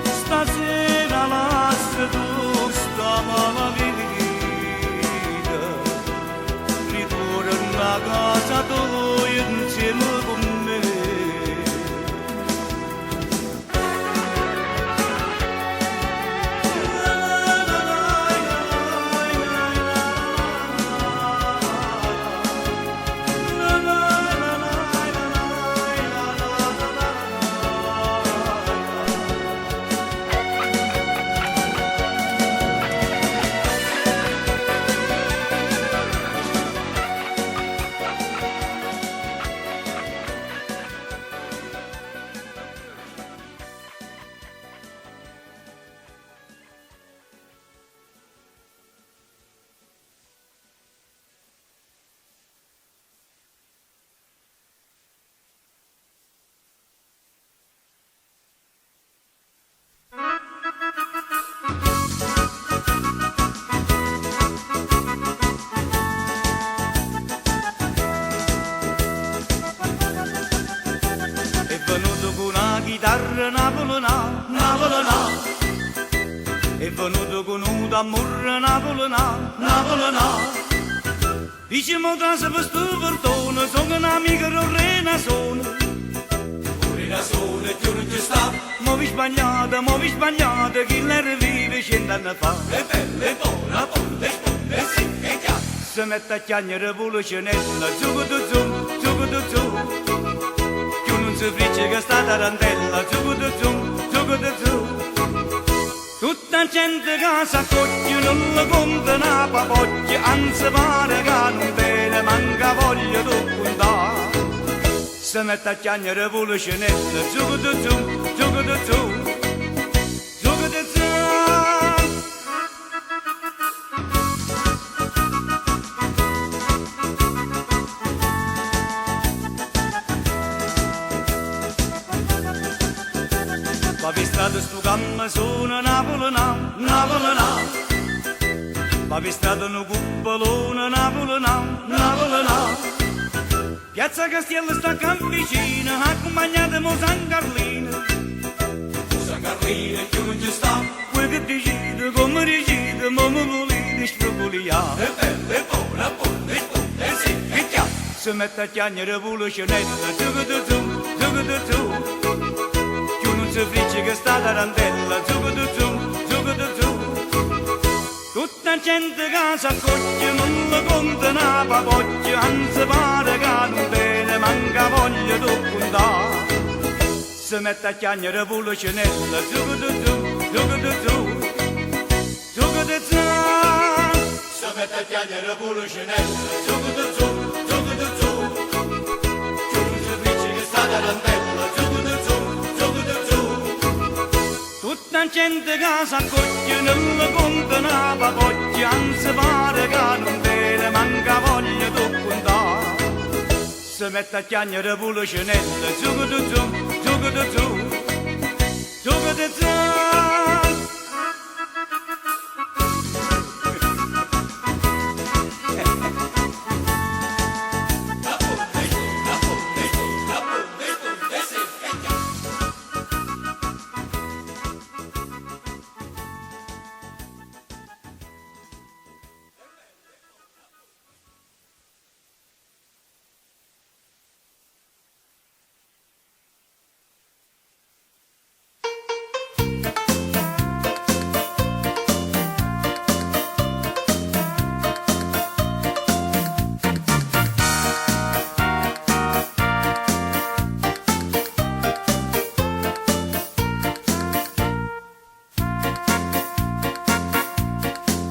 Stasera lascia tu sta malavita, ritorna a casa tua insieme con me. Chitarra napolitana, napolitana, è venuto con un d'amore napolitana, napolitana. Diciamo che se per sto perdone, sono un'amica Lorena sono. Lorena sono e tu non ci sta. Mo' vi sbagliate, chi l'era vive 100 anni fa. È bella, è buona, buona, sì, è chiaro. Si mette a chiagnere pure cenella, zucco du zu. Si dice che sta tarantella, zucco du zu. Tutta gente che s'accoglie non la conta una papoglia, anzi pare che non bene, manca voglia di puntare. Si mette a chiagnere pure cenella, zucco du zu. va per strada sto cammo sono Napoli, Napoli, va per strada un cuppolone, Napoli, Napoli, Piazza Castiello sta vicino, accompagnatemi San Carlino. San Carlino che non ci sta, quel che decide, come decide, ma me lo lide spropolia. E bella, e buona, buona, e buona, e sì, e chiaro. Si mette a chiagnere rivoluzionella, tu. Più non si fricce che sta tarantella, tu. Tutta gente che si accoglie non la conta una papoglia, anzi pare che non bene, manca voglia di contare. Si mette a chiagnere rivoluzionella, tu. Si mette a chiagnere rivoluzionella, tu. Più non si dice che sta tarantella, tu. Tutta gente che si accoglie non la conta una papoglia, anzi pare che non bene, manca voglia di contare. Si mette a chiagnere rivoluzionella, tu.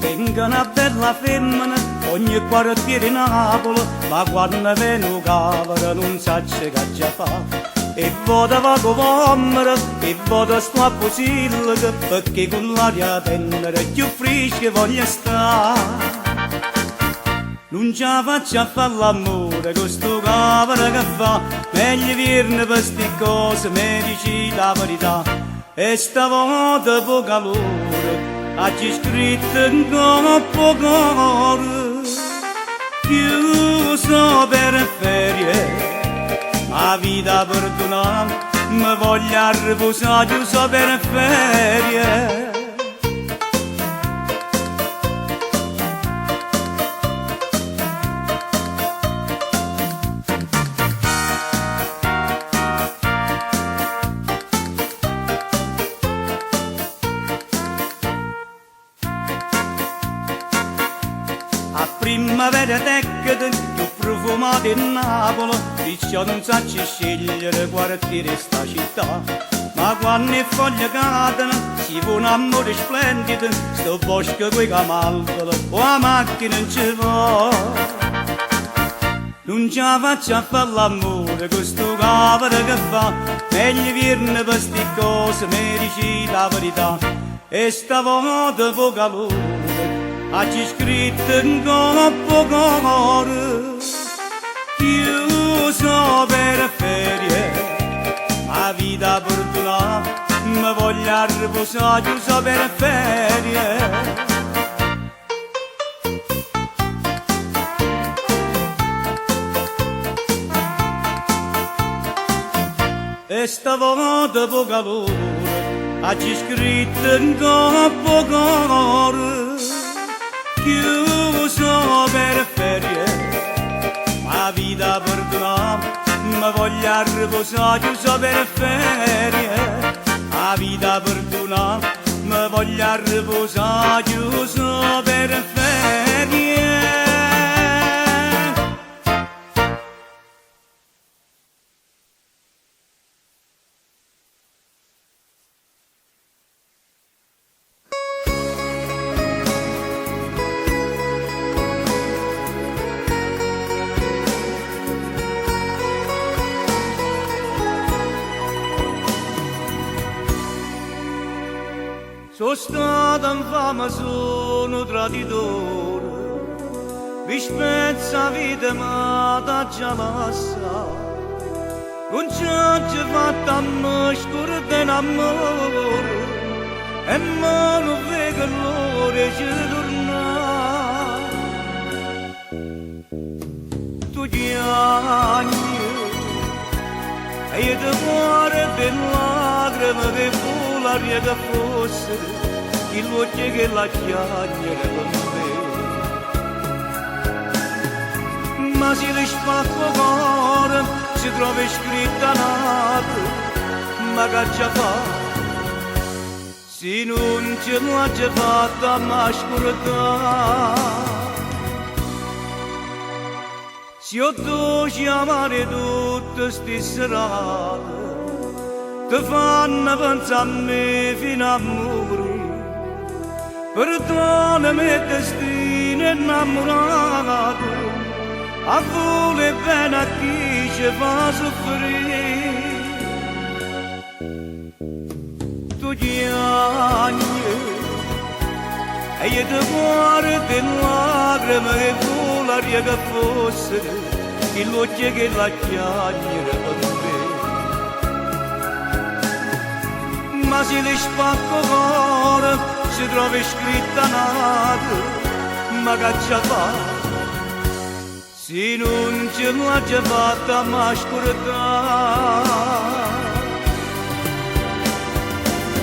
Venga una bella femmina, ogni quartiere in Napoli, ma quando viene cavolo non sa che già fa. E vota va con l'omera, e vota sto a posilga, perché con l'aria tenera più fresca voglio stare. Non ce la faccio a fare l'amore con sto cavolo che fa, meglio viene per sti cose, mi dici la verità. E stavolta po' calore, oggi scritto in coppo cuore, chiuso per ferie, la vita perdonata, mi voglio riposare chiuso per ferie. Primavera decade, più profumata in Napoli, perciò non sa ci scegliere quartiere sta città. Ma quando le foglie cadono, si fa un amore splendido, sto bosco coi camaltolo, o la macchina non ci va. Non ce la faccio a fare l'amore con sto cavolo che fa, meglio viene per sti cose, mi dici la verità. E stavolta po' calore, oggi scritto in coppo cuore, chiuso per ferie, la vita perdonata, mi voglio riposare chiuso per ferie. E stavolta po' calore, oggi scritto in coppo cuore, chiuso per ferie, la vita perdonata, mi voglio riposare chiuso per ferie, la vita perdonata, mi voglio riposare chiuso per ferie. Sono stato infame, sono traditore, mi spezza la vita ma da già lascia. non ci fatta scurte d'amore e ma non vedo l'ora ci tornare tu chiagni e io ti cuore per lacrime che fu l'aria che fosse il voce che la chiagliere con me ma se le spacco cuore si trova scritta nata ma che già fa se non ce l'ha già fatta ma scordare se io tu chiamare tutte sti serate ti fanno pensare a me fino a morire perdonami il destino innamorato a voler bene a chi ci fa soffrire tu chiagni e io ti cuore di lacrime che fu l'aria che fosse il voce che la chiagliere con me ma se le spacco cuore si trova scritta nata ma che già fa se non ce l'ha già fatta ma scordare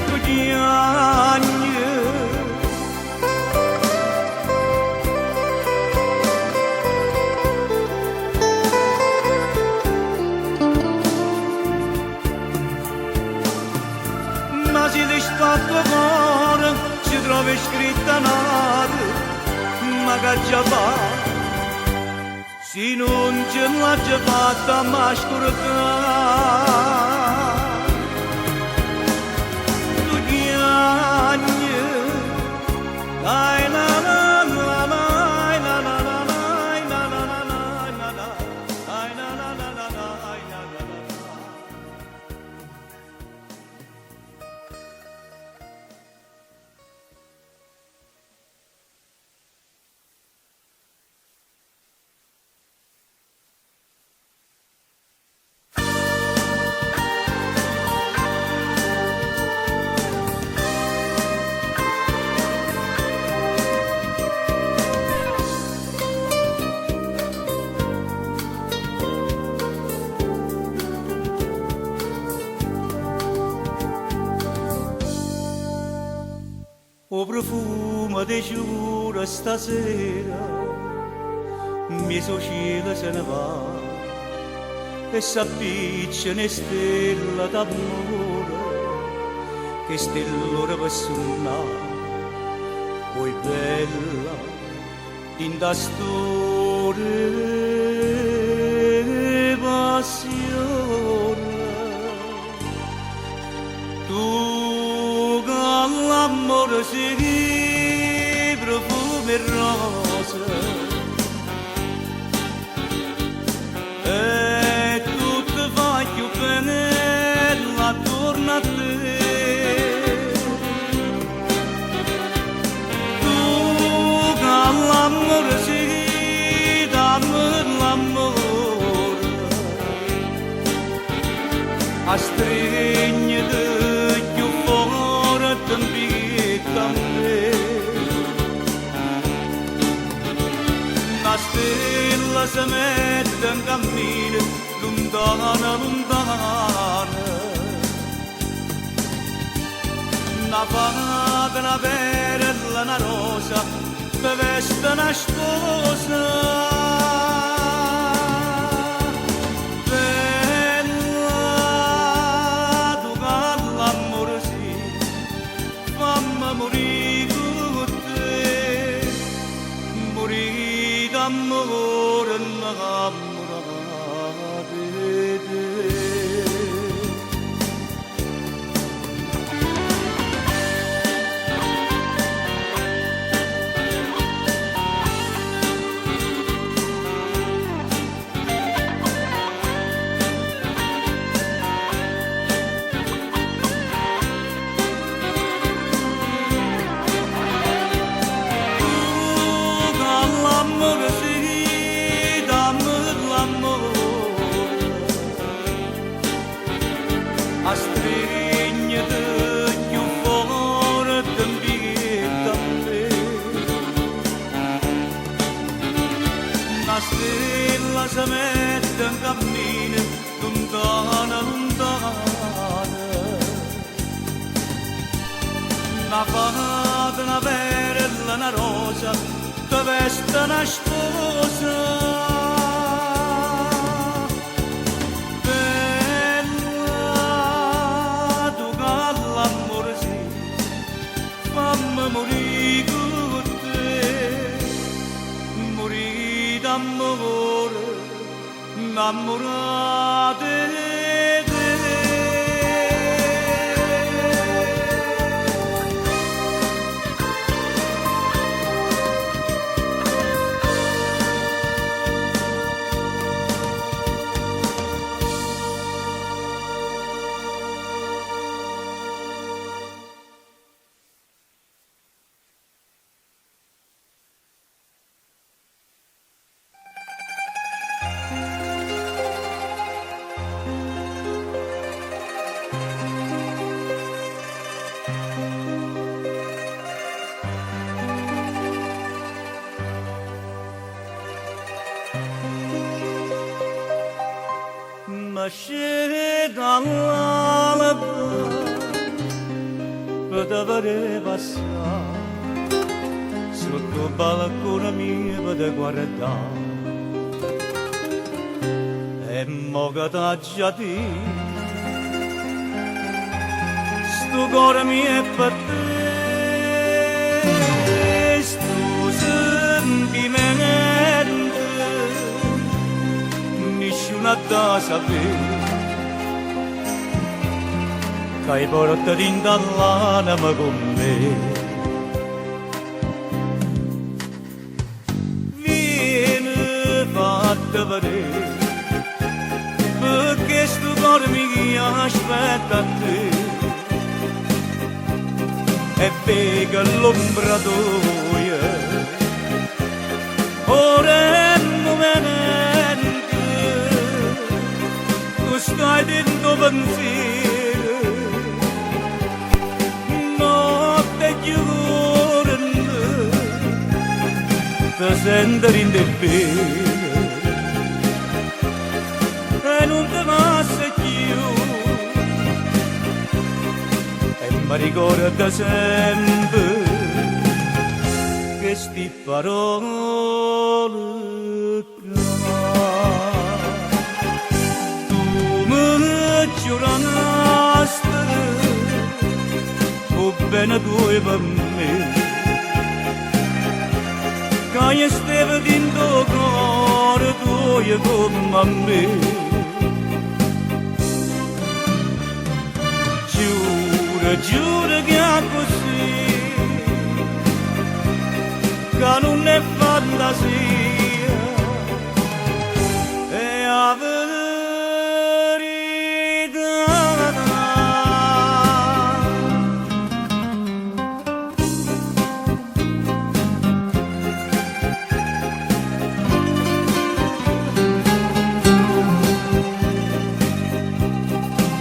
tu chiagni ma se le spacco cuore si trova scritta nata ma che già fa se non ce l'ha già fatta ma scordare tu chiagni dai la la la la la la la la la la la la O profumo de giuro stasera mio cielo se ne va e s'appiccia ne stella d'amore che stell'ora per suonare poi bella in da storia passione tu l'amore si profuma e rosa e tutto va più bene attorno a te tu l'amore si dammi l'amore a stringere più forte a me una stella si mette in cammino lontana lontana una fata una perla una rosa per veste una sposa amore innamorate te. L'amore si una fata, una perla, una rosa, ti veste una sposa. Bella, tu che l'amore sei, fammi morire con te, morire d'amore, innamorate di te. Ma scende dall'alba per vedere passare sotto il balcone mio per guardare e mo che t'ha già detto sto cuore mio è per te sto sentimento nessuno da sapere che hai portato in dall'anima con me. Vieni fatta vedere perché sto cuore mi aspetta a te e vega l'ombra tua ora è il momento tu stai dentro pensiero notte giorno ti sento in te bene e non ti passa più e mi ricorda sempre che sti parole tu mi giurasti o bene tu per me che stavi dentro cuore tuo come a me giuro che è così che non è fantasia è la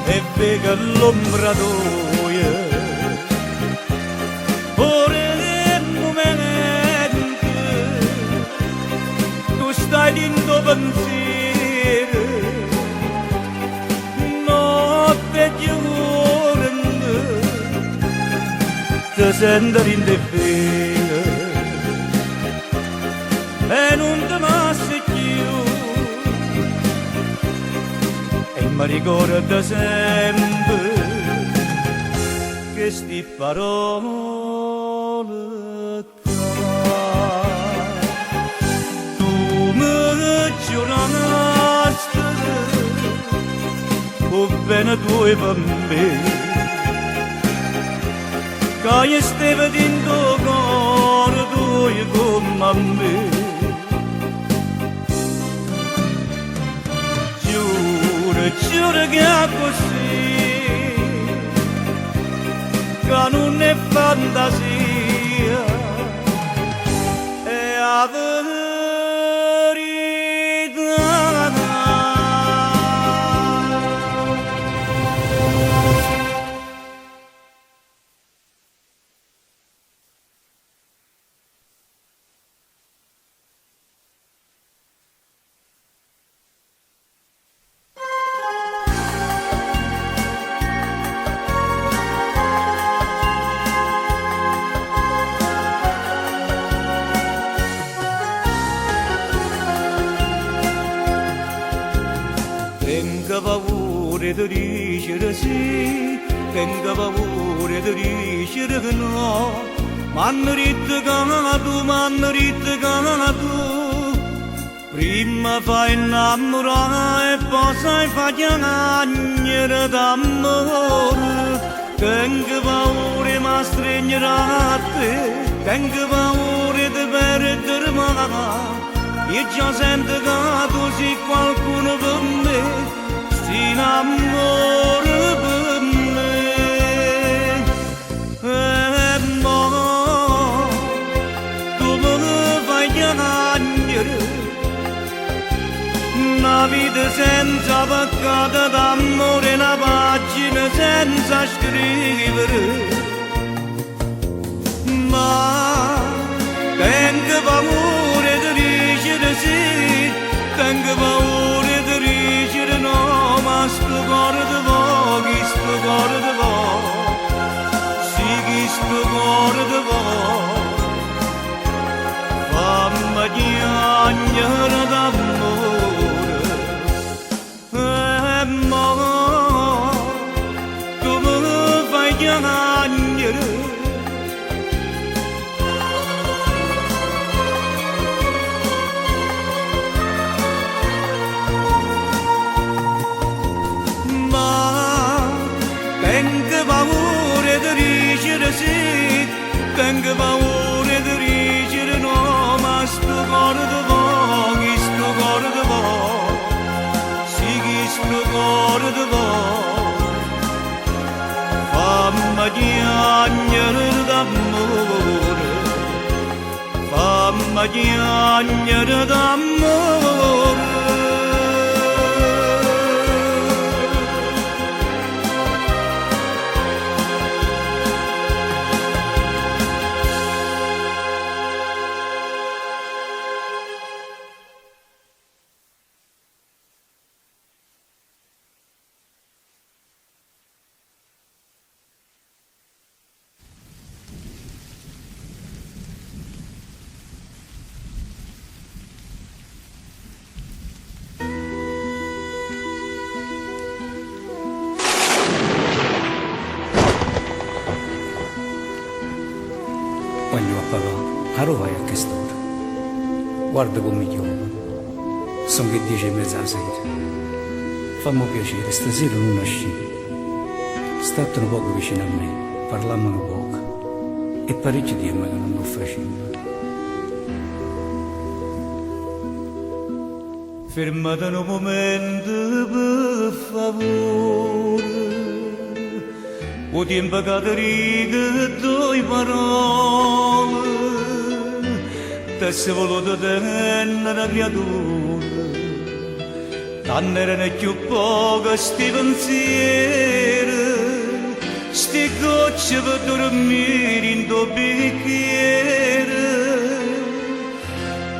e vega l'ombra tua ora è il momento tu stai dentro pensiero notte e giorno ti sento in te bene e non ti passa più e mi ricorda sempre che sti parole tu mi giurasti o bene tu per me che stavi dentro cuore tuo come a me giuro che è così che non è fantasia è la verità paura di dicere sì, tengo paura di dicere che no. M'hanno detto che tu, prima fai innamorare e poi sai fai chiamare d'amore. Tengo paura ma stringerà a te, tengo paura di perdermi. Io già sento che tu sei qualcuno per me, si innamora per me. E mo tu me fai piangere, una vita senza peccato d'amore, una pagina senza scrivere. Ma tengo paura di dicere sì, tengo paura di dicere no, ma sto cuore di voi, sto cuore di voi, sì che sto cuore di voi, fammi piangere d'amore. E mo tu mi fai piangere, tengo paura di dicere sì, tengo paura di dicere no, ma sto cuore di voi, sto cuore di voi, sì che sto cuore di voi, fammi piangere d'amore, fammi piangere d'amore. Voglio a papà, a vai a che st'ora. Guarda come chiama. Sono che 10:30 la sera. Fammi piacere, stasera non uscì. State un poco vicino a me, parlammo un poco. E parecchi tempo che non lo facevo. Fermate un momento per favore, o tempo che ti riga due parole, te sei voluto tenere creatura, tanto erano più poche sti pensieri, sti gocce per dormire in tuo bicchiere.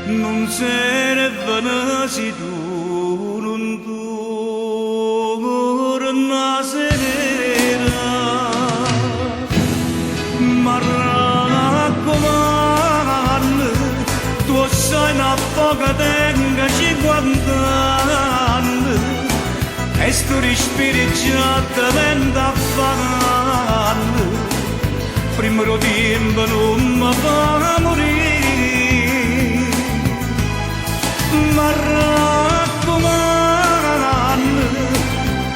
Non serve se tu non torni una sera, ma raccomando, tu sai una poca tenga 50 anni, e sto respiro già te vende affanno, prima lo tempo non mi fa morire. Ma raccomando,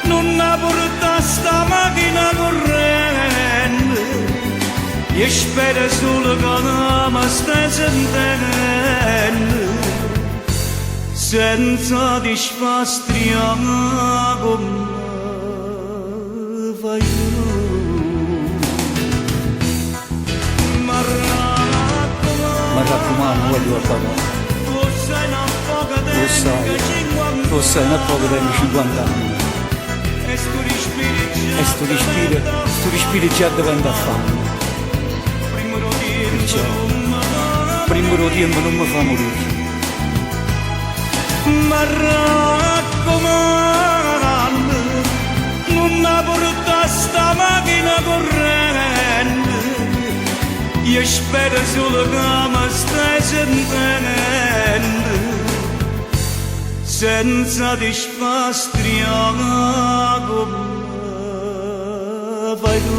non porta sta macchina corrente, io spero solo che mi stai sentendo, senza disfastriare come fai tu. Ma raccomando, voglio a papà. Lo sai, non è poco dai 50 anni. E sto respiro già diventa affanno. Perciò, prima lo tempo non mi fa morire. Ma raccomando, non porta sta macchina corrente, io spero solo che mi stai sentendo, senza disfastriare come fai tu.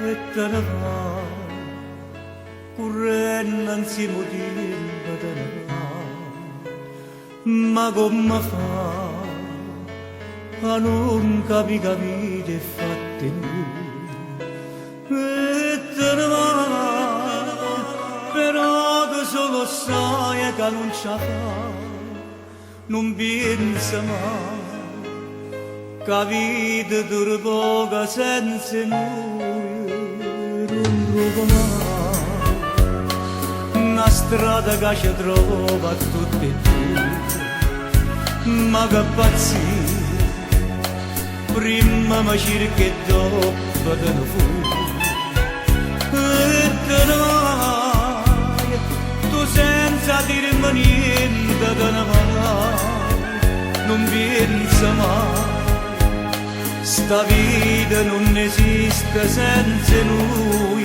E te ne va, correndo insieme di te ne va, ma come fa a non capire fatti e te ne va, però che solo sai che non ce la fa, non pensa mai che la vita dura poco senza noi. Una strada che ci trova tutti e due, ma che pazzia, prima mi cerca e dopo te ne fu. E te ne vai, tu senza dirmi niente te ne vai, non pensa mai. Sta vita non esiste senza noi.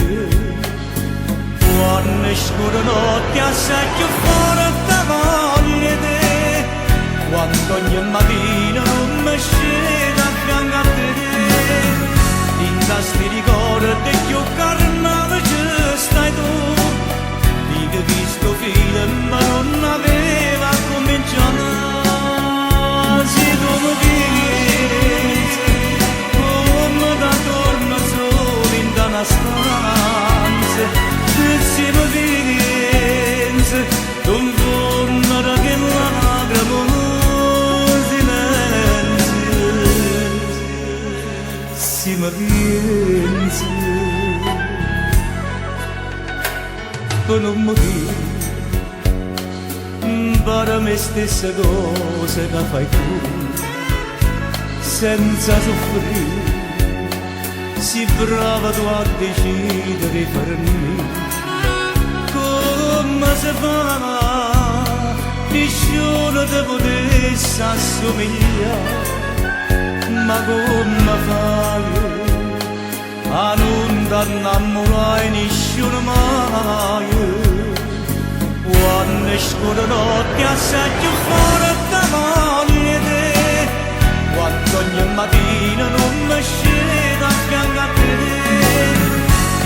Quando scura notte assai più forte voglia te, quando ogni mattina non mi scende a fianco a te, in tasti ricordi più carnale ci stai tu, ti che visto film ma non aveva cominciato, se tu mi pensi da torno solo in una stanza e si mi pensa non tornerà che lacrime silenzio si mi pensa e non mi dico per me stessa cosa che fai tu senza soffrire. Si brava tu a decidere per me, come si fa, nessuno ti potesse assomigliare, ma come fai a non t'annamorare nessuno mai, quando scura notte assai più forte voglia te, quando ogni mattina non mi scende a fianco a te,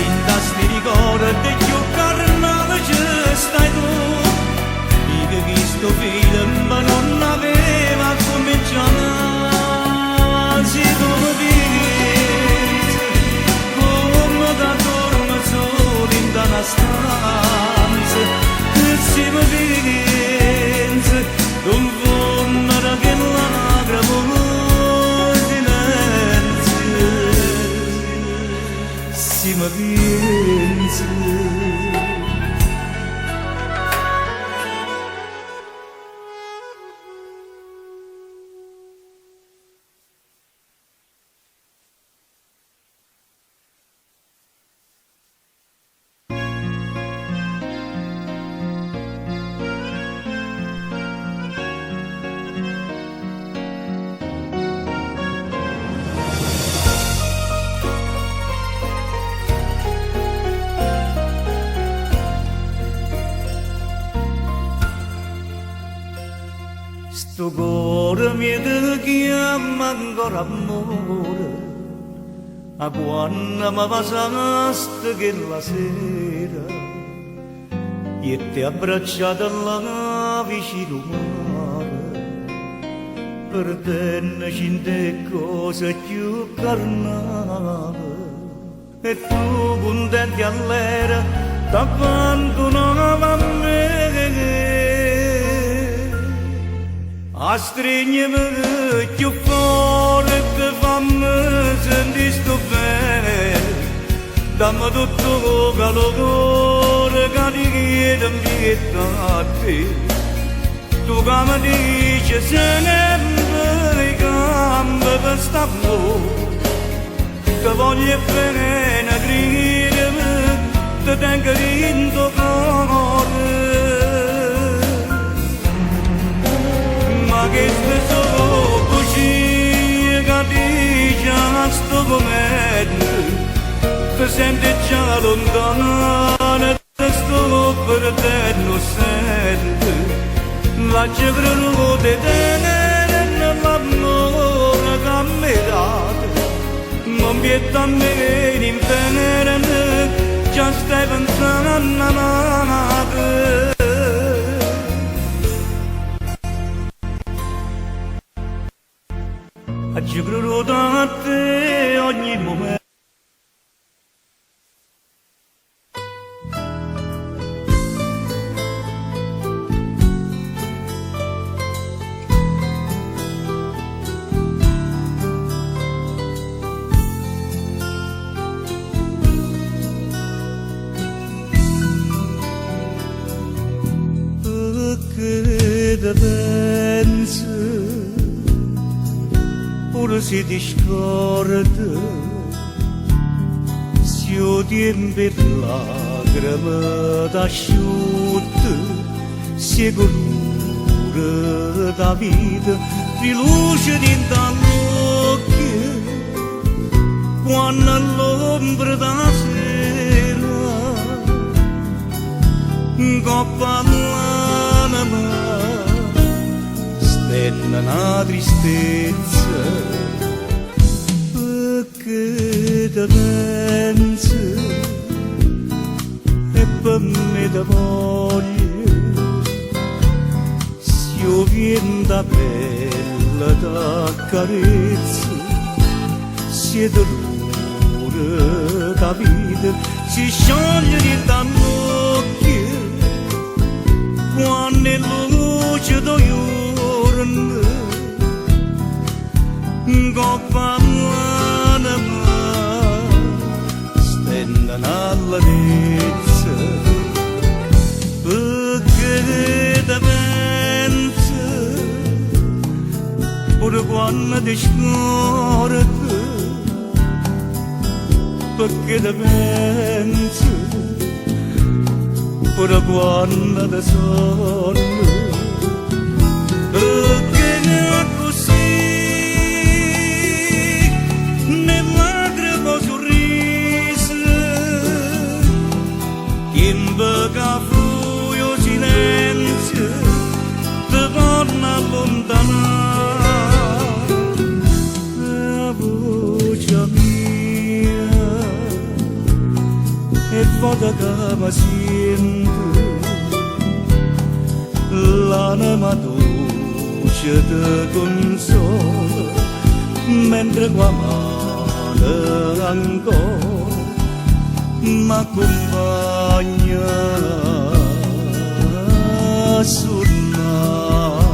in tasti ricordi più carnale ci stai tu, di che visto film ma non aveva cominciato, se tu mi pensi, come da torno solo in una stanza, e se mi pensi, non vorrà che lacrime si mi pensi. Sto cuore mi ti chiama ancora amore, a quando mi passaste che la sera, e ti abbracciata là vicino mare, perdendoci in te cose più carnali. E tu contenti all'era t'abbandonava a me, a stringermi più forte fammi sentire sto bene, dammi tutto calore che ti chiedo a te. Tu che mi dici sempre i campi per sta che voglio bene credere, ti tengo in tuo cuore. Ma che solo così che dici a sto momento, ti senti già lontana, ti sto perdendo sempre. La credo di tenere nell'amore che mi hai dato, non vieta a me in tenere, già stai pensando a amare. Ci credo da te ogni momento. Perché te pensi pure si ti scorda, si tempi lacrime t'asciutte, si colore da vita, di luce dent'all'occhio, quando l'ombra da sera, coppa l'anima, stella una tristezza, perché te pensi e per me te voglio, se io viene da bella t'accarezza, se dolore da vita si scioglie dall'occhio, quando è luce do giorno, coppa l'anima, stenda nell'avezza, perché te pensi, pure quando ti scordi, perché te pensi, pure quando ti sonno, perché così nel lacrimo sorriso, in bocca fuio silenzio, ti torna allontanare, la voce mia e foto che mi sento, l'anima dolce te consola, mentre qua male ancora m'accompagna sul mare.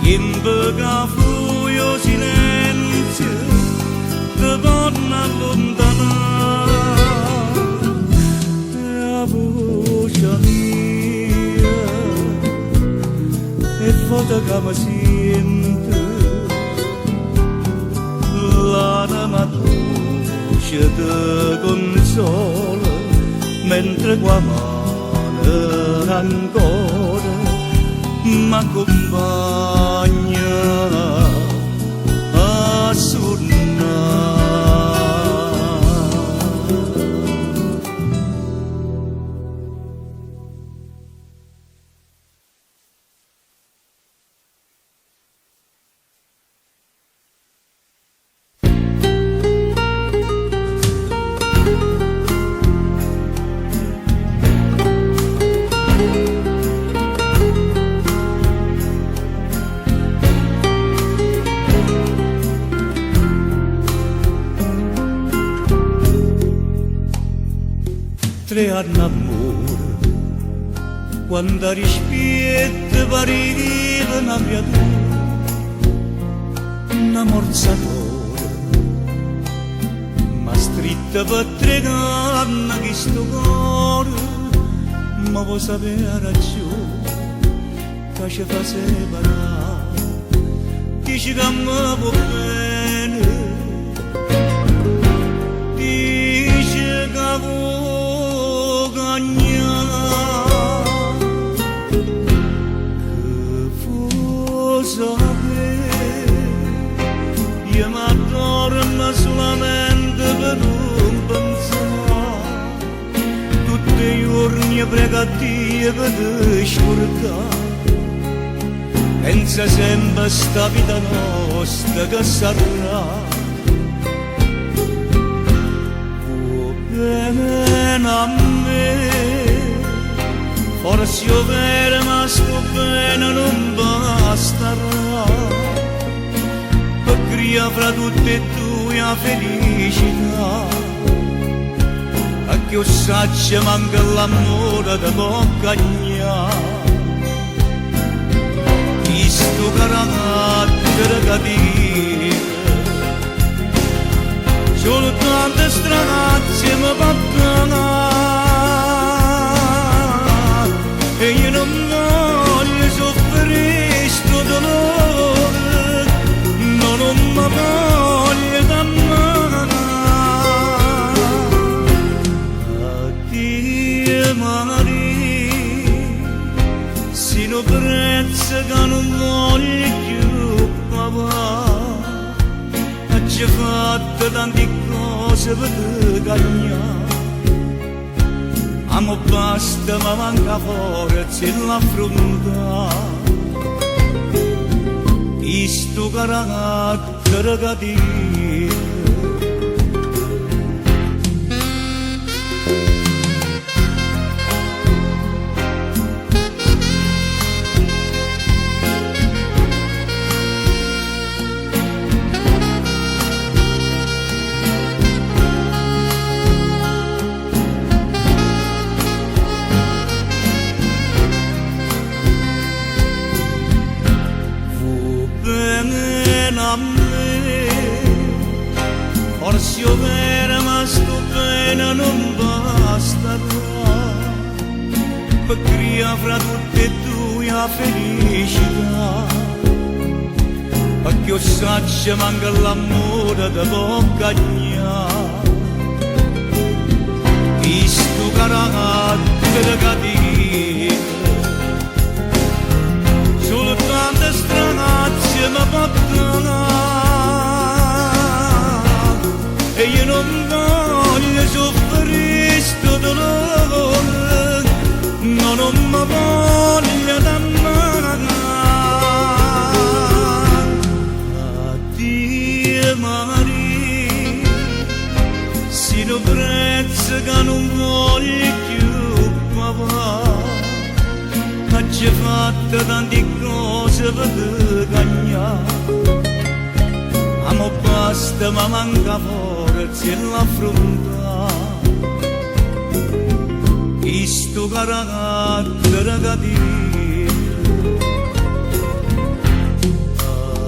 In bocca fuio silenzio, ti torna allontanare, la voce mia e foto che mi sento, l'anima dolce ti consola, mentre qua male ancora m'accompagna a suonare. Tre anni d'amore, quando rispetto pariva una creatura, una morzatore, ma stritta per 3 anni che sto cuore, ma può sapere la ragione che ci fa separare, dici che mi può bene, dici che vuoi che può sapere, io mi addormo solamente per non pensare, tutti i giorni prego a Dio per te scordare, pensa sempre a sta vita nostra che sarà. Bene a me, forse io vero ma sto bene non basterà, per creare fra tutte e due la felicità, perché io saggio manca l'amore da boccagnare, questo carattere cattivo, solo tante strade mi battono e io non voglio soffrire sto dolore, no, non mi voglio d'ammare. Addio Maria, se non prezzo che non voglio più papà, ci ho fatto tante cose per te cagnare, ma basta, ma manca forza in l'affrontare, questo carattere cattivo. A me, forse io vera ma sto bene non basterà, per creare fra tutte e due la felicità, perché io saggio manca l'amore da boccagnare, questo carattere cattivo, solo tante stranazze mi battono e io non voglio soffrire sto dolore, no, non mi voglio d'ammare. Addio Maria, se non prezzo che non voglio più papà, ci ho fatto tante cose per te cagnare, ma basta, ma manca forza in l'affrontare, questo carattere cattivo.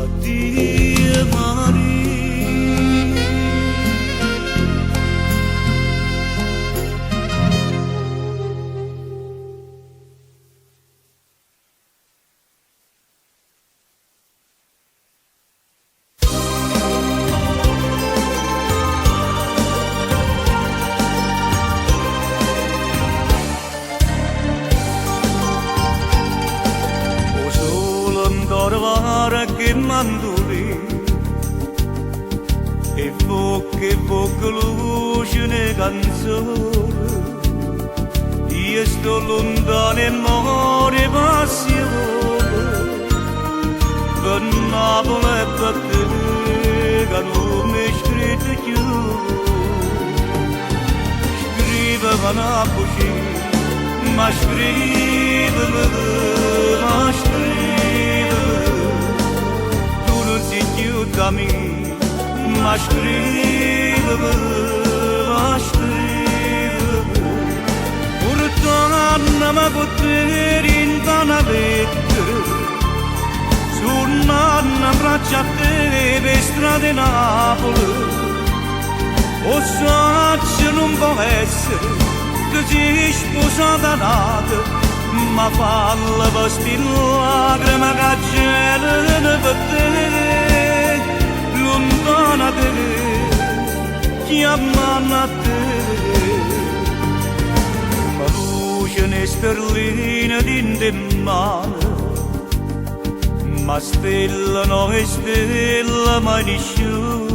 Addio Maria. candole e che luce ne canzone io sto lontano e muore passione per Napoli e per te che non mi scritto più scriveva così ma scriveva tu non sei più da me ma scriveva urtana ma potere in tanavette suonano braccia a te per strade Napoli o saccio non può essere che si sposata nata ma falla vestire lacrime che gelano per te lontana te chiamano a te ma luce ne sterline d'inde mano ma stella no è stella mai nessuno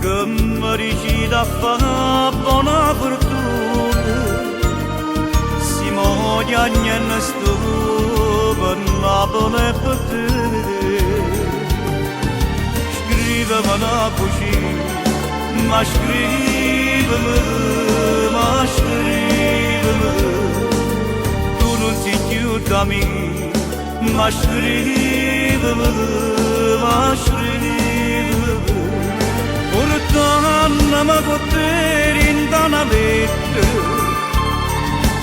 che mi dici da fare buona fortuna si moglie niente sto per Napoli e per te scriveva così ma scriveva tu non sei più da me ma scriveva portando ma potere in tanavette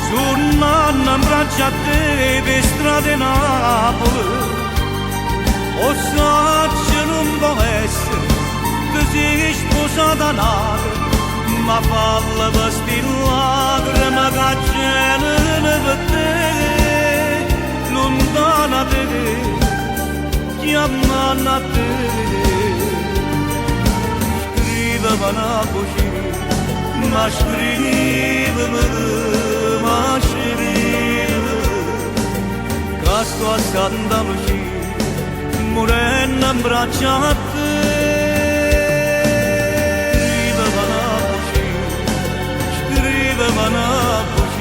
suonando in braccia a te per strade Napoli o saccio non può essere che si sposata nata ma falla vestire lacrime che gelano per te lontana te chiamano a te scriveva così ma scriveva che sto a Santa Lucia morendo in braccia a te scriveva così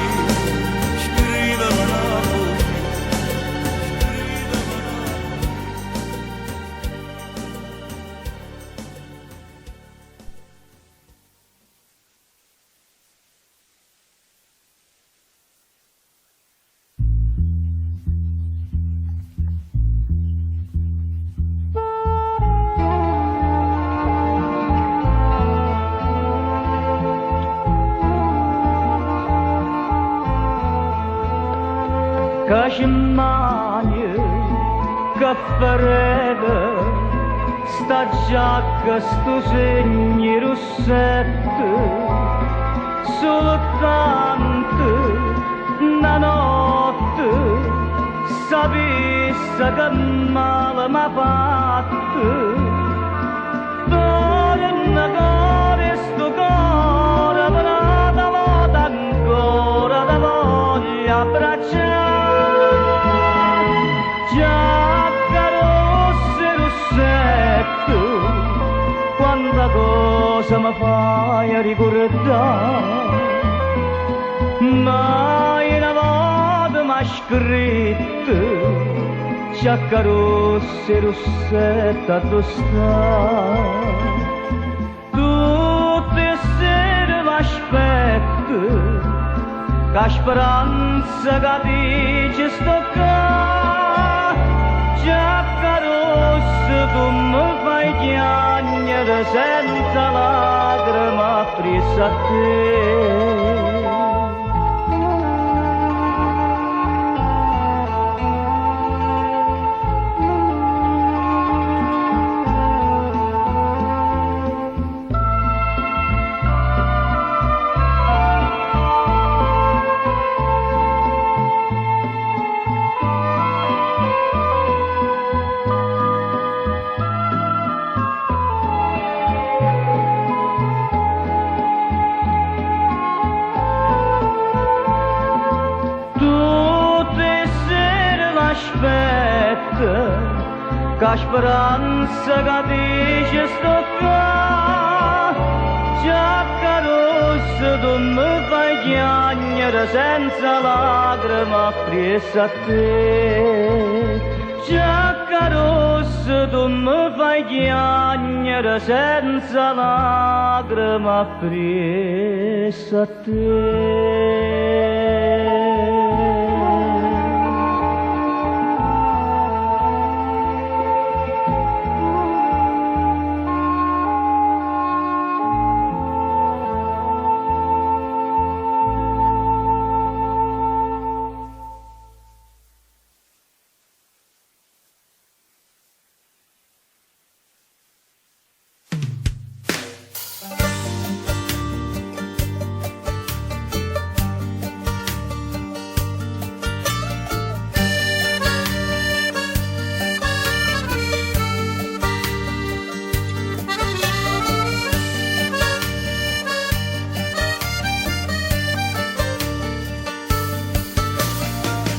Cashmania che fareva sta giacca, sto segni rossetto soltanto una notte sapesse che male m'ha fatto torna cuore sto cuore per una volta ancora da voglia abbracciare giacca rossa e rossetto quanta cosa mi fai a ricordare mai una volta m'ha scritto giacca rossa e rossetta tu stai tutte sere m'aspetto che speranza che dice sto qua giacca rossa tu mi fai piangere senza lacrime appresso a te la speranza che dice sto qua, giacca rossa tu mi fai piangere senza lacrime appresso a te. Giacca rossa tu mi fai piangere senza lacrime appresso a te.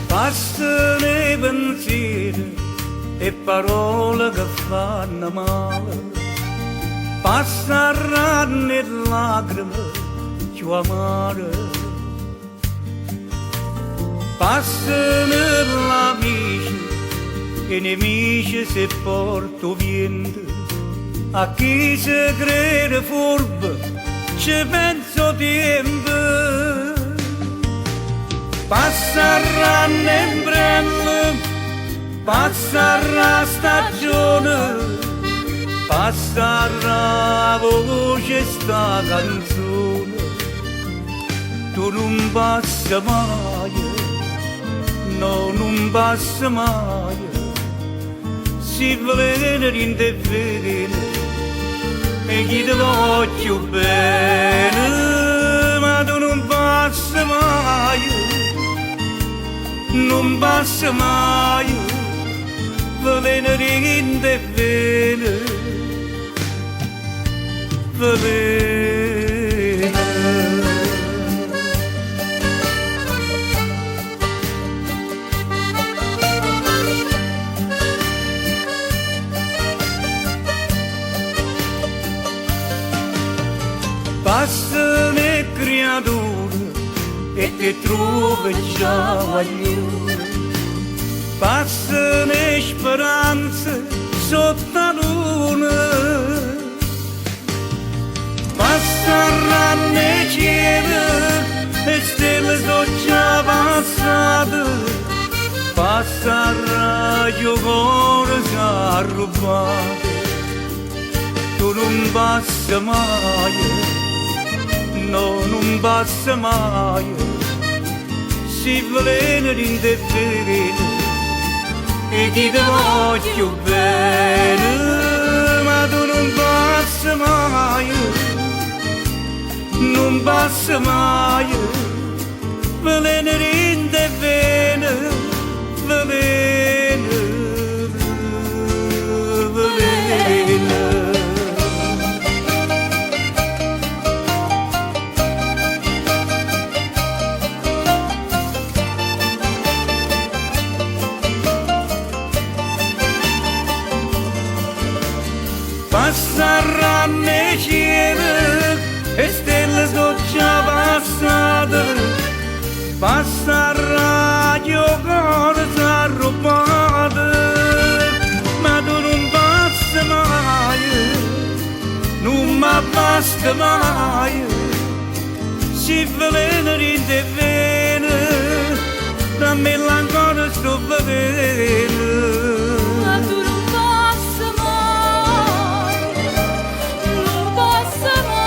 Passano i pensieri e parole che fanno male, passeranno le lacrime più amare, passano gli amici e i nemici se porto vento, a chi si crede furbo ci penso tempo. Passeranno in brello, passerà stagione, passerà voce sta canzone. Tu non passi mai, no, non passi mai, si vuole in te bene, e chi ti voglio bene, ma tu non passi mai. Non passa mai, veleno in te vene, veleno. Passano le creature e ti trovi già guaglione, passano le speranze sotto la luna, passeranno le cieli e stelle sono già passate, passerà il cuore già rubato. Tu non passi mai, no, non passa mai, si veleno in te bene, e chi ti voglio bene, ma tu non passi mai, non passa mai, veleno in te bene, veleno, veleno. Passeranno le cieli e stelle sono già passate, passerà il cuore già rubato, ma tu non passi mai, non mi basta mai, si veleno in te vene, dammi ancora sto veleno. Ma tu non passi mai, non passi mai.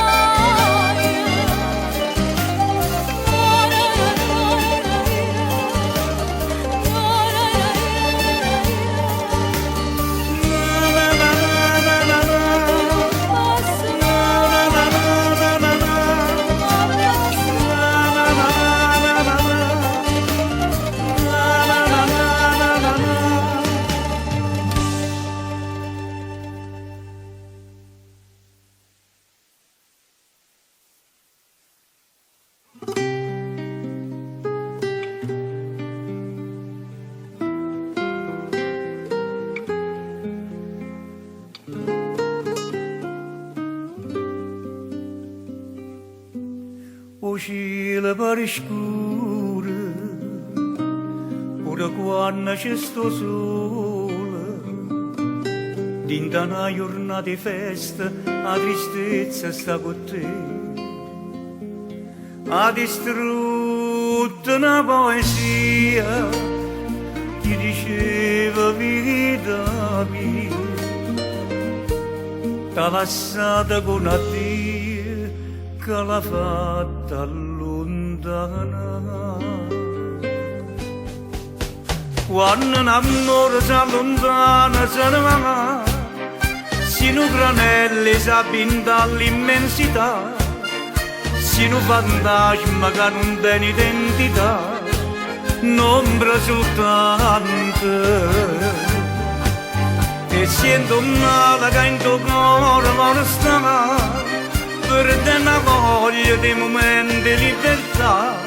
cielo pare scuro, pure quando c'è sto sole, dinta una giornata di festa, la tristezza sta con te. Ha distrutto una poesia, ti diceva vita mia, t'ha lasciata con addio che l'ha fatta allontanare. Quando un amore si allontana se ne va, sino granelli si abbinda all'immensità, sino fantasma che non tiene identità, un'ombra soltanto. E sento un male che in tuo cuore vuole stare, perde una voglia di momenti di libertà,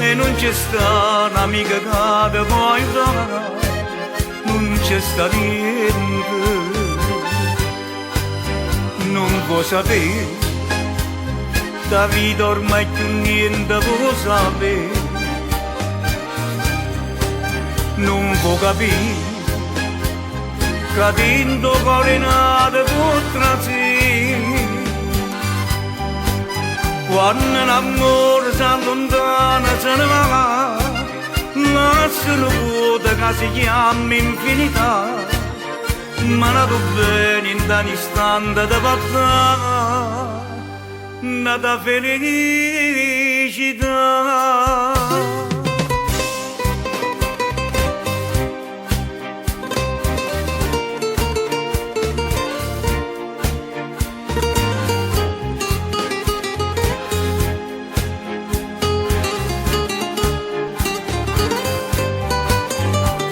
e non c'è sta un'amica che ti puoi dare, non c'è sta niente, non può sapere, da vita ormai più niente può sapere, non può capire, che dentro cuore nato può trasire. Quando l'amore si allontana se ne va, lascia una vuota che si chiama infinità, ma nato bene in ogni istante di passare, nata felicità.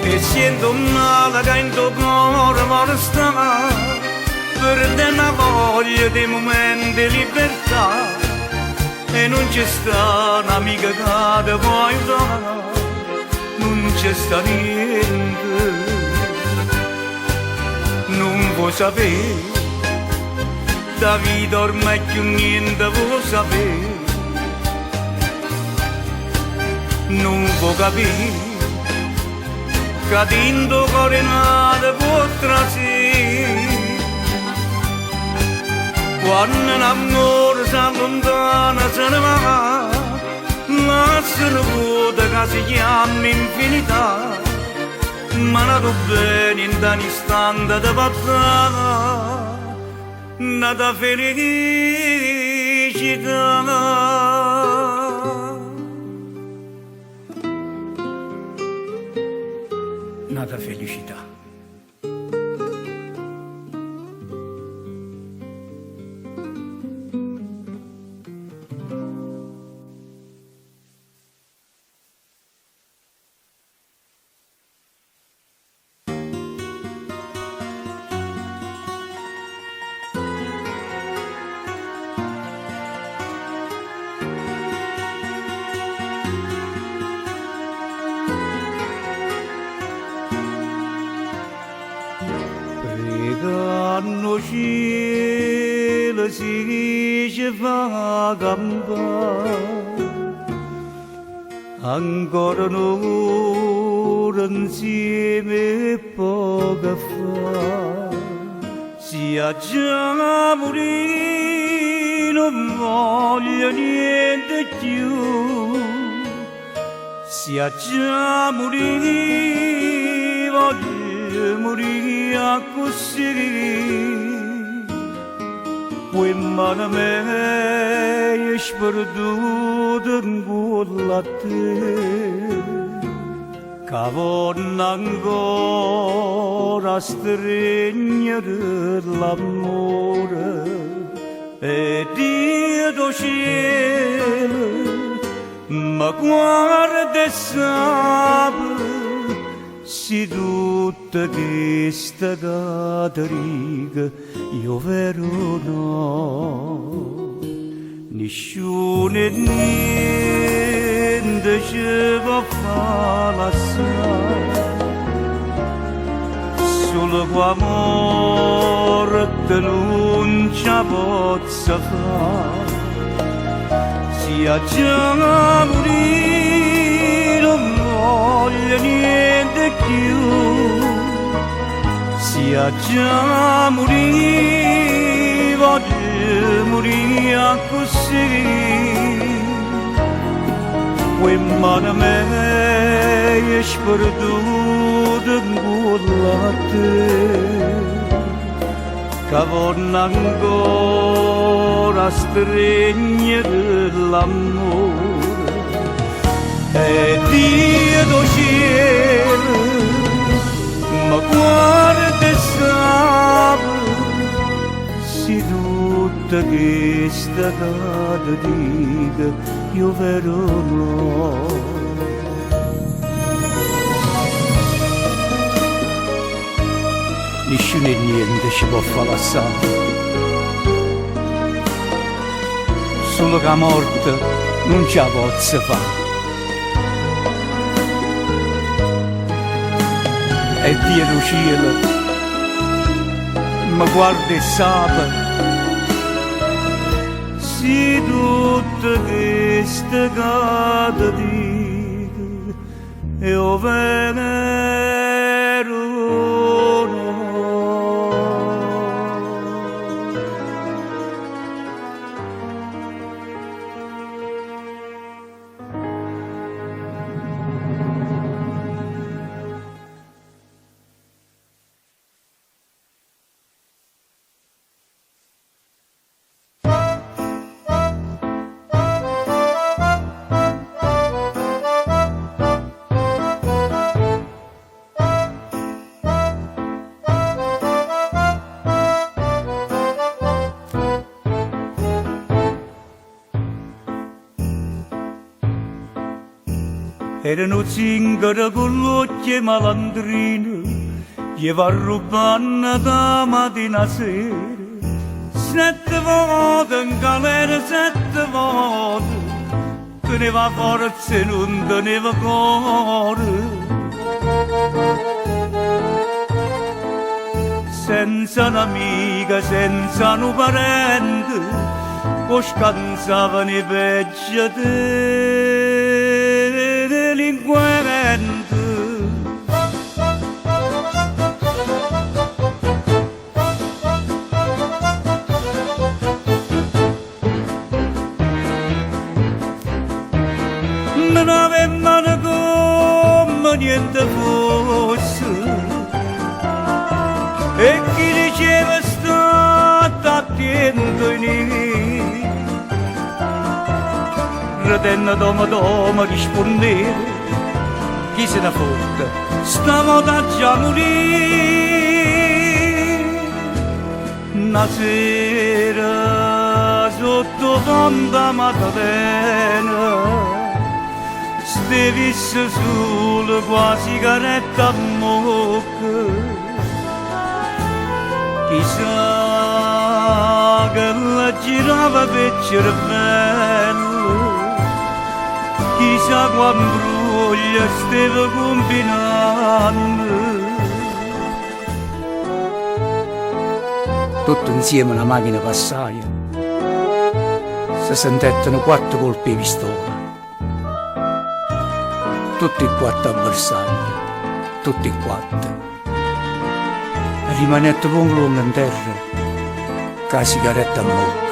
E sento un male che in tuo cuore vuole stare, perde una voglia di momenti di libertà, e non c'è sta un'amica che ti può aiutare, non c'è sta niente, non può sapere, da vita ormai più niente può sapere, non può capire, che dentro cuore nato può trasire. Quando l'amore si allontana se ne va, lascia una vuota che si chiama infinità, ma nato bene in ogni istante di passare, nata felicità. Nata felicità. Pregano cielo si fa gamba, ancora un'ora insieme poco fa, sia già morì, non voglio niente più, sia già morì, voglio morire così, quei mano me è sperduta in quella te, che voglio ancora stringere l'amore, e Dio do cielo, ma guarda e sape, si tutta questa caterica io vero no, nessuno e niente ci può fare lassare, solo quell'amore che non ci possa fare, sia già morire, non voglio niente più, sia già morire, voglio morire così. Quei mano me è sperduta in quella te, che vorrà ancora stringere l'amore. E Dio do cielo, ma guarda e sape, se tutta questa cosa dica, io vero no. Nessuno e niente ci può far passare, solo che la morte non ce la posso fare. E Dio del cielo mi guarda e sape, se tutta questa cosa dica, io vero no. Erano zingari con l'occhio malandrino, gli va rubando da mattina a sera. 7 volte in galera, 7 volte, teneva forza e non teneva cuore. Senza un'amica, senza un parente, o scansavano i peggio delinquenti. Non avevano come niente fosse, e chi diceva state attento in Ratenna doma rispondeva, chi se ne fotte, stavolta già morì. Una sera sotto Fonda Maddalena, stevisse solo quasi caretta a mocca. Chissà che la girava per cervello, chissà quando bruglia stava combinando. Tutto insieme una macchina passaia, si sentettero 4 colpi di pistola, tutti e 4 avversari, tutti e 4. Rimanette lungo in terra, con la sigaretta a bocca.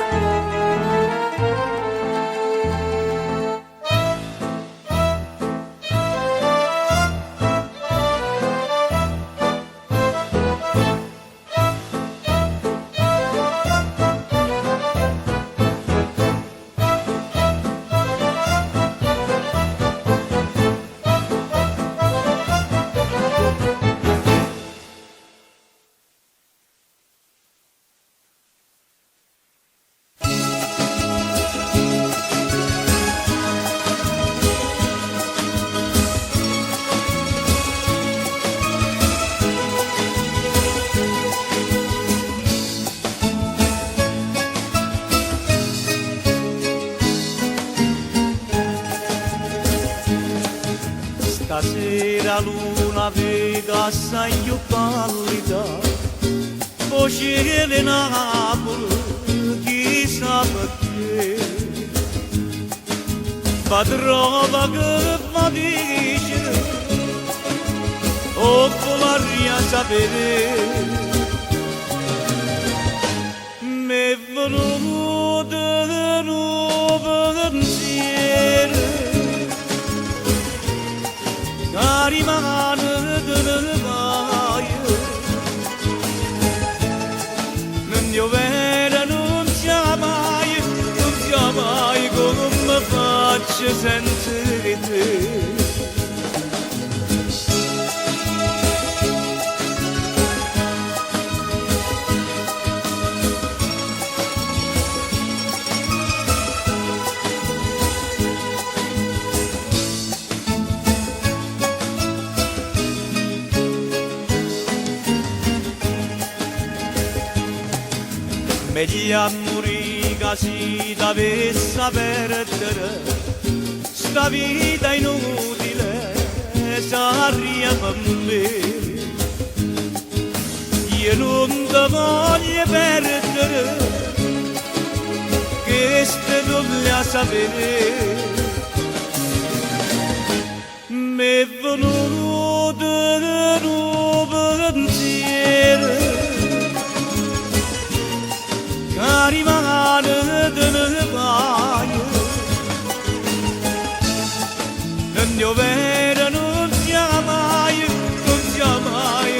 Stasera luna vega assai più pallida, voce di Napoli, chissà perché. trova che fa dicere, o voler sapere. Mi è venuto di nuovo pensiero, che rimane del paio, non piovere non sia mai come faccio senza te. Meglio a morire che si dovesse perdere sta vita inutile saria per me. Io non ti voglio perdere, che ste voglio sapere. Mi è venuto di nuovo pensiero, che rimane del paio, non piovere non sia mai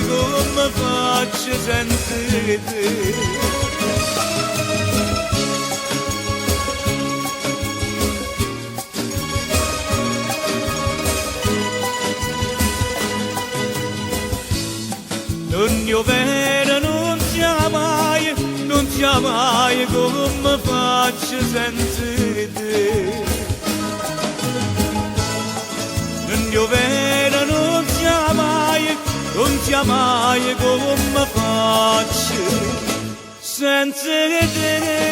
come faccio senza te. Non piovere non sia mai come faccio senza te. Non piovere non sia mai come faccio senza te.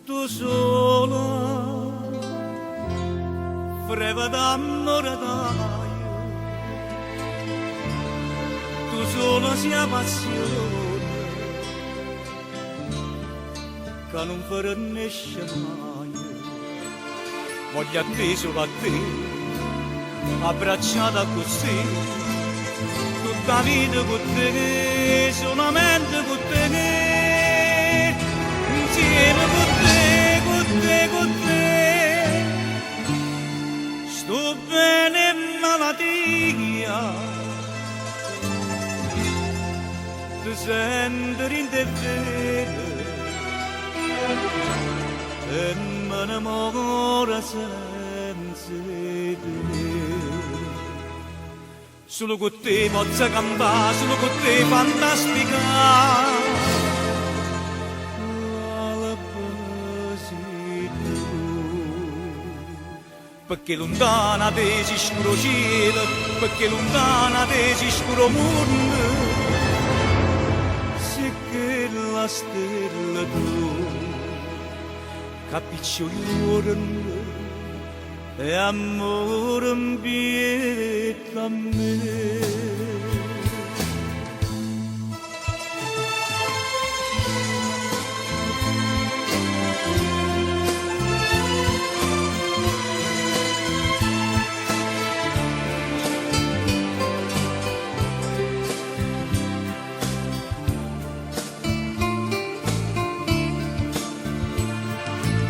Tu sola, freva d'amore d'aio, tu sola sia passione, che non fornisce mai. Voglio appeso a te, abbracciata così, tutta vita con te, solamente con te, insieme con te, con te. Sto bene in malattia, ti sento in te vero, e me ne muore senza te. Solo con te posso cantare, solo con te fantasticare. Perché lontana te si scuro cielo, perché lontana te si scuro mondo, se che la stella tu capisci l'orno e amore impieta a me.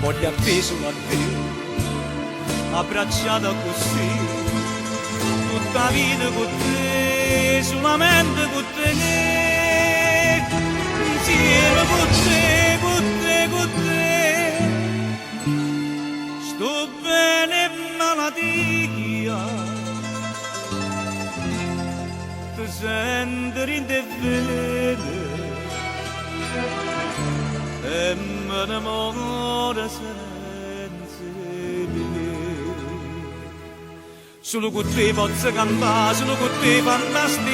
Voglio appeso a te, abbracciata così, tutta vita con te, solamente con te, insieme con te, con te. Sto bene in malattia, un amore senza te. Solo con te posso cantare, solo con te fantasticare.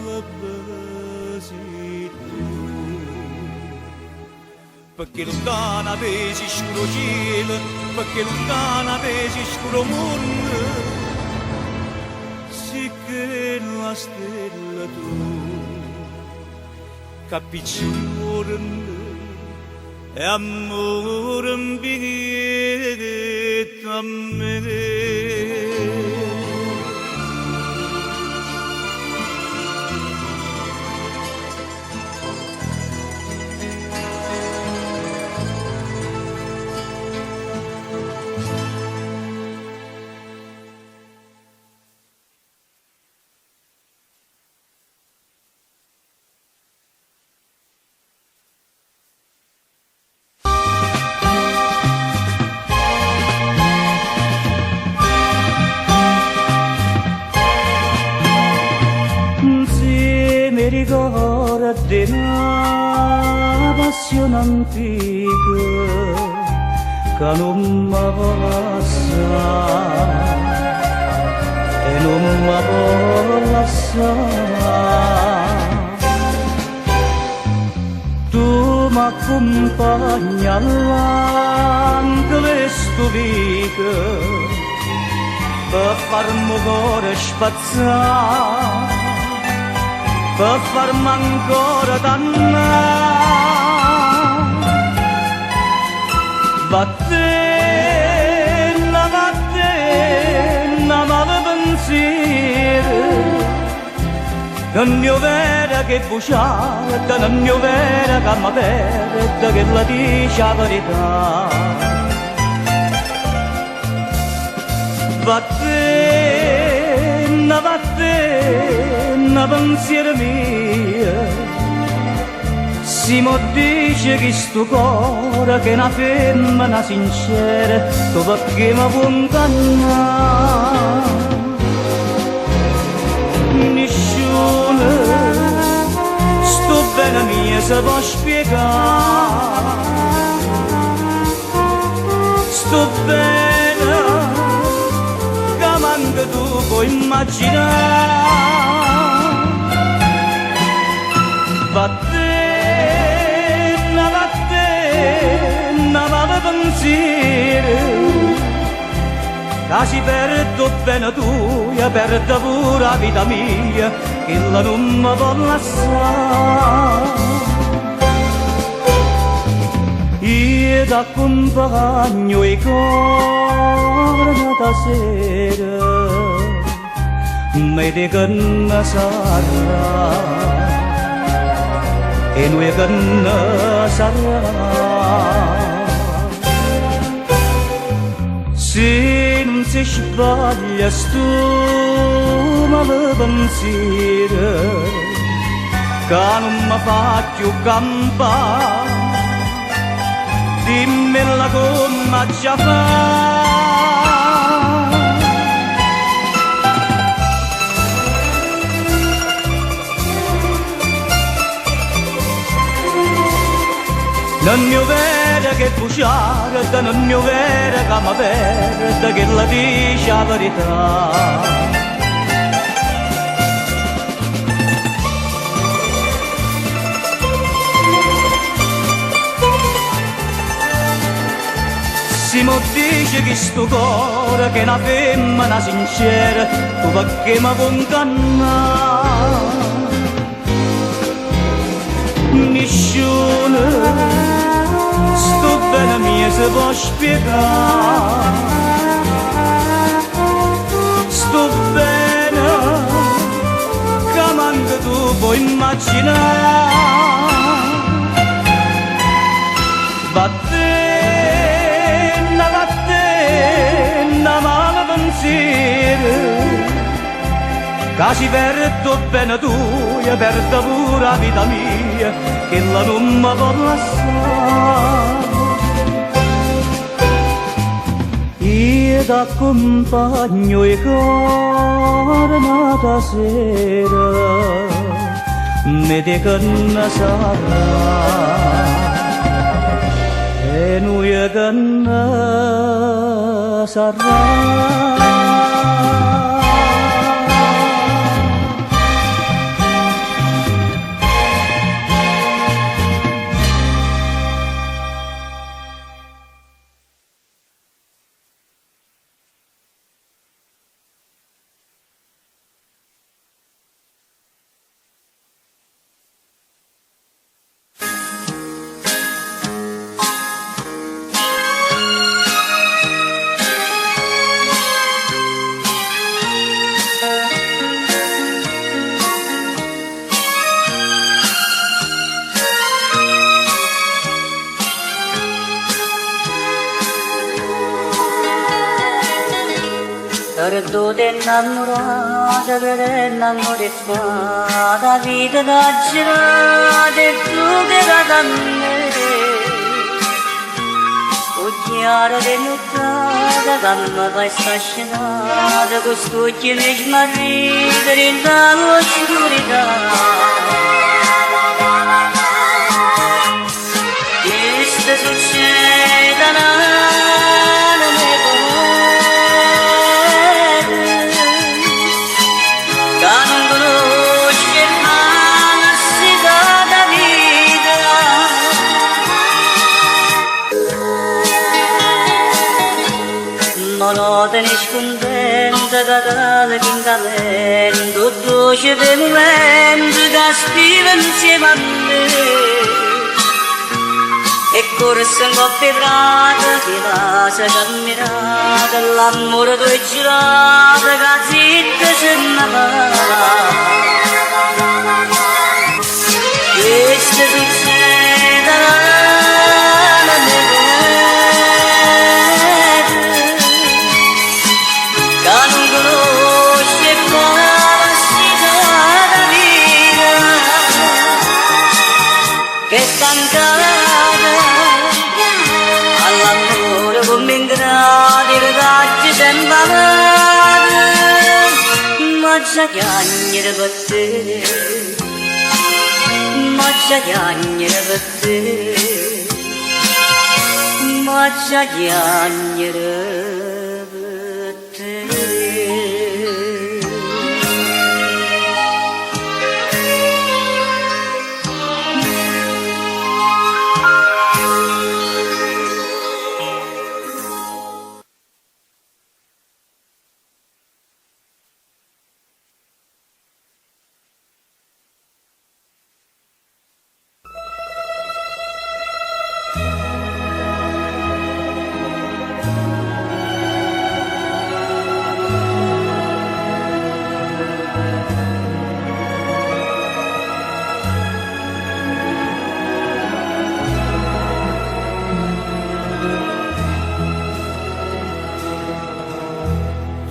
La bella sei tu. Perché lontana vedi scuro cielo, perché lontana vedi scuro mondo, sì che la stella tu capisci e amore invita a me. Mi ricorda di una passione antica che non mi passa e non mi può lasciare. Tu mi accompagni all'anche questo vita per farmi cuore spazzare, per farmi ancora dannare. Battenna, battenna, male pensiero, non mio vera che buciata, non mio vera che mi perde, che la dice la verità. Battenna, battenna, pensiero mio, si mo dice che sto cuore che è una femmina sincera, tu perché mi può ingannare? Nessuno, sto bene mia se può spiegare, sto bene che manca tu puoi immaginare. Battenna, battenna, ma pensiero, che si perde bene tua, perde pure la vita mia, che la non mi può lasciare. Io t'accompagno i corni da sera, mi dicono sarà, e noi che ne sarà. Se non si sbaglia sto male pensiero, che non mi fa più campare, dimmela come già fa. Non mi vede che buciarda, non mi vede che mi perde, che la dice la verità. Si mo dice che sto cuore che è una femmina sincera, tu perché mi può ingannare? Nessuno, sto bene mia se può spiegare, sto bene che manca tu puoi immaginare. Battenna, battenna, male pensiero, che si perde bene tu, perde pure la vita mia, che la non mi può lasciare. Io t'accompagno i corni da sera, me dicono sarà e noi che sarà. Perdute innamorata per innamorata, la vita da girare e tu che da me. O chiaro di nottata, calma vai stascenata, questo che mi smarrita in dall'oscurità. Questo succede non mi Tenis contenta che cade in calendo, dolce per momento che stiva insieme a me. E corse un po' vibrata, che la sei camminata, l'amore tu è girato, che zitta se ne va. Questo succede alla mia che stancata all'amore come ingrati ragazzi sembrate ma già chiagnere per te ma già chiagnere per te ma già chiagnere per te.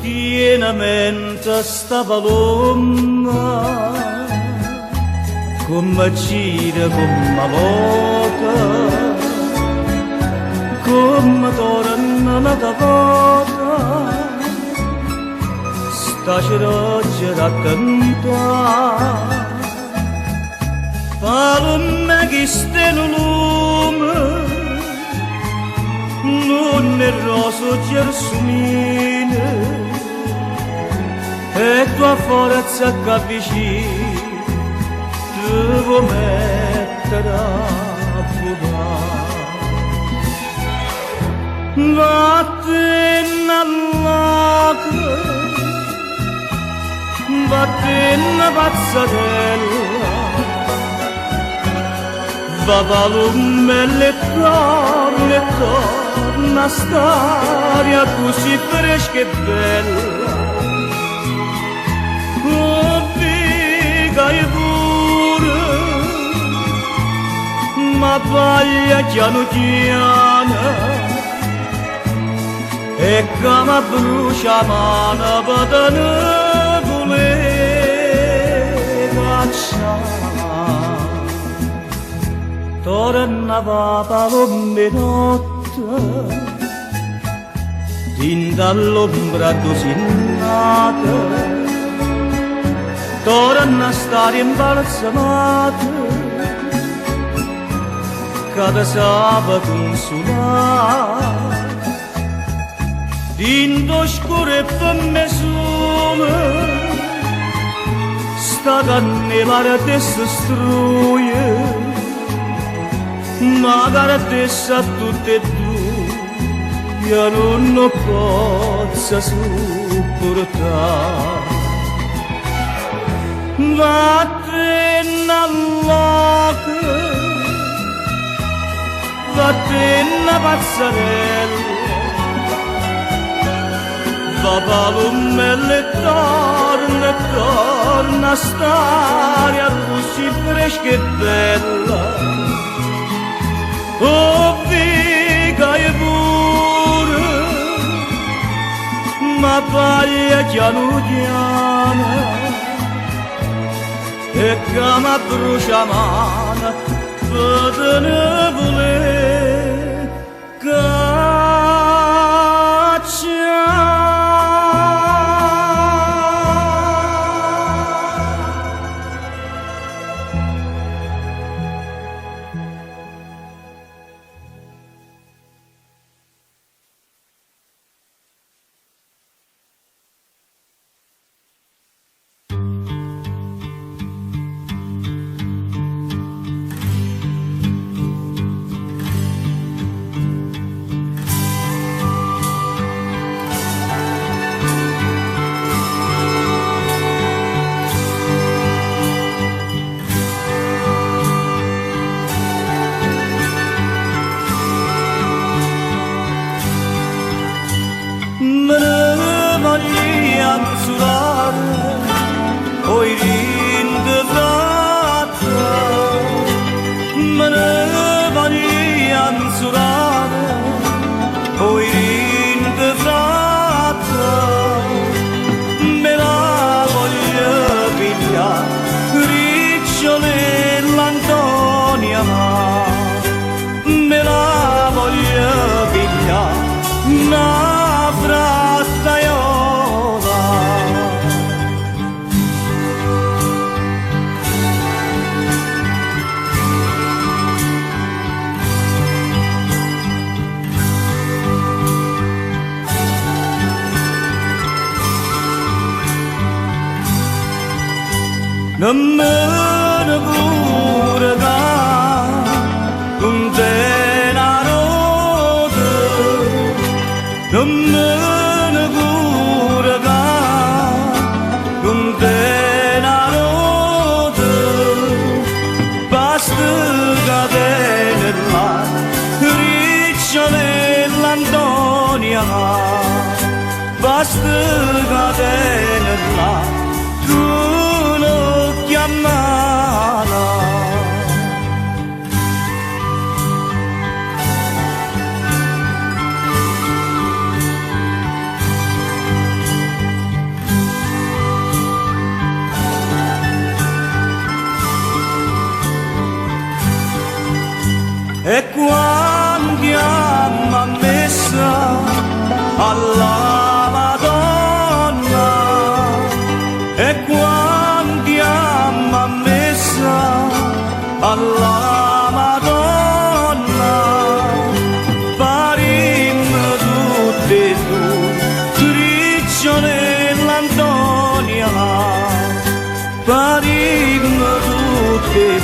Pienamente sta palomma, come gira, come volta, come torna una volta, sta ceroggia da cantare, palomma che sta in lume, non è roso gersumine, e tua forza che avvicini devo mettere a provare. Vattene all'acre, vattene pazzatella, va palume le torna storia così fresca e bella. Vigai pure, ma vaglia piano piano, e come brucia mano per ne voleva tornava palombe notte, din dall'ombra così nata, torna a stare imbalsamata, cada sabato consolare, in d'oscure per me sole, sta cannellare te si struie, magari te sa tutte e due, io non posso sopportare. Vattene all'oca, vattene a pazzarella, va palumelle e torna a stare a così fresca e bella. Oh, figa e pure, ma paglia piano piano, e che mi brucia mano per te ne voler me la voglio pigliare una frastaiola. Non me ne vorrà con te la notte, non me ne vorrà con te la notte, basta cadere là, ricciole l'Antonia, basta cadere là, tu non chiamala. E quando andiamo a messa alla Madonna, e quando andiamo a messa alla Madonna, parimmo tutte e due, Riccione e l'Antonia, parimmo tutte e due.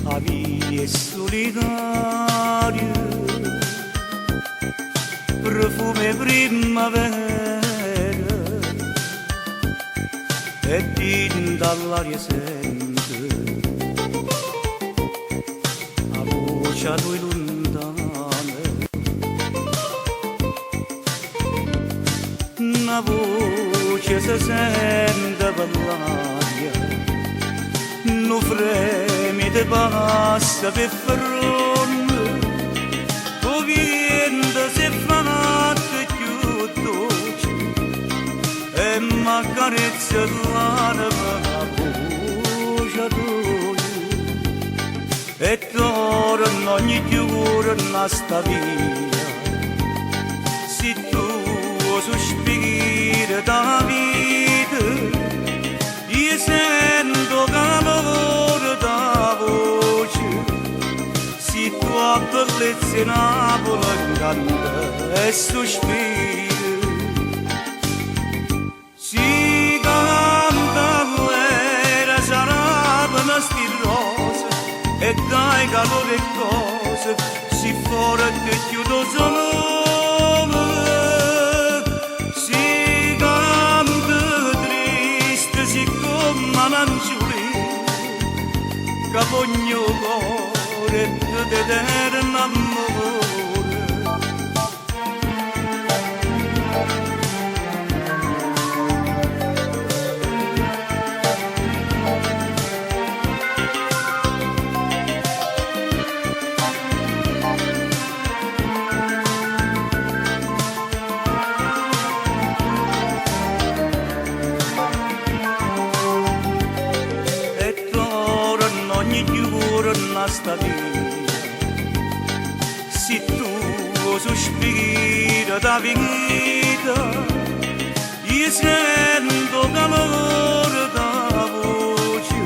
La via è solitaria, profumo primavera, e din dall'aria sente voce a lui lontana, una voce si sente per l'aria, non fremite passa per ferrone, o vento si fa più dolce, e m'accarezza l'anima la voce tua, e torna ogni giorno a sta via, se tu sospiri da vita, io sento calore da voce, se tua bellezza in Napoli canta e sospira, si canta l'era sarà una stirosa e dai calore e cose, si fuori che chiudo solo. Che voglio cuore d'eterno amore. Sta via, se tu sospiri da vita, io sento calore da voce,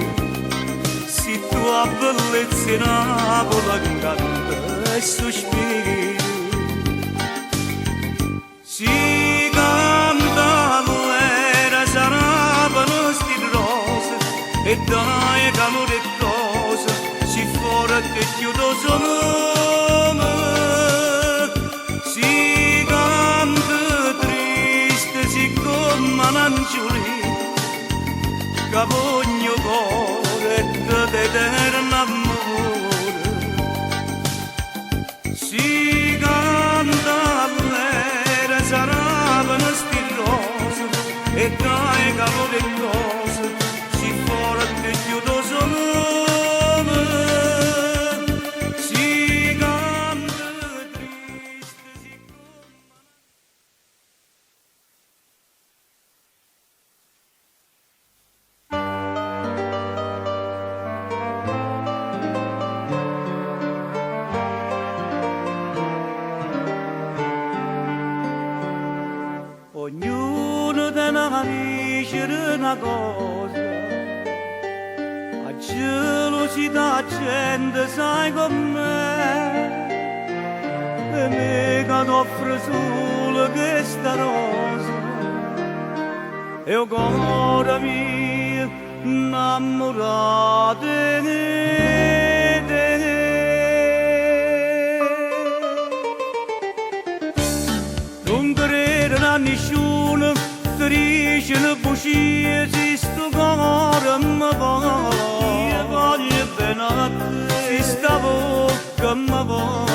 se tua bellezza in Napoli canta e sospiri, si canta l'era sarà per sti rose e dai calore e cose, fuori che chiudo solo, si canta triste, siccome un'angioli, che voglio cuore d'eterno amore, si canta l'era sarà una stirosa e dai calore e cose, si fuori che chiudo solo. Ognuno deve dicere una cosa, a gelosità gente sai com'è, e me che t'offre solo questa rosa, e il cuore mio innamorato di te. Non credere a nessuno, triste bugie, se sto cuore mi va, io voglio bene a te, se sta bocca mi va,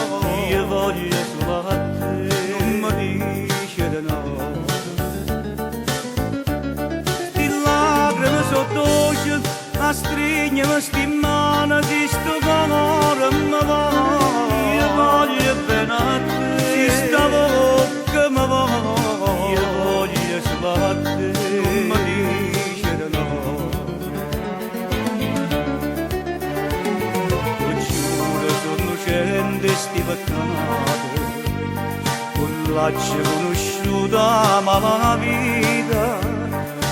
io voglio solo a te, non mi dice di no. Sti lacrime sott'oce, a stringermi sti mani, se sto cuore mi va, io voglio bene a te, se sta bocca mi va, io voglio solo a te, non mi dice di no. Lo giuro sono scende sti peccati, con l'accia conosciuta ma la vita,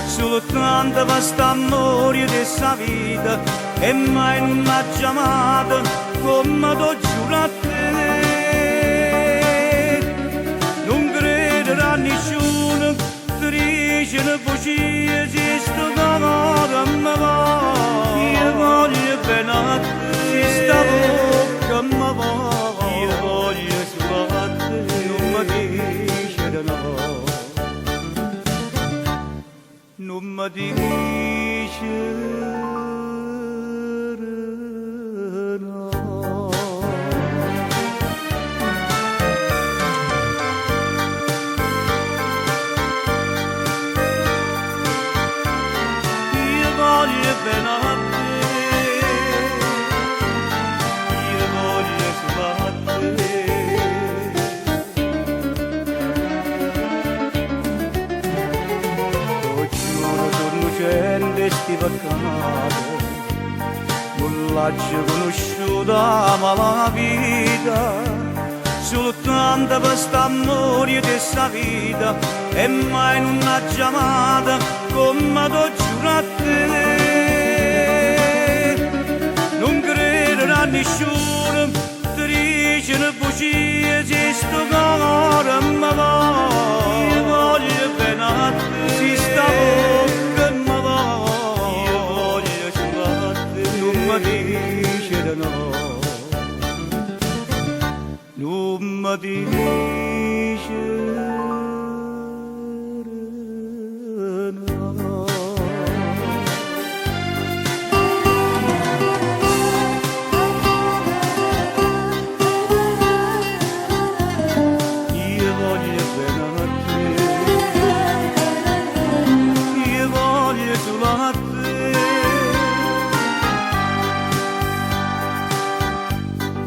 soltanto per st'amore di sta vita, e mai non m'ha chiamato come t'ho giurato a te. Non credere a nessuno, triste bugie, se sto cuore mi va, io voglio bene a te, se sta bocca mi va, io voglio solo a te, non mi dice di no, non mi dice di no. peccato, non l'ho conosciuta ma la vita, soltanto per st'amore di sta vita, e mai non l'ha chiamata come t'ho giurato a te. Non credo a nessuno, ti dice una bugia, se sto cuore mi va, io voglio bene a te, se sta bocca mi va, io voglio giurare a te, non mi dice di no, non mi dice di no. Io voglio bene a te, io voglio solo a te,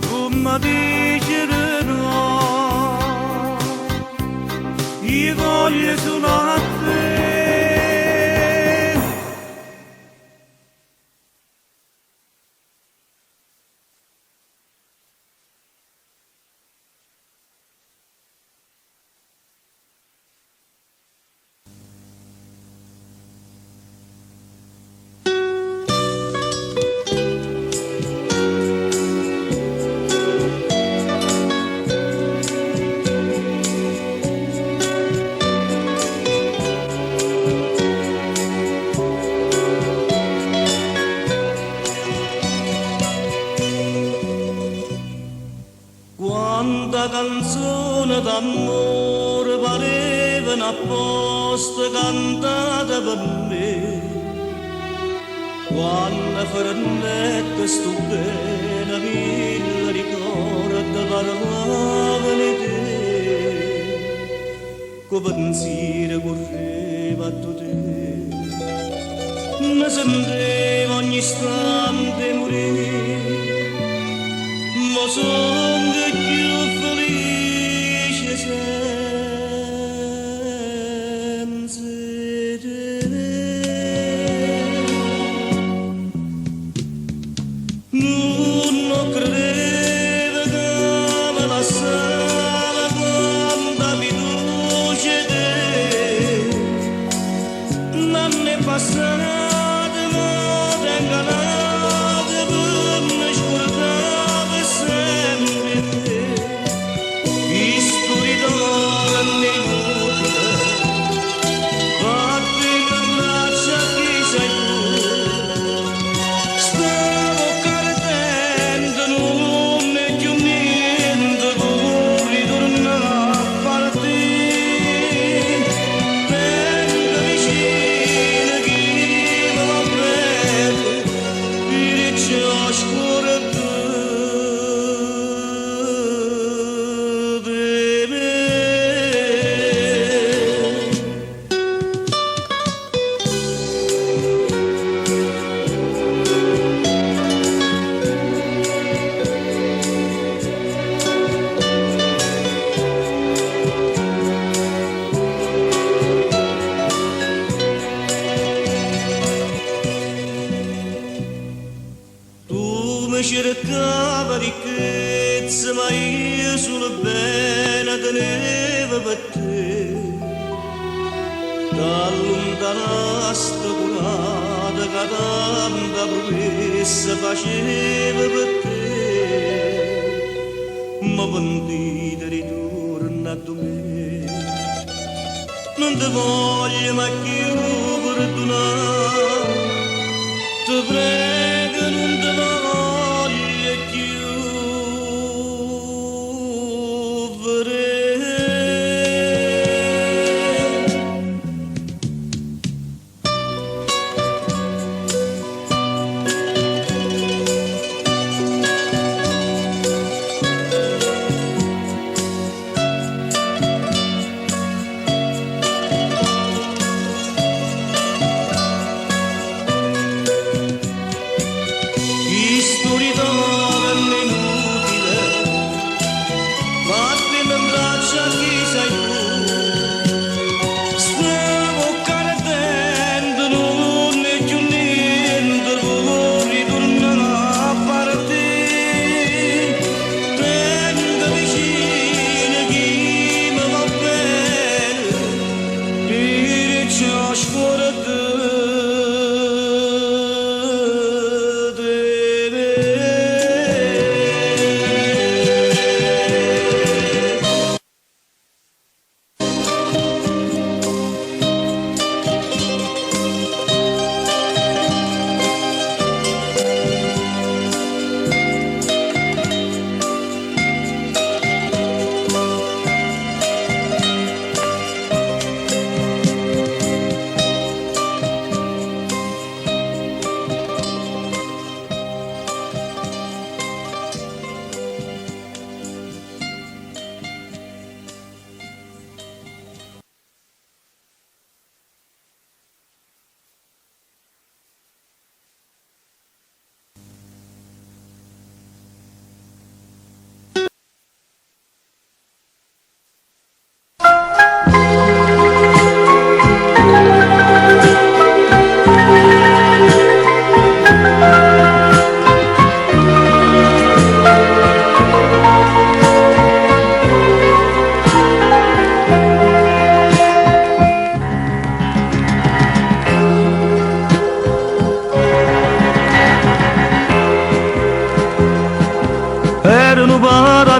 tu mi dici di no, io voglio solo a te. Quanta canzone d'amore parevano apposta cantate per me, quando farnette stupenda mille ricordi parlavano di te, co pensiero correva a te, mi sembrava ogni istante morire, ma sono più felice senza te. Non credevo che me lasciava quanta fiducia te, ma ne passate ma tengo nata per me scordare sempre te. Isturidore nei cuore, fatti per braccia chi sei tu. Stavo cardendo, non è più niente, vuoi ritornare a partire. Venga vicino chi mi va bene, per ciò scuola tu di me. Tu mi cercavi ricchezza, ma io solo bene tenevo per te. T'allontanasti curata, che tanta promessa facevo per te. Ma pentita ritorna a me, non ti voglio mai più perdonare. Ti prego, non ti voglio più vedere.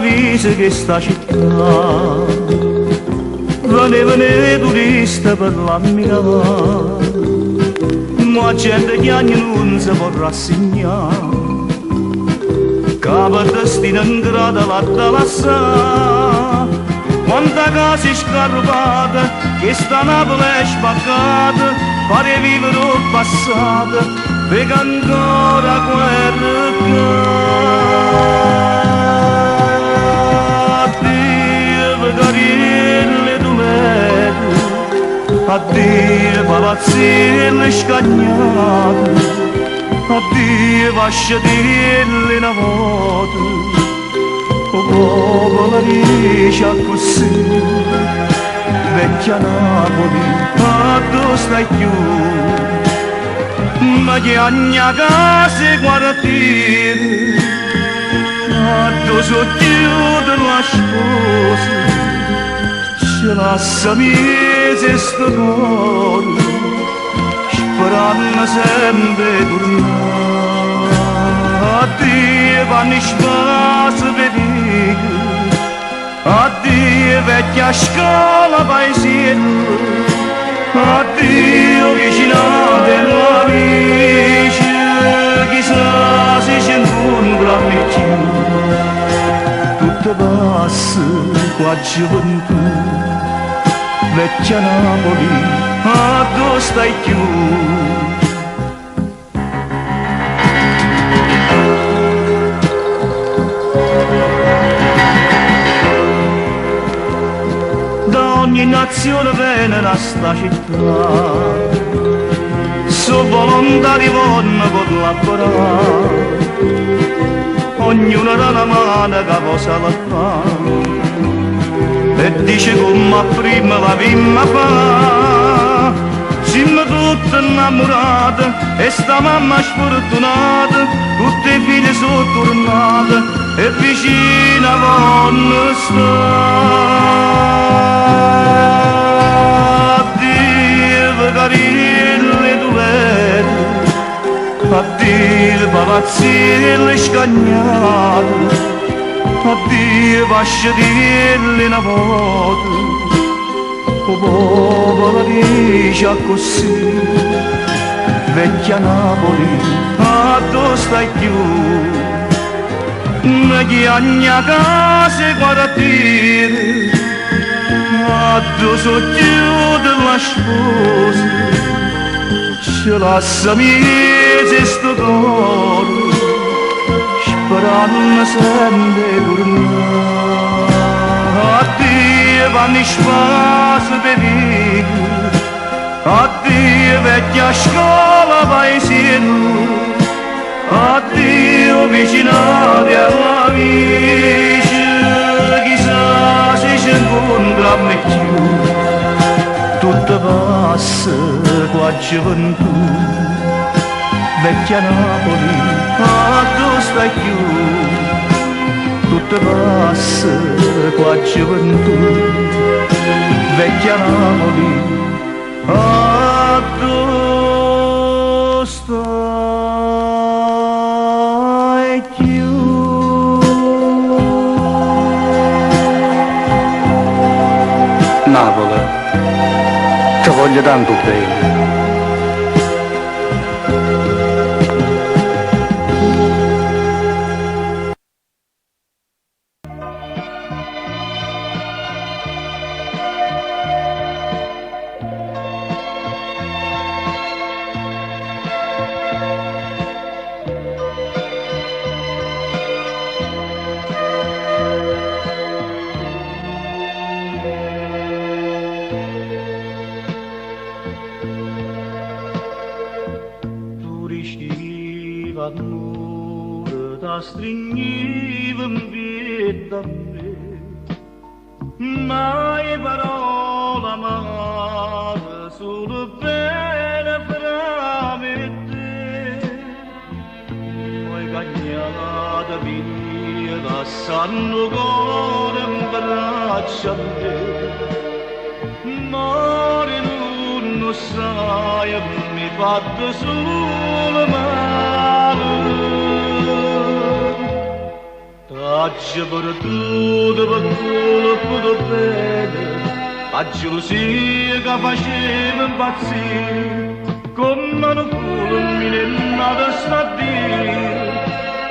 vise che sta città venevano turisti per l'ammirare, ma gente che anni non si può rassegnare, che per destino in grada l'ha lasciata, quanta casa scarpata, che sta Napoli è spaccata, pare vivere il passato, perché ancora guerra. Addio palazzine scagnate, addio vasciatelle una volta, o popolo riesce così, vecchia Napoli, a dove stai più? Ma che ogni casa quartiere, a dove soggiude la sposa, ce lasciami sto cuore, sperando sempre tornare. Addio panni spazio vedico, addio vecchia scuola paesiello, addio vicina della vice, chissà se c'è un grammi più, tutto passa qua gioventù. Vecchia Napoli, a dove stai più? Da ogni nazione viene a sta città, su volontari vanno collaborare, ognuno dà la mano che posa la fa. E dice come prima la vimma fa, siamo tutti innamorati e sta mamma sfortunata, tutte le figlie sono tornate e vicina vanno sta. Addio carille dulette, addio palazzine scagnate, addio vasciatelle una volta, o popolo dice così, vecchia Napoli, a dove stai più? Ma che ogni casa quartiere, a dove soggiude la sposa, ce lasciami sto cuore, sperando sempre tornare. Addio panni spazio vedico, addio vecchia scuola paesiello, addio vicinati alla vice, chissà se ci incontriamo più, tutto passa qua gioventù. Vecchia Napoli, a dove stai più? Tutto passa qua gioventù. Vecchia Napoli, a dove stai più? Napoli, ti voglio tanto bene. l'amore da stringiva in vita a me, mai parola amare, solo bene fra me e te. Poi cagnata via, lasciando cuore in braccia a te, mare non sai, mi fatto solo male. Oggi per tutto per colpo bene, la gelosia che faceva impazzire, come un culo mi nata sta a dire,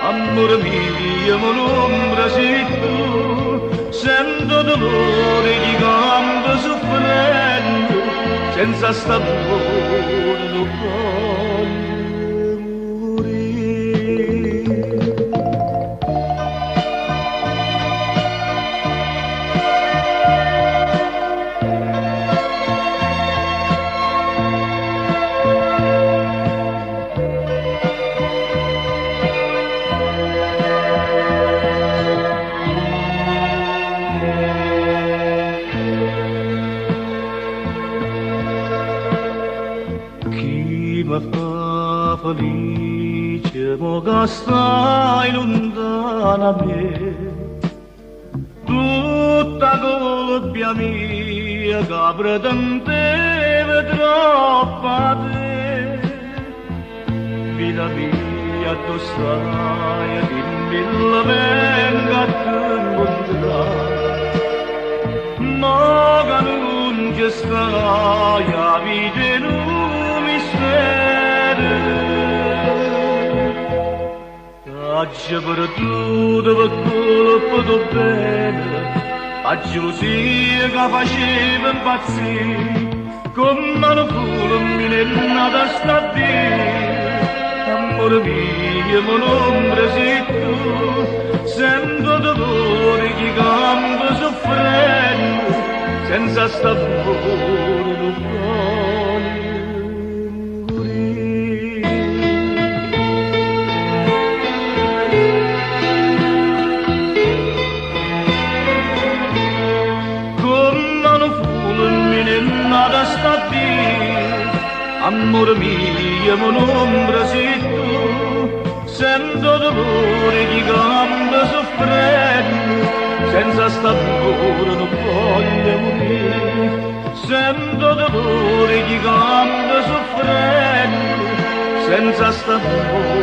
amore mio, ma l'ombra sei tu, sento dolore di gambe soffrendo, senza sta amore non voglio morire. Chi mi fa felice, mo che stai lontana a me, tutta colpa mia che pretendeva troppo a te. Vita mia, tu stai, dimmi la venga a te incontrare, ma che non ci stai a vita non mi spera. Oggi per tutto per colpo bene, la gelosia che faceva impazzire, come un culo mi nata sta a dire, amore mio, ma l'ombra sei tu, sento dolore che gambe soffrendo, senza sta amore non voglio morire. Come un culo mi nata sta a dire, amore mio, ma l'ombra sei tu, sento dolore di gambe soffrendo, senza sta amore non voglio morire. Sento dolore di gambe soffrendo, senza sta amore